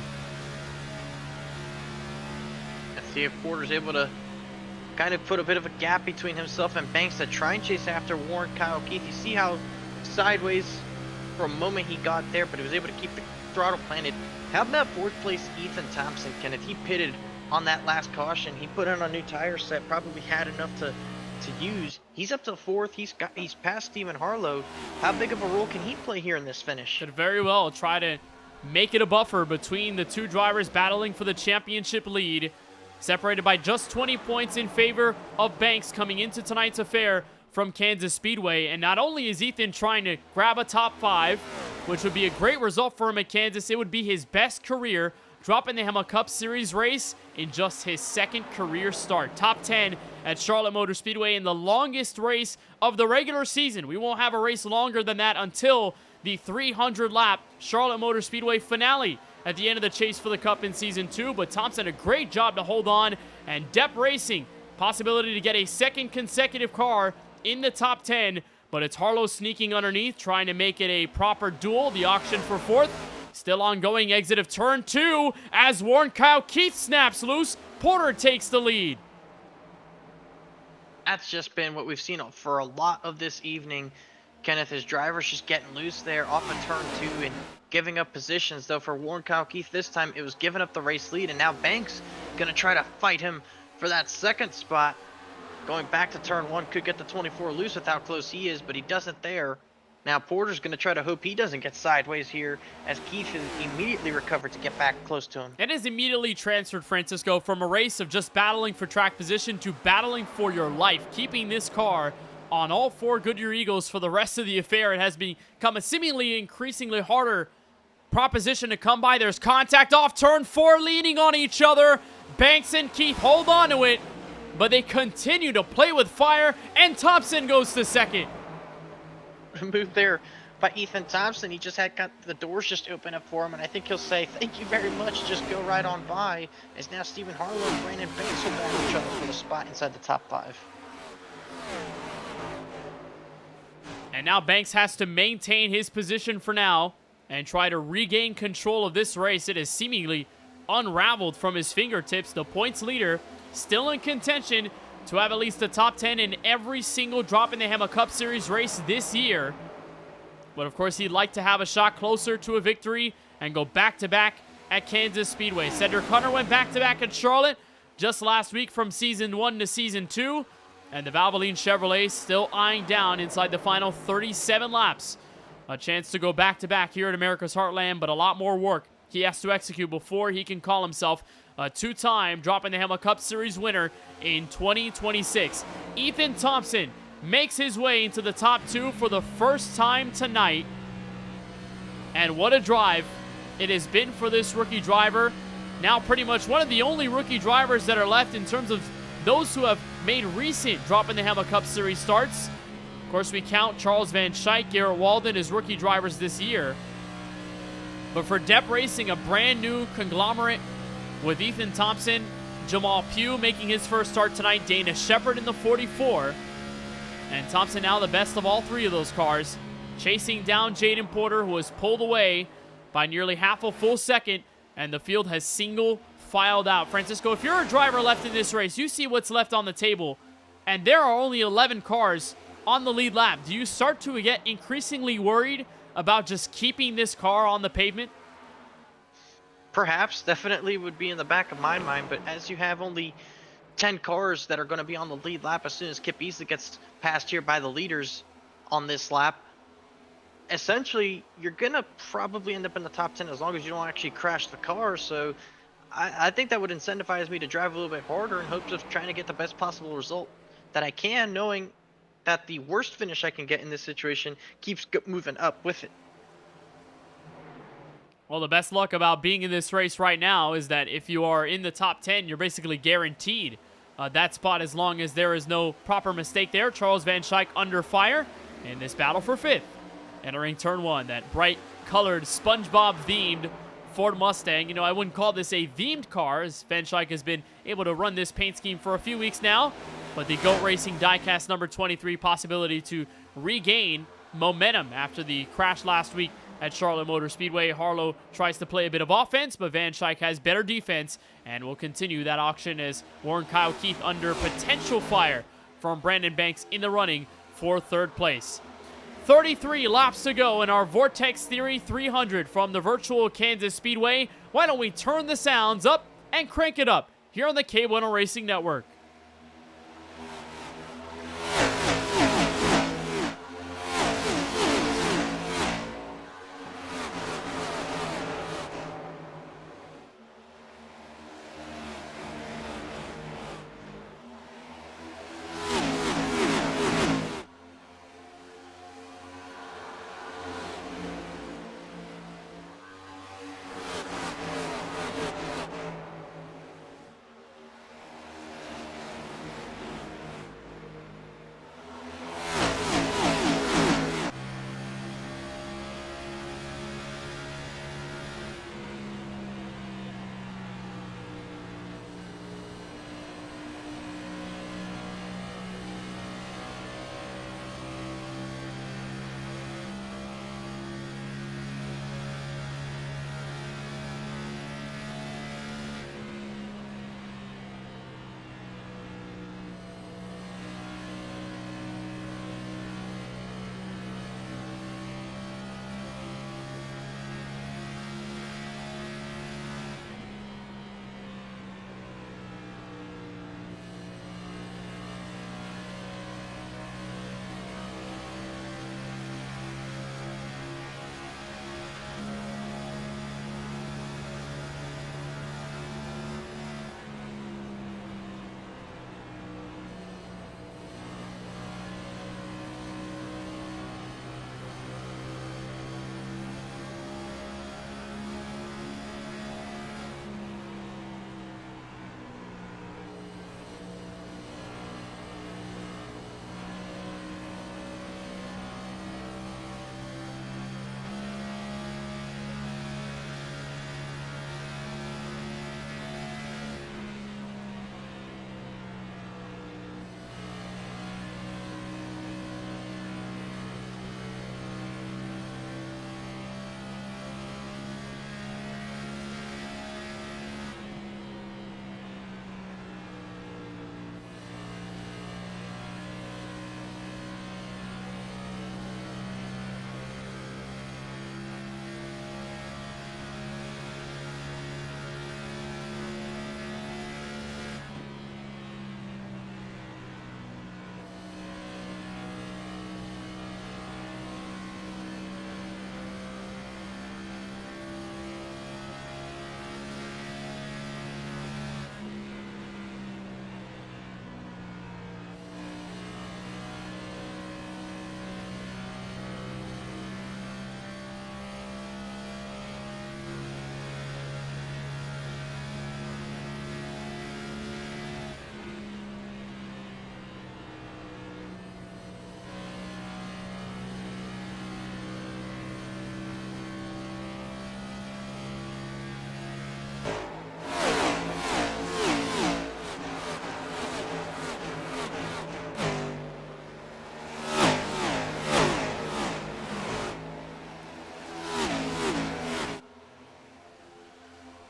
Let's see if Porter's able to kind of put a bit of a gap between himself and Banks to try and chase after Warren Kyle Keith. You see how sideways for a moment he got there, but he was able to keep the throttle planted. How about fourth place Ethan Thompson, Kenneth? He pitted on that last caution. He put on a new tire set, probably had enough to use. He's up to fourth. He's past Stephen Harlow. How big of a role can he play here in this finish? Could very well try to make it a buffer between the two drivers battling for the championship lead. Separated by just 20 points in favor of Banks coming into tonight's affair from Kansas Speedway. And not only is Ethan trying to grab a top 5, which would be a great result for him at Kansas, it would be his best career, dropping the Hammah Cup Series race in just his second career start. Top 10 at Charlotte Motor Speedway in the longest race of the regular season. We won't have a race longer than that until the 300-lap Charlotte Motor Speedway finale at the end of the chase for the Cup in Season 2. But Thompson, a great job to hold on. And Depp Racing, possibility to get a second consecutive car in the top 10. But it's Harlow sneaking underneath, trying to make it a proper duel. The auction for fourth. Still ongoing, exit of turn 2 as Warren Kyle Keith snaps loose. Porter takes the lead. That's just been what we've seen for a lot of this evening. Kenneth, his driver's just getting loose there off of turn 2 and giving up positions. Though for Warren Kyle Keith this time, it was giving up the race lead, and now Banks going to try to fight him for that second spot. Going back to turn 1, could get the 24 loose with how close he is, but he doesn't there. Now Porter's going to try to hope he doesn't get sideways here as Keith has immediately recovered to get back close to him. It has immediately transferred, Francisco, from a race of just battling for track position to battling for your life. Keeping this car on all 4 Goodyear Eagles for the rest of the affair. It has become a seemingly increasingly harder proposition to come by. There's contact off turn 4, leaning on each other. Banks and Keith hold on to it, but they continue to play with fire, and Thompson goes to second. Move there by Ethan Thompson. He just got the doors just open up for him, and I think he'll say thank you very much, just go right on by, as now Stephen Harlow and Brandon Banks will battle each other for the spot inside the top 5. And now Banks has to maintain his position for now and try to regain control of this race. It has seemingly unraveled from his fingertips. The points leader still in contention to have at least the top 10 in every single drop in the Hammah Cup Series race this year. But of course, he'd like to have a shot closer to a victory and go back-to-back at Kansas Speedway. Cedric Hunter went back-to-back at Charlotte just last week from Season 1 to Season 2. And the Valvoline Chevrolet still eyeing down inside the final 37 laps. A chance to go back-to-back here at America's Heartland, but a lot more work he has to execute before he can call himself a 2-time Droppin the Hammah Cup Series winner in 2026. Ethan Thompson makes his way into the top 2 for the first time tonight. And what a drive it has been for this rookie driver. Now pretty much one of the only rookie drivers that are left in terms of those who have made recent Droppin the Hammah Cup Series starts. Of course, we count Charles Van Schaik, Garrett Walden as rookie drivers this year. But for Depp Racing, a brand new conglomerate with Ethan Thompson, Jamal Pugh making his first start tonight, Dana Shepard in the 44. And Thompson now the best of all 3 of those cars, chasing down Jaden Porter, who was pulled away by nearly half a full second, and the field has single filed out. Francisco, if you're a driver left in this race, you see what's left on the table, and there are only 11 cars on the lead lap. Do you start to get increasingly worried about just keeping this car on the pavement? Perhaps, definitely would be in the back of my mind, but as you have only 10 cars that are going to be on the lead lap as soon as Kip Beasley gets passed here by the leaders on this lap, essentially you're going to probably end up in the top 10 as long as you don't actually crash the car. So I think that would incentivize me to drive a little bit harder in hopes of trying to get the best possible result that I can, knowing that the worst finish I can get in this situation keeps moving up with it. Well, the best luck about being in this race right now is that if you are in the top 10, you're basically guaranteed that spot as long as there is no proper mistake there. Charles Van Schaik under fire in this battle for 5th. Entering turn 1, that bright-colored, SpongeBob-themed Ford Mustang. You know, I wouldn't call this a themed car, as Van Schaik has been able to run this paint scheme for a few weeks now, but the GOAT Racing diecast number 23 possibility to regain momentum after the crash last week at Charlotte Motor Speedway. Harlow tries to play a bit of offense, but Van Schaik has better defense and will continue that auction as Warren Kyle Keith under potential fire from Brandon Banks in the running for 3rd place. 33 laps to go in our Vortex Theory 300 from the virtual Kansas Speedway. Why don't we turn the sounds up and crank it up here on the KBueno Racing Network.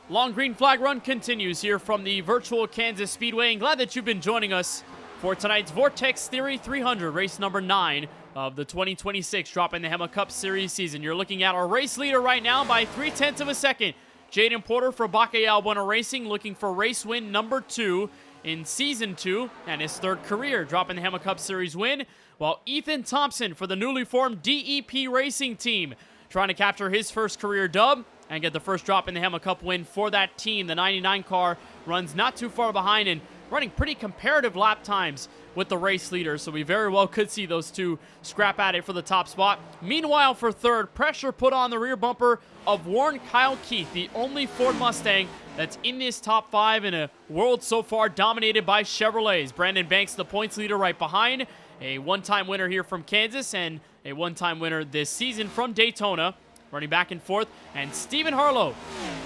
Long green flag run continues here from the virtual Kansas Speedway, and glad that you've been joining us for tonight's Vortex Theory 300, race number 9 of the 2026 Droppin the Hammah Cup Series season. You're looking at our race leader right now by 0.3 of a second. Jaden Porter for KBueno Racing looking for race win number 2 in Season 2 and his 3rd career Droppin the Hammah Cup Series win, while Ethan Thompson for the newly formed DEP Racing Team trying to capture his 1st career dub and get the first drop in the Hammah Cup win for that team. The 99 car runs not too far behind and running pretty comparative lap times with the race leader, so we very well could see those two scrap at it for the top spot. Meanwhile, for third, pressure put on the rear bumper of Warren Kyle Keith, the only Ford Mustang that's in this top 5 in a world so far dominated by Chevrolets. Brandon Banks, the points leader, right behind. A one-time winner here from Kansas and a one-time winner this season from Daytona, running back and forth. And Stephen Harlow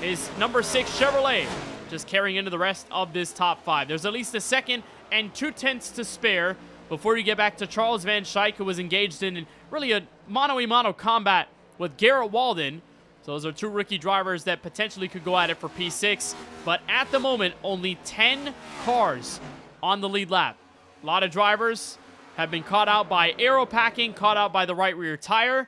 is number 6 Chevrolet, just carrying into the rest of this top 5. There's at least a second and 2/10 to spare before you get back to Charles Van Schaik, who was engaged in really a mano-a-mano combat with Garrett Walden. So those are two rookie drivers that potentially could go at it for P6. But at the moment, only 10 cars on the lead lap. A lot of drivers have been caught out by aero packing, caught out by the right rear tire,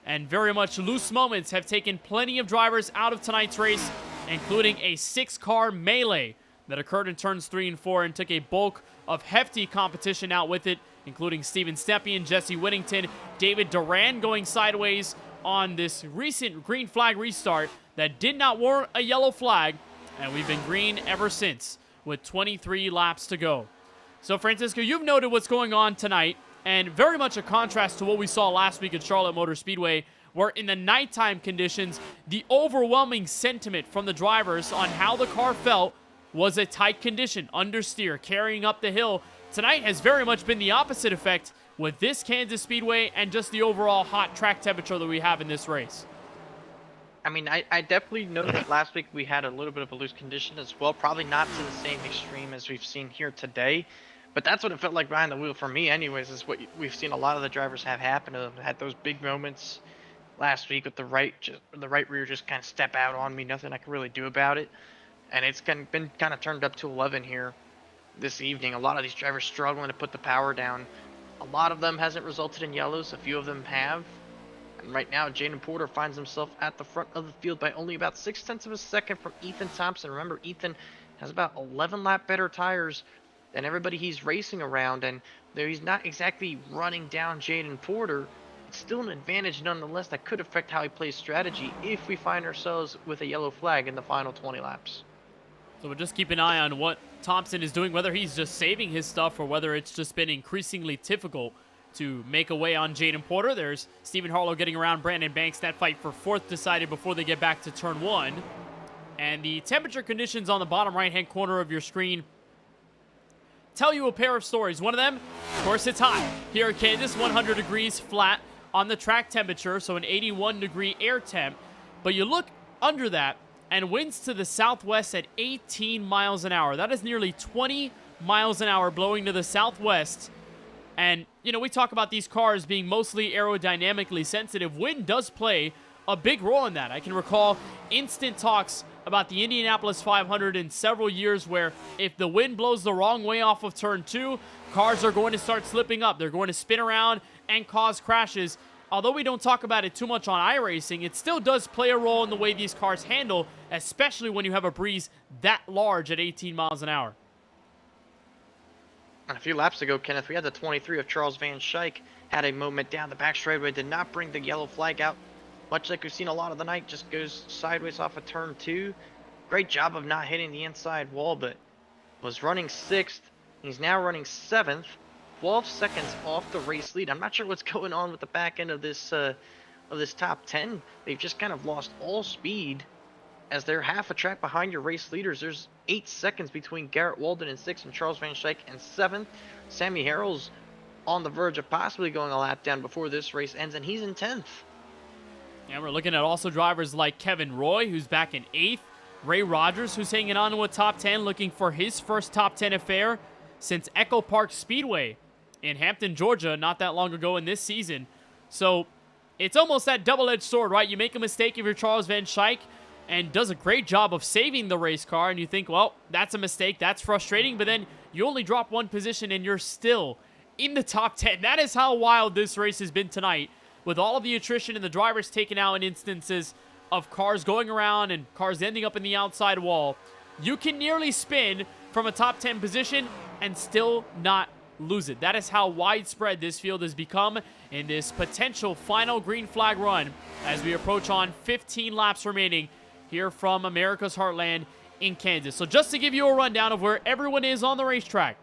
and very much loose moments have taken plenty of drivers out of tonight's race, including a 6-car melee that occurred in turns 3 and 4 and took a bulk of hefty competition out with it, including Steven Stepien, Jesse Whittington, David Duran going sideways on this recent green flag restart that did not warrant a yellow flag, and we've been green ever since with 23 laps to go. So, Francisco, you've noted what's going on tonight, and very much a contrast to what we saw last week at Charlotte Motor Speedway, where in the nighttime conditions, the overwhelming sentiment from the drivers on how the car felt was a tight condition, understeer, carrying up the hill. Tonight has very much been the opposite effect with this Kansas Speedway and just the overall hot track temperature that we have in this race. I mean, I definitely noticed that last week we had a little bit of a loose condition as well. Probably not to the same extreme as we've seen here today. But that's what it felt like behind the wheel for me anyways, is what we've seen a lot of the drivers have happen to them. Had those big moments last week with the right rear just kind of step out on me. Nothing I can really do about it. And it's been kind of turned up to 11 here this evening. A lot of these drivers struggling to put the power down. A lot of them hasn't resulted in yellows. A few of them have. And right now, Jaden Porter finds himself at the front of the field by only about 0.6 of a second from Ethan Thompson. Remember, Ethan has about 11 lap better tires than everybody he's racing around. And though he's not exactly running down Jaden Porter, it's still an advantage nonetheless that could affect how he plays strategy if we find ourselves with a yellow flag in the final 20 laps. So we'll just keep an eye on what Thompson is doing, whether he's just saving his stuff or whether it's just been increasingly difficult to make a way on Jaden Porter. There's Stephen Harlow getting around Brandon Banks. That fight for 4th decided before they get back to turn 1. And the temperature conditions on the bottom right-hand corner of your screen tell you a pair of stories. One of them, of course, it's hot. Here at Kansas, 100 degrees flat on the track temperature, so an 81-degree air temp. But you look under that, and winds to the southwest at 18 miles an hour. That is nearly 20 miles an hour blowing to the southwest. And, you know, we talk about these cars being mostly aerodynamically sensitive. Wind does play a big role in that. I can recall instant talks about the Indianapolis 500 in several years where if the wind blows the wrong way off of turn 2, cars are going to start slipping up. They're going to spin around and cause crashes. Although we don't talk about it too much on iRacing, it still does play a role in the way these cars handle, especially when you have a breeze that large at 18 miles an hour. And a few laps ago, Kenneth, we had the 23 of Charles Van Schaik, had a moment down the back straightaway, did not bring the yellow flag out. Much like we've seen a lot of the night, just goes sideways off of turn 2. Great job of not hitting the inside wall, but was running 6th. He's now running 7th. 12 seconds off the race lead. I'm not sure what's going on with the back end of this top 10. They've just kind of lost all speed as they're half a track behind your race leaders. There's 8 seconds between Garrett Walden in 6th and Charles Van Schaik in 7th. Sammy Harrell's on the verge of possibly going a lap down before this race ends, and he's in 10th. And we're looking at also drivers like Kevin Roy, who's back in 8th. Ray Rogers, who's hanging on to a top 10, looking for his first top 10 affair since Echo Park Speedway in Hampton, Georgia, not that long ago in this season. So it's almost that double-edged sword, right? You make a mistake if you're Charles Van Schaik and does a great job of saving the race car, and you think, well, that's a mistake, that's frustrating, but then you only drop 1 position and you're still in the top 10. That is how wild this race has been tonight, with all of the attrition and the drivers taken out in instances of cars going around and cars ending up in the outside wall. You can nearly spin from a top 10 position and still not lose it. That is how widespread this field has become in this potential final green flag run as we approach on 15 laps remaining here from America's Heartland in Kansas. So just to give you a rundown of where everyone is on the racetrack.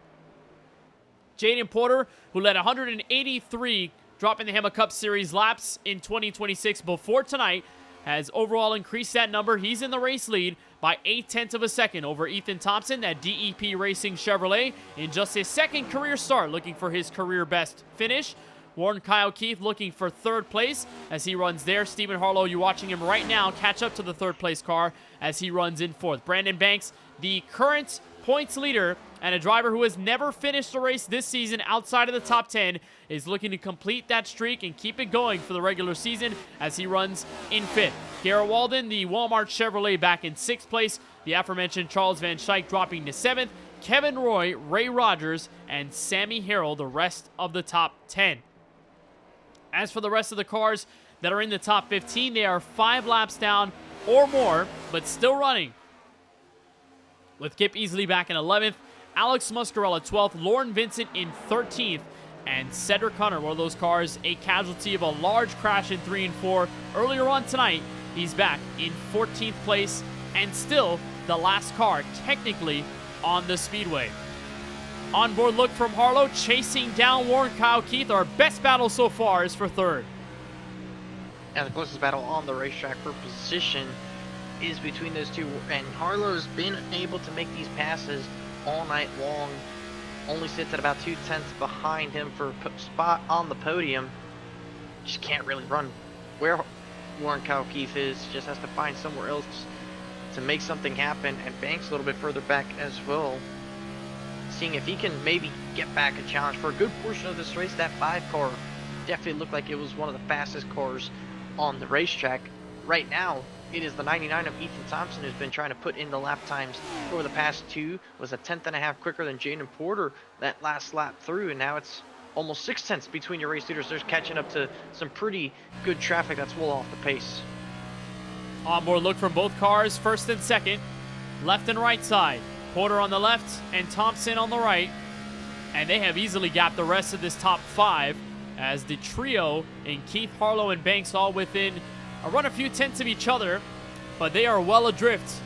Jaden Porter, who led 183 Droppin the Hammah Cup Series laps in 2026 before tonight, has overall increased that number. He's in the race lead by 0.8 of a second over Ethan Thompson, that DEP Racing Chevrolet, in just his second career start, looking for his career best finish. Warren Kyle Keith looking for third place as he runs there. Stephen Harlow, you're watching him right now catch up to the third place car as he runs in fourth. Brandon Banks, the current points leader and a driver who has never finished a race this season outside of the top 10, is looking to complete that streak and keep it going for the regular season as he runs in fifth. Garrett Walden, the Walmart Chevrolet, back in sixth place. The aforementioned Charles Van Schaik dropping to seventh. Kevin Roy, Ray Rogers, and Sammy Harrell, the rest of the top 10. As for the rest of the cars that are in the top 15, they are 5 laps down or more, but still running. With Kip Easley back in 11th, Alex Muscarella 12th, Lauren Vincent in 13th, and Cedric Hunter, one of those cars, a casualty of a large crash in 3 and 4 earlier on tonight. He's back in 14th place and still the last car technically on the speedway. Onboard look from Harlow, chasing down Warren Kyle Keith. Our best battle so far is for third. And the closest battle on the racetrack for position is between those two. And Harlow's been able to make these passes all night long. Only sits at about 0.2 behind him for a spot on the podium. Just can't really run where Warren Kyle Keith is. Just has to find somewhere else to make something happen. And Banks a little bit further back as well. Seeing if he can maybe get back a challenge for a good portion of this race. That 5 car definitely looked like it was one of the fastest cars on the racetrack. Right now, it is the 99 of Ethan Thompson who's been trying to put in the lap times over the past 2. Was a 1/10.5 quicker than Jaden Porter that last lap through, and now it's almost 0.6 between your race leaders. They're catching up to some pretty good traffic that's well off the pace. Onboard look from both cars, first and second, left and right side. Porter on the left and Thompson on the right, and they have easily gapped the rest of this top 5 as the trio in Keith, Harlow, and Banks all within a run a few tenths of each other, but they are well adrift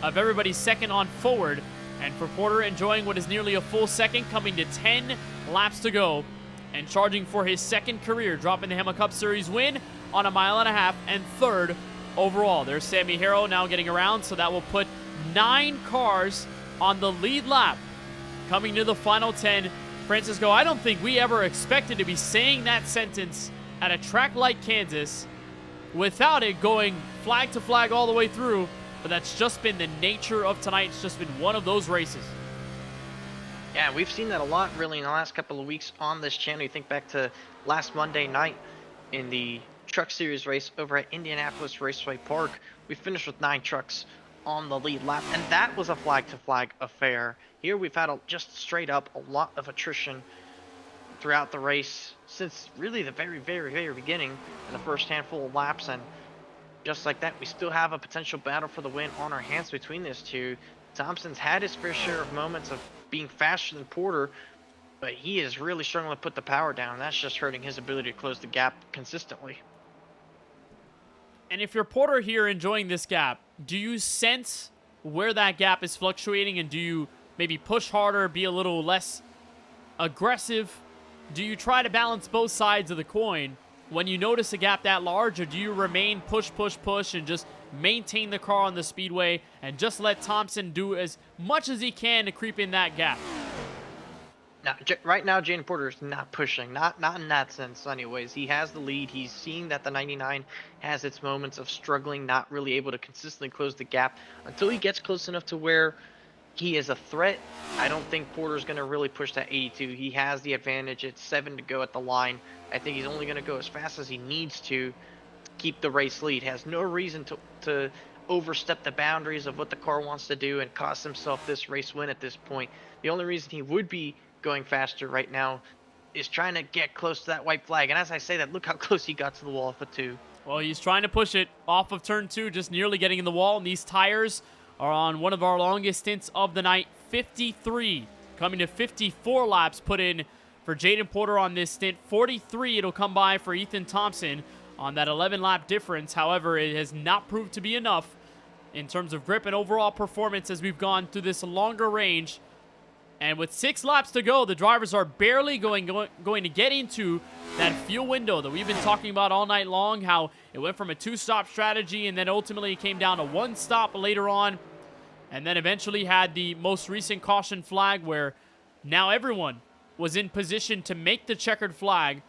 of everybody's second on forward. And for Porter, enjoying what is nearly a full second, coming to 10 laps to go and charging for his second career Droppin the Hammah Cup Series win on a 1.5 miles and third overall. There's Sammy Harrell now getting around, so that will put 9 cars on the lead lap coming to the final 10. Francisco, I don't think we ever expected to be saying that sentence at a track like Kansas without it going flag to flag all the way through, but that's just been the nature of tonight. It's just been one of those races. Yeah, we've seen that a lot really in the last couple of weeks on this channel. You think back to last Monday night in the Truck Series race over at Indianapolis Raceway Park. We finished with 9 trucks on the lead lap, and that was a flag to flag affair. Here we've had just straight up a lot of attrition throughout the race since really the very beginning in the first handful of laps, and just like that we still have a potential battle for the win on our hands between these two. Thompson's had his fair share of moments of being faster than Porter, but he is really struggling to put the power down. That's just hurting his ability to close the gap consistently. And if you're Porter here enjoying this gap, do you sense where that gap is fluctuating, and do you maybe push harder, be a little less aggressive? Do you try to balance both sides of the coin when you notice a gap that large, or do you remain push and just maintain the car on the speedway and just let Thompson do as much as he can to creep in that gap? Now, right now, Jaden Porter is not pushing, not in that sense anyways. He has the lead. He's seeing that the 99 has its moments of struggling, not really able to consistently close the gap. Until he gets close enough to where he is a threat, I don't think Porter's going to really push that 82. He has the advantage. It's 7 to go at the line. I think he's only going to go as fast as he needs to keep the race lead. Has no reason to overstep the boundaries of what the car wants to do and cost himself this race win at this point. The only reason he would be going faster right now is trying to get close to that white flag. And as I say that, look how close he got to the wall for 2. Well, he's trying to push it off of turn 2, just nearly getting in the wall. And these tires are on one of our longest stints of the night, 53. Coming to 54 laps put in for Jaden Porter on this stint. 43 it'll come by for Ethan Thompson on that 11-lap difference. However, it has not proved to be enough in terms of grip and overall performance as we've gone through this longer range. And with 6 laps to go, the drivers are barely going to get into that fuel window that we've been talking about all night long, how it went from a 2-stop strategy and then ultimately came down to 1 stop later on, and then eventually had the most recent caution flag where now everyone was in position to make the checkered flag,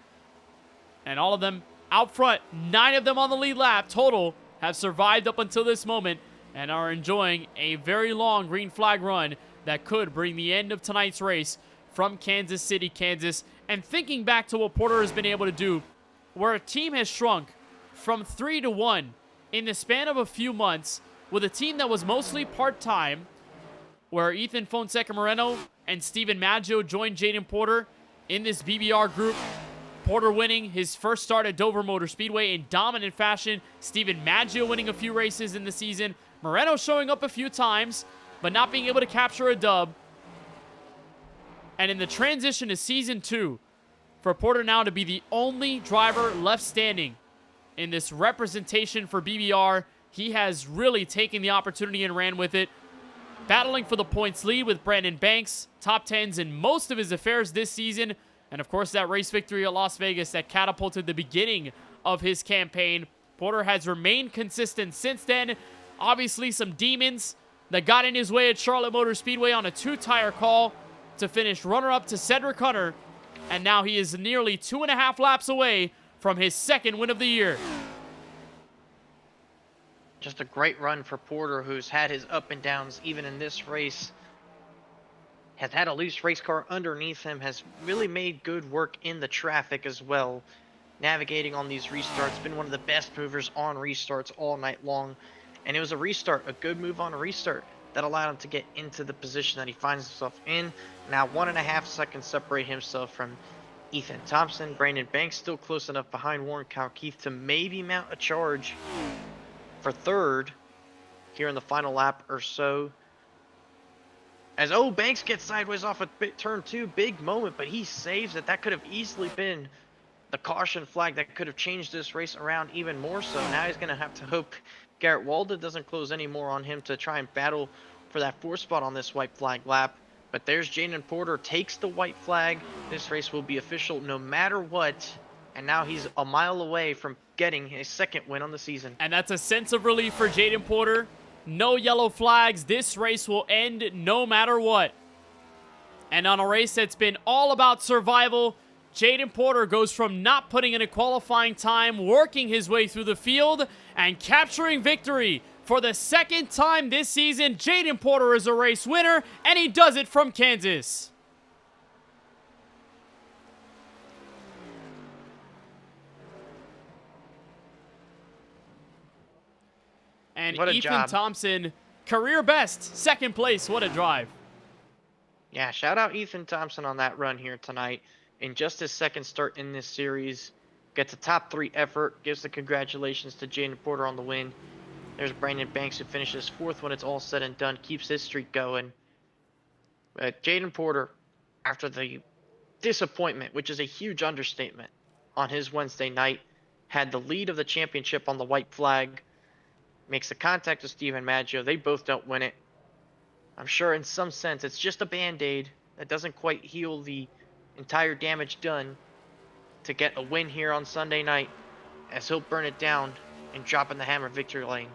and all of them out front, 9 of them on the lead lap total, have survived up until this moment and are enjoying a very long green flag run that could bring the end of tonight's race from Kansas City, Kansas. And thinking back to what Porter has been able to do, where a team has shrunk from 3 to 1 in the span of a few months, with a team that was mostly part-time, where Ethan Fonseca Moreno and Steven Maggio joined Jaden Porter in this BBR group. Porter winning his first start at Dover Motor Speedway in dominant fashion. Steven Maggio winning a few races in the season. Moreno showing up a few times, but not being able to capture a dub. And in the transition to Season 2, for Porter now to be the only driver left standing in this representation for BBR, he has really taken the opportunity and ran with it. Battling for the points lead with Brandon Banks, top 10s in most of his affairs this season. And of course, that race victory at Las Vegas that catapulted the beginning of his campaign. Porter has remained consistent since then. Obviously, some demons that got in his way at Charlotte Motor Speedway on a 2-tire call to finish runner-up to Cedric Hunter. And now he is nearly 2.5 laps away from his 2nd win of the year. Just a great run for Porter, who's had his up and downs even in this race. Has had a loose race car underneath him, has really made good work in the traffic as well. Navigating on these restarts, been one of the best movers on restarts all night long. And it was a restart, a good move on a restart, that allowed him to get into the position that he finds himself in. Now 1.5 seconds separate himself from Ethan Thompson. Brandon Banks still close enough behind Warren Keith to maybe mount a charge for 3rd here in the final lap or so. As Banks gets sideways off of turn 2, big moment, but he saves it. That could have easily been the caution flag that could have changed this race around even more so. Now he's going to have to hope Garrett Walden doesn't close any more on him to try and battle for that 4th spot on this white flag lap. But there's Jaden Porter, takes the white flag. This race will be official no matter what. And now he's a mile away from getting his 2nd win on the season. And that's a sense of relief for Jaden Porter. No yellow flags. This race will end no matter what. And on a race that's been all about survival, Jaden Porter goes from not putting in a qualifying time, working his way through the field, and capturing victory. For the 2nd time this season, Jaden Porter is a race winner, and he does it from Kansas. And Ethan Thompson, career best, 2nd place. What a drive. Yeah, shout out Ethan Thompson on that run here tonight. In just his 2nd start in this series. Gets a top 3 effort. Gives the congratulations to Jaden Porter on the win. There's Brandon Banks, who finishes 4th when it's all said and done. Keeps his streak going. Jaden Porter, after the disappointment, which is a huge understatement, on his Wednesday night, had the lead of the championship on the white flag. Makes the contact with Steven Maggio. They both don't win it. I'm sure in some sense it's just a band-aid that doesn't quite heal the entire damage done to get a win here on Sunday night, as he'll burn it down and drop in the Hammah victory lane.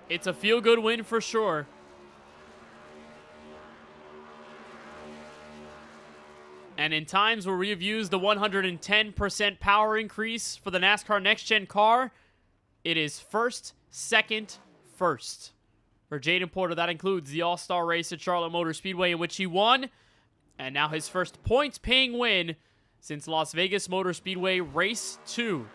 It's a feel-good win for sure. And in times where we've used the 110% power increase for the NASCAR Next Gen car, it is 1st, 2nd, 1st. For Jaden Porter, that includes the All-Star race at Charlotte Motor Speedway, in which he won. And now his first points-paying win since Las Vegas Motor Speedway Race 2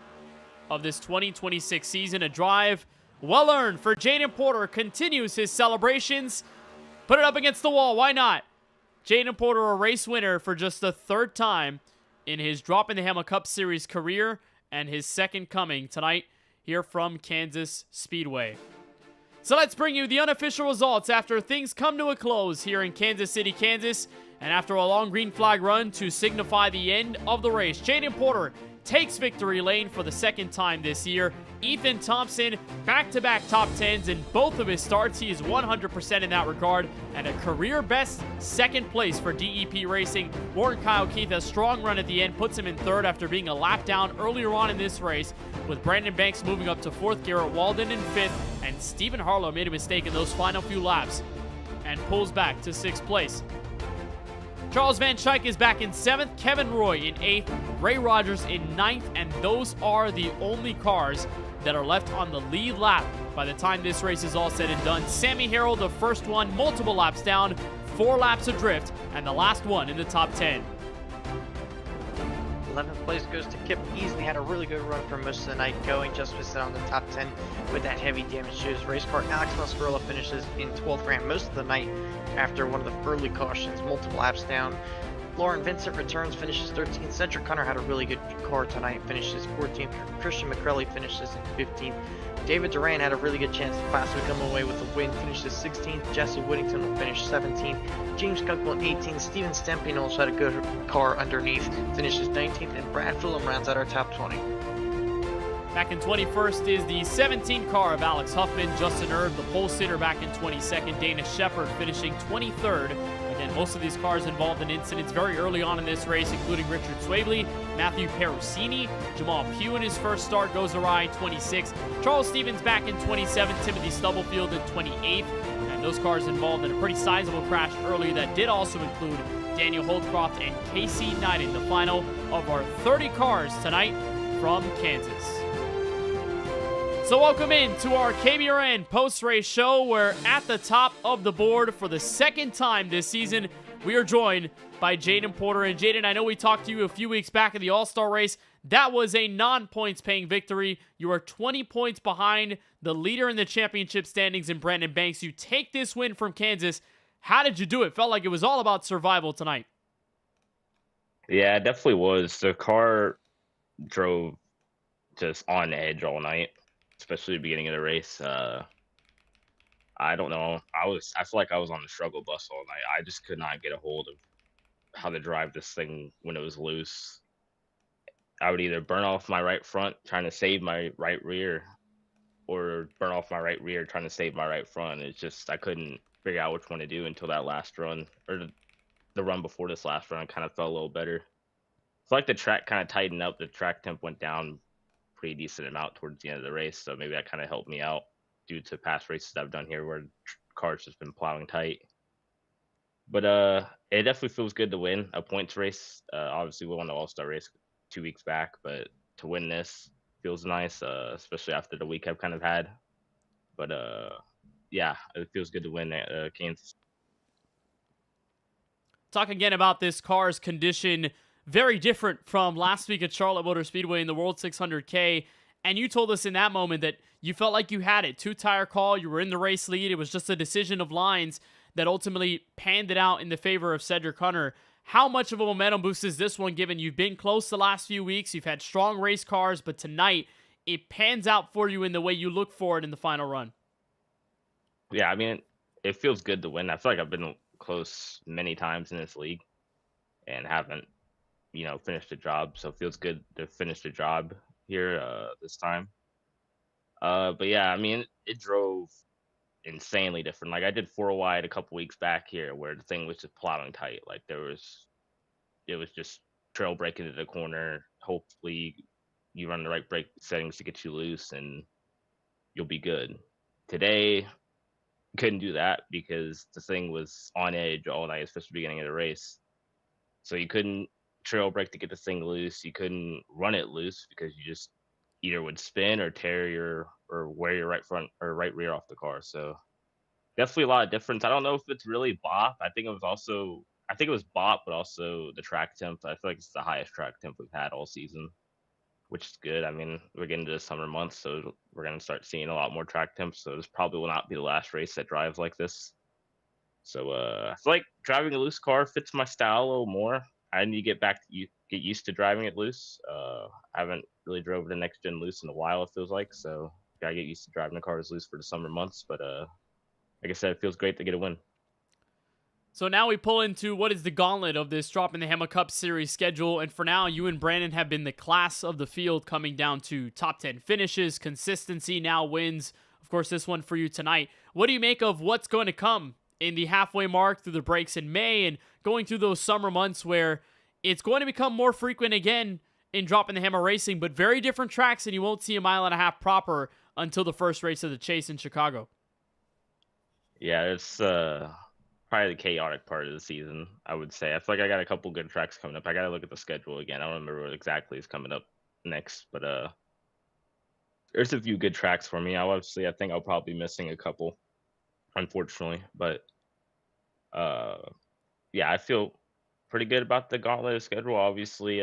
of this 2026 season. A drive well-earned for Jaden Porter. Continues his celebrations. Put it up against the wall. Why not? Jaden Porter, a race winner for just the 3rd time in his Droppin the Hammah Cup Series career, and his 2nd coming tonight here from Kansas Speedway. So let's bring you the unofficial results after things come to a close here in Kansas City, Kansas. And after a long green flag run to signify the end of the race, Jaden Porter takes victory lane for the second time this year. Ethan Thompson, back-to-back top 10s in both of his starts. He is 100% in that regard, and a career-best second place for DEP Racing. Warren Kyle Keith, a strong run at the end, puts him in third after being a lap down earlier on in this race, with Brandon Banks moving up to fourth, Garrett Walden in fifth, and Stephen Harlow made a mistake in those final few laps and pulls back to sixth place. Charles Van Schaik is back in 7th, Kevin Roy in 8th, Ray Rogers in 9th, and those are the only cars that are left on the lead lap by the time this race is all said and done. Sammy Harrell, the first one, multiple laps down, 4 laps adrift, and the last one in the top 10. 11th place goes to Kip Easley. Had a really good run for most of the night, going just missing on the top 10 with that heavy damage to his race car. Alex Mascarella finishes in 12th, ran most of the night after one of the early cautions, multiple laps down. Lauren Vincent returns, finishes 13th. Cedric Hunter had a really good car tonight, finishes 14th. Christian McCrelly finishes in 15th. David Duran had a really good chance to possibly come away with a win, finishes 16th. Jesse Whittington will finish 17th. James Kunkel in 18th. Steven Stempin also had a good car underneath, finishes 19th. And Brad Fulham rounds out our top 20. Back in 21st is the 17 car of Alex Huffman. Justin Erb, the pole sitter, back in 22nd. Dana Shepard finishing 23rd. Again, most of these cars involved in incidents very early on in this race, including Richard Swabley, Matthew Perusini. Jamal Pugh in his first start goes awry, 26th. Charles Stevens back in 27th. Timothy Stubblefield in 28th. And those cars involved in a pretty sizable crash earlier that did also include Daniel Holdcroft and Casey Knight in the final of our 30 cars tonight from Kansas. So welcome in to our KBRN post-race show, where at the top of the board for the second time this season, we are joined by Jaden Porter. And Jaden, I know we talked to you a few weeks back in the All-Star race. That was a non-points paying victory. You are 20 points behind the leader in the championship standings in Brandon Banks. You take this win from Kansas. How did you do it? Felt like it was all about survival tonight. Yeah, it definitely was. The car drove just on edge all night, especially the beginning of the race. I don't know. I feel like I was on the struggle bus all night. I just could not get a hold of how to drive this thing when it was loose. I would either burn off my right front trying to save my right rear, or burn off my right rear trying to save my right front. It's just, I couldn't figure out which one to do until that last run, or the run before this last run kind of felt a little better. It's like the track kind of tightened up. The track temp went down pretty decent amount towards the end of the race, so maybe that kind of helped me out due to past races I've done here where cars just been plowing tight. But it definitely feels good to win a points race. Obviously we won the All-Star race 2 weeks back, but to win this feels nice, especially after the week I've kind of had. But yeah, it feels good to win at Kansas. Talk again about this car's condition. Very different from last week at Charlotte Motor Speedway in the World 600K. And you told us in that moment that you felt like you had it. 2-tire call, you were in the race lead. It was just a decision of lines that ultimately panned it out in the favor of Cedric Hunter. How much of a momentum boost is this one, given you've been close the last few weeks, you've had strong race cars, but tonight it pans out for you in the way you look for it in the final run? Yeah, I mean, it feels good to win. I feel like I've been close many times in this league and haven't, finished the job. So it feels good to finish the job here this time. But yeah, I mean, it drove insanely different. Like I did 4 wide a couple weeks back here where the thing was just plowing tight. Like it was just trail braking into the corner. Hopefully you run the right brake settings to get you loose and you'll be good. Today, couldn't do that because the thing was on edge all night, especially beginning of the race. So you couldn't trail brake to get the thing loose. You couldn't run it loose because you just either would spin or wear your right front or right rear off the car. So definitely a lot of difference. I don't know if it's really BOP. I think it was BOP, but also the track temp. I feel like it's the highest track temp we've had all season, which is good. I mean, we're getting to the summer months, so we're going to start seeing a lot more track temps. So this probably will not be the last race that drives like this. So I feel like driving a loose car fits my style a little more. I need to get used to driving it loose. I haven't really drove the next gen loose in a while, it feels like. So gotta get used to driving the cars loose for the summer months. But like I said, it feels great to get a win. So now we pull into what is the gauntlet of this Droppin' the Hammah Cup Series schedule. And for now, you and Brandon have been the class of the field, coming down to top 10 finishes, consistency, now wins. Of course, this one for you tonight. What do you make of what's going to come in the halfway mark through the breaks in May and going through those summer months where it's going to become more frequent again in Droppin' the Hammah Racing, but very different tracks, and you won't see a mile and a half proper until the first race of the Chase in Chicago? Yeah, it's probably the chaotic part of the season, I would say. I feel like I got a couple good tracks coming up. I got to look at the schedule again. I don't remember what exactly is coming up next, but there's a few good tracks for me. I think I'll probably be missing a couple, unfortunately. But yeah, I feel pretty good about the gauntlet schedule. Obviously,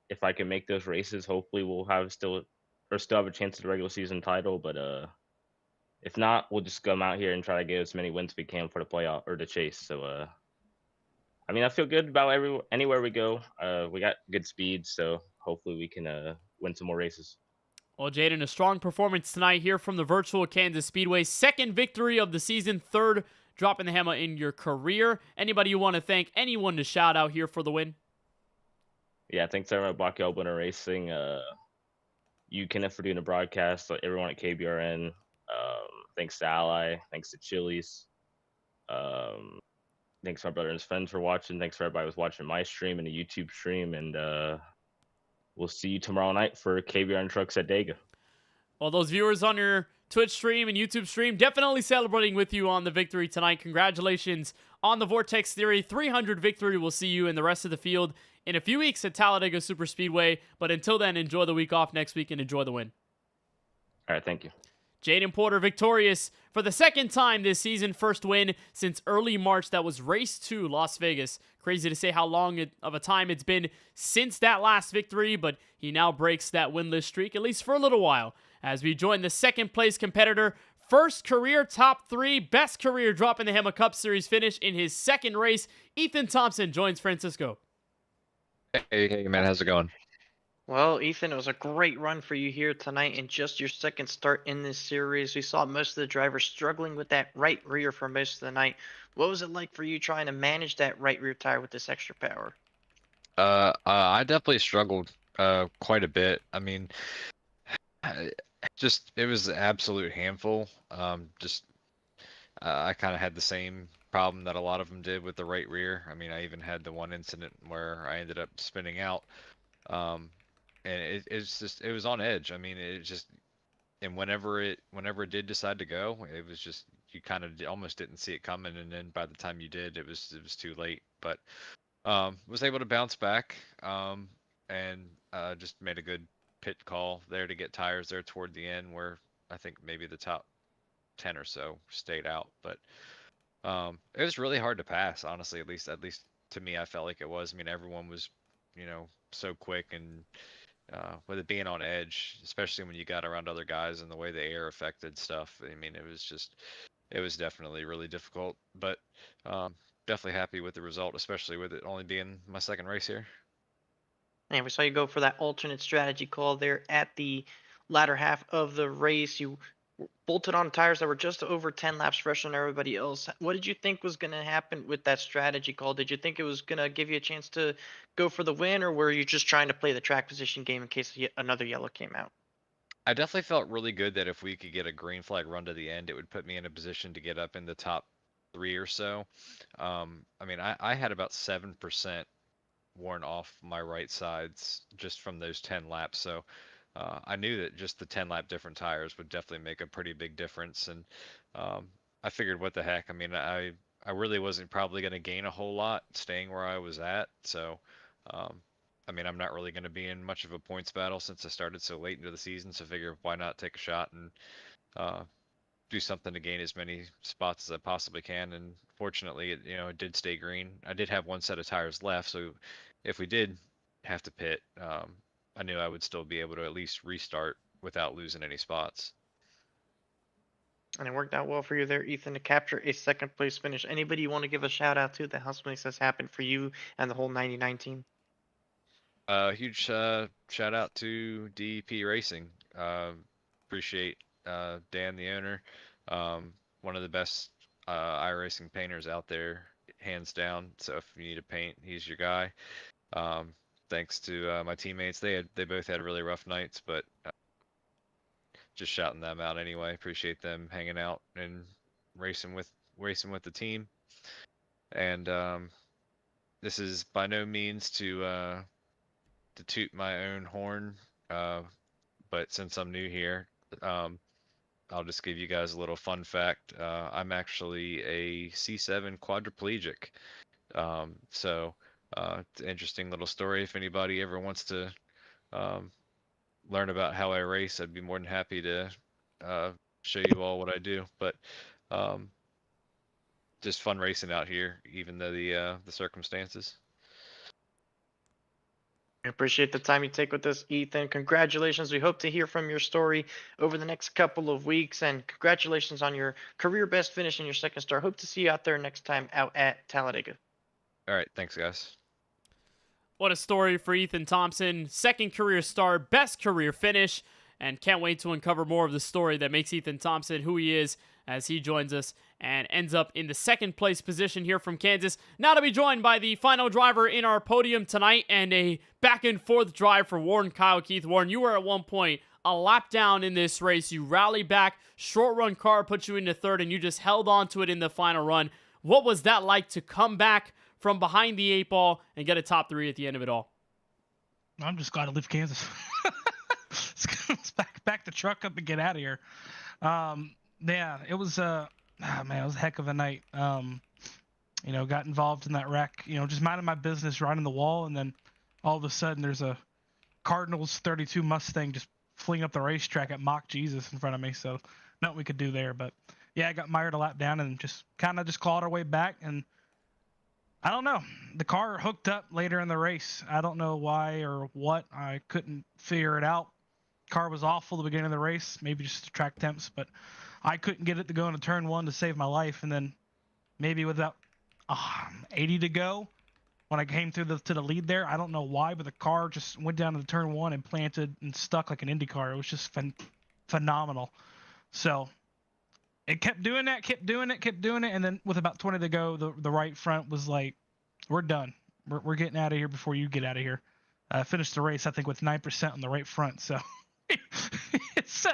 if I can make those races, hopefully we'll still have a chance at the regular season title. But if not, we'll just come out here and try to get as many wins we can for the playoff or the Chase. So I mean, I feel good about anywhere we go. We got good speed, so hopefully we can win some more races. Well, Jaden, a strong performance tonight here from the virtual Kansas Speedway. Second victory of the season, third Droppin' the Hammah in your career. Anybody you want to thank, anyone to shout out here for the win? Yeah, thanks to everyone at KBueno Racing. You, Kenneth, for doing the broadcast. Everyone at KBRN. Thanks to Ally. Thanks to Chili's. Thanks to my brother and his friends for watching. Thanks for everybody who was watching my stream and the YouTube stream. And we'll see you tomorrow night for KBRN Trucks at Dega. Well, those viewers on your Twitch stream and YouTube stream definitely celebrating with you on the victory tonight. Congratulations on the Vortex Theory 300 victory. We'll see you in the rest of the field in a few weeks at Talladega Superspeedway. But until then, enjoy the week off next week and enjoy the win. All right, thank you. Jaden Porter victorious for the second time this season. First win since early March. That was race 2, Las Vegas. Crazy to say how long of a time it's been since that last victory, but he now breaks that winless streak, at least for a little while, as we join the second place competitor. First career top 3, best career Droppin' the Hammah Cup Series finish in his second race. Ethan Thompson joins Francisco. Hey man, how's it going? Well, Ethan, it was a great run for you here tonight in just your second start in this series. We saw most of the drivers struggling with that right rear for most of the night. What was it like for you trying to manage that right rear tire with this extra power? I definitely struggled quite a bit. I mean, it was an absolute handful. I kind of had the same problem that a lot of them did with the right rear. I mean, I even had the one incident where I ended up spinning out. And it was on edge. I mean, and whenever it did decide to go, it was just, you kind of almost didn't see it coming, and then by the time you did, it was too late. But was able to bounce back, and just made a good pit call there to get tires there toward the end, where I think maybe the top 10 or so stayed out. But it was really hard to pass, honestly. At least to me, I felt like it was. I mean, everyone was, so quick, and with it being on edge, especially when you got around other guys and the way the air affected stuff. I mean, it was definitely really difficult, but definitely happy with the result, especially with it only being my second race here. And we saw you go for that alternate strategy call there at the latter half of the race. You bolted on tires that were just over 10 laps fresher than everybody else. What did you think was going to happen with that strategy call? Did you think it was going to give you a chance to go for the win, or were you just trying to play the track position game in case another yellow came out? I definitely felt really good that if we could get a green flag run to the end, it would put me in a position to get up in the top 3 or so. I mean, I had about 7% worn off my right sides just from those 10 laps. So I knew that just the 10 lap different tires would definitely make a pretty big difference. And I figured, what the heck? I mean, I really wasn't probably going to gain a whole lot staying where I was at. So, I mean, I'm not really going to be in much of a points battle since I started so late into the season. So I figure, why not take a shot and do something to gain as many spots as I possibly can. And fortunately, it did stay green. I did have one set of tires left, so if we did have to pit, I knew I would still be able to at least restart without losing any spots. And it worked out well for you there, Ethan, to capture a second place finish. Anybody you want to give a shout out to that helps make this happen for you and the whole 99 team? Huge shout out to DEP Racing. Appreciate Dan, the owner, one of the best iRacing painters out there, hands down. So if you need a paint, he's your guy. Thanks to my teammates, they both had really rough nights, but just shouting them out anyway. Appreciate them hanging out and racing with the team. And this is by no means to toot my own horn, but since I'm new here, I'll just give you guys a little fun fact. I'm actually a C7 quadriplegic. So it's an interesting little story. If anybody ever wants to learn about how I race, I'd be more than happy to show you all what I do. But just fun racing out here, even though the circumstances. I appreciate the time you take with us, Ethan. Congratulations. We hope to hear from your story over the next couple of weeks. And congratulations on your career best finish in your second star. Hope to see you out there next time out at Talladega. All right. Thanks, guys. What a story for Ethan Thompson. Second career star, best career finish. And can't wait to uncover more of the story that makes Ethan Thompson who he is as he joins us and ends up in the second place position here from Kansas. Now to be joined by the final driver in our podium tonight and a back and forth drive for Warren Kyle Keith. Warren, you were at one point a lap down in this race. You rallied back, short run car put you into third, and you just held on to it in the final run. What was that like to come back from behind the 8-ball and get a top 3 at the end of it all? I'm just glad to leave Kansas. Let's back the truck up and get out of here. Yeah, it was it was a heck of a night. Got involved in that wreck, just minding my business, riding the wall, and then all of a sudden there's a Cardinals 32 Mustang just fleeing up the racetrack at Mock Jesus in front of me. So nothing we could do there, but yeah, I got mired a lap down and just clawed our way back. And I don't know, the car hooked up later in the race. I don't know why or what. I couldn't figure it out. Car was awful at the beginning of the race, maybe just the track temps, but I couldn't get it to go into turn 1 to save my life. And then maybe with about 80 to go, when I came through to the lead there, I don't know why, but the car just went down to the turn 1 and planted and stuck like an Indy car. It was just phenomenal. So it kept doing that, and then with about 20 to go, the right front was like, we're done. We're getting out of here before you get out of here. Finished the race, I think, with 9% on the right front. So it's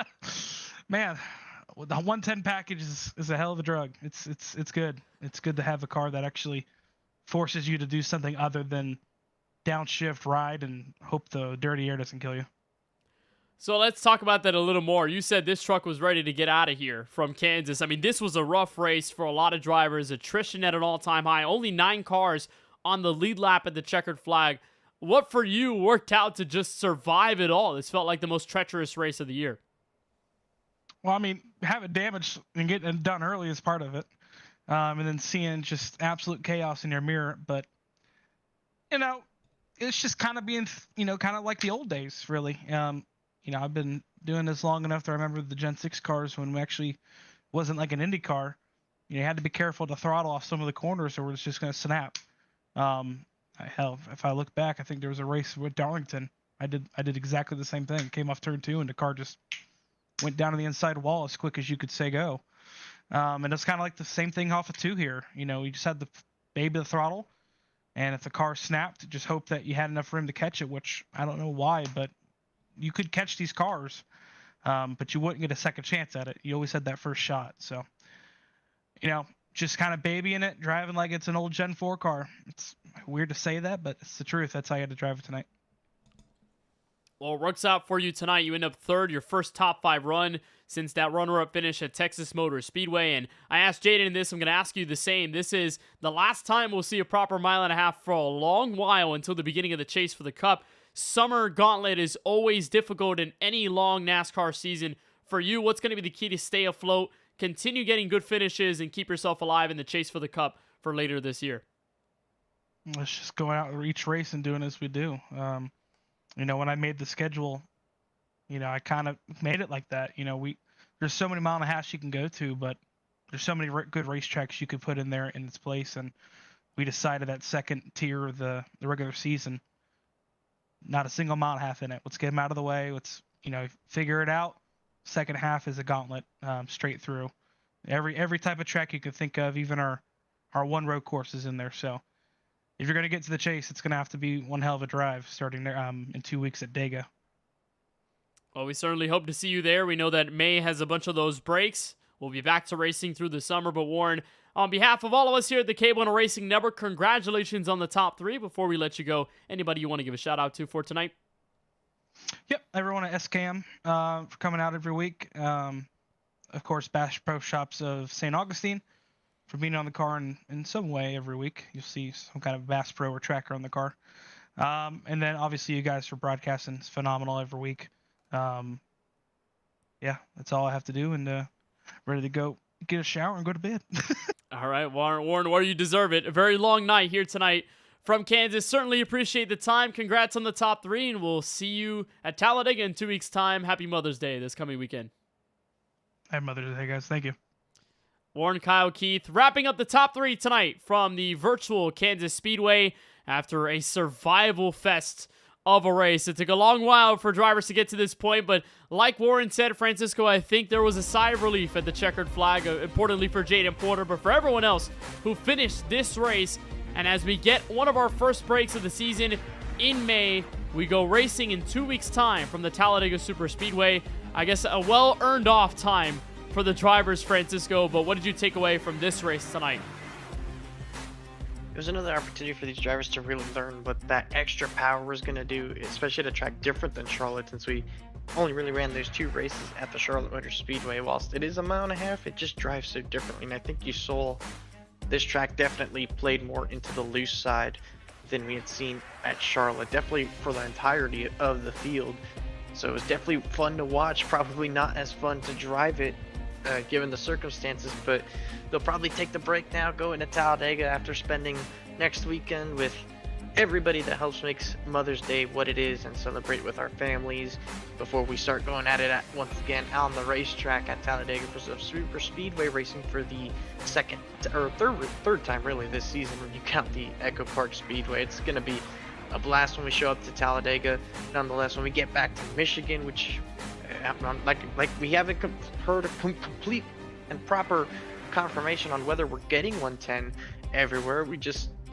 man, the 110 package is a hell of a drug. It's good. It's good to have a car that actually forces you to do something other than downshift, ride, and hope the dirty air doesn't kill you. So let's talk about that a little more. You said this truck was ready to get out of here from Kansas. I mean, this was a rough race for a lot of drivers. Attrition at an all-time high. Only 9 cars on the lead lap at the checkered flag. What for you worked out to just survive it all? This felt like the most treacherous race of the year. Well, I mean, having damaged and getting it done early is part of it. And then seeing just absolute chaos in your mirror. But, it's just kind of being, kind of like the old days, really. I've been doing this long enough to remember the Gen 6 cars when we actually wasn't like an Indy car. You had to be careful to throttle off some of the corners or it's just going to snap. Hell, if I look back, I think there was a race with Darlington. I did exactly the same thing. Came off turn 2 and the car just went down to the inside wall as quick as you could say go. And it's kind of like the same thing off of 2 here. You just had the baby the throttle, and if the car snapped, just hope that you had enough room to catch it, which I don't know why, but you could catch these cars, but you wouldn't get a second chance at it. You always had that first shot. So, just kind of babying it, driving like it's an old Gen 4 car. It's weird to say that, but it's the truth. That's how I had to drive it tonight. Well, it works out for you tonight. You end up third, your first top 5 run since that runner-up finish at Texas Motor Speedway. And I asked Jaden this, I'm going to ask you the same. This is the last time we'll see a proper mile and a half for a long while until the beginning of the chase for the Cup. Summer gauntlet is always difficult in any long NASCAR season. For you, what's going to be the key to stay afloat, continue getting good finishes, and keep yourself alive in the chase for the Cup for later this year? Let's just go out each race and doing as we do. When I made the schedule, I kind of made it like that. There's so many mile and a half you can go to, but there's so many good racetracks you could put in there in its place. And we decided that second tier of the regular season, not a single mile and a half in it. Let's get them out of the way. Let's, figure it out. second half is a gauntlet straight through. Every type of track you could think of, even our one road course is in there. So if you're going to get to the chase, it's going to have to be one hell of a drive starting there in 2 weeks at Dega. Well, we certainly hope to see you there. We know that May has a bunch of those breaks. We'll be back to racing through the summer. But Warren, on behalf of all of us here at the KBueno Racing Network, congratulations on the top 3. Before we let you go, anybody you want to give a shout out to for tonight? Yep, everyone at SCAM for coming out every week. Of course, Bash Pro Shops of St. Augustine for being on the car in some way every week. You'll see some kind of Bass Pro or tracker on the car. And then obviously you guys for broadcasting. It's phenomenal every week. Yeah, that's all I have to do, and ready to go get a shower and go to bed. All right, Warren, where you deserve it. A very long night here tonight from Kansas. Certainly appreciate the time. Congrats on the top 3, and we'll see you at Talladega in 2 weeks' time. Happy Mother's Day this coming weekend. Happy Mother's Day, guys. Thank you. Warren, Kyle, Keith, wrapping up the top 3 tonight from the virtual Kansas Speedway after a survival fest of a race. It took a long while for drivers to get to this point, but like Warren said, Francisco, I think there was a sigh of relief at the checkered flag, importantly for Jaden Porter, but for everyone else who finished this race. And as we get one of our first breaks of the season in May, we go racing in 2 weeks' time from the Talladega Super Speedway. I guess a well-earned off time for the drivers, Francisco, but what did you take away from this race tonight? It was another opportunity for these drivers to really learn what that extra power was going to do, especially at a track different than Charlotte, since we only really ran those 2 races at the Charlotte Motor Speedway. Whilst it is a mile and a half, it just drives so differently, and I think you saw this track definitely played more into the loose side than we had seen at Charlotte, definitely for the entirety of the field. So it was definitely fun to watch, probably not as fun to drive it given the circumstances, but they'll probably take the break now, go into Talladega after spending next weekend with everybody that helps makes Mother's Day what it is, and celebrate with our families before we start going at it once again on the racetrack at Talladega for some Super Speedway racing for the third time really this season when you count the Echo Park Speedway. It's going to be a blast when we show up to Talladega. Nonetheless, when we get back to Michigan, which like we haven't heard a complete and proper confirmation on whether we're getting 110 everywhere. We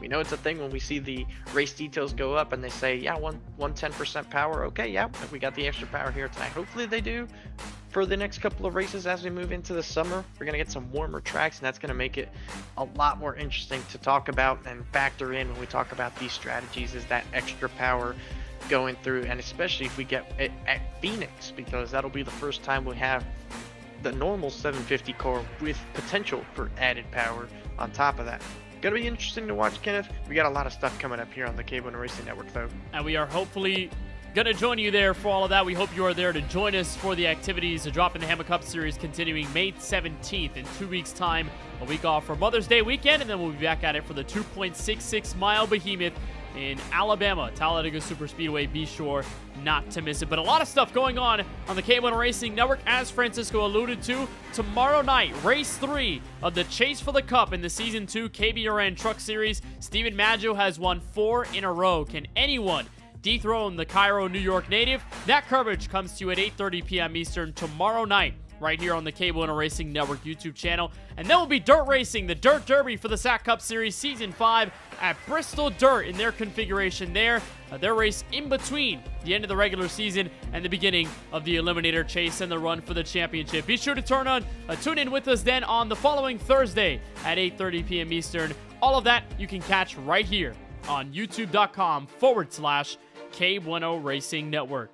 know it's a thing when we see the race details go up and they say, yeah, 110% power. Okay, yeah, we got the extra power here tonight. Hopefully they do for the next couple of races as we move into the summer. We're going to get some warmer tracks, and that's going to make it a lot more interesting to talk about and factor in when we talk about these strategies, is that extra power going through, and especially if we get it at Phoenix, because that'll be the first time we have the normal 750 car with potential for added power on top of that. Gonna be interesting to watch, Kenneth. We got a lot of stuff coming up here on the KBueno Racing Network, though. And we are hopefully gonna join you there for all of that. We hope you are there to join us for the activities. The Droppin' the Hammah Cup Series continuing May 17th in 2 weeks' time. A week off for Mother's Day weekend, and then we'll be back at it for the 2.66 mile behemoth in Alabama, Talladega Super Speedway. Be sure not to miss it. But a lot of stuff going on the KBueno Racing Network, as Francisco alluded to. Tomorrow night, race 3 of the Chase for the Cup in the Season 2 KBRN Truck Series. Steven Maggio has won 4 in a row. Can anyone dethrone the Cairo, New York native? That coverage comes to you at 8:30 p.m. Eastern tomorrow night, right here on the KBueno Racing Network YouTube channel. And then we'll be dirt racing the Dirt Derby for the SAC Cup Series Season 5 at Bristol Dirt in their configuration there. Their race in between the end of the regular season and the beginning of the Eliminator Chase and the run for the championship. Be sure to tune in with us then on the following Thursday at 8:30 p.m. Eastern. All of that you can catch right here on youtube.com/KBueno Racing Network.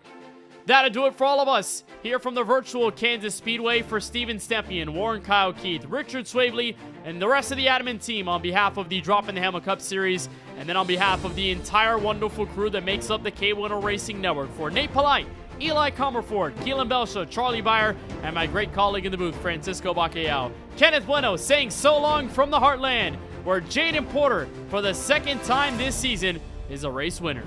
That'll do it for all of us here from the virtual Kansas Speedway. For Steven Stempian, Warren Kyle Keith, Richard Swavely, and the rest of the admin team on behalf of the Droppin' the Hammah Cup Series, and then on behalf of the entire wonderful crew that makes up the KBueno Racing Network, for Nate Polite, Eli Comerford, Keelan Belsha, Charlie Byer, and my great colleague in the booth, Francisco Bacallao, Kenneth Bueno saying so long from the Heartland, where Jaden Porter, for the second time this season, is a race winner.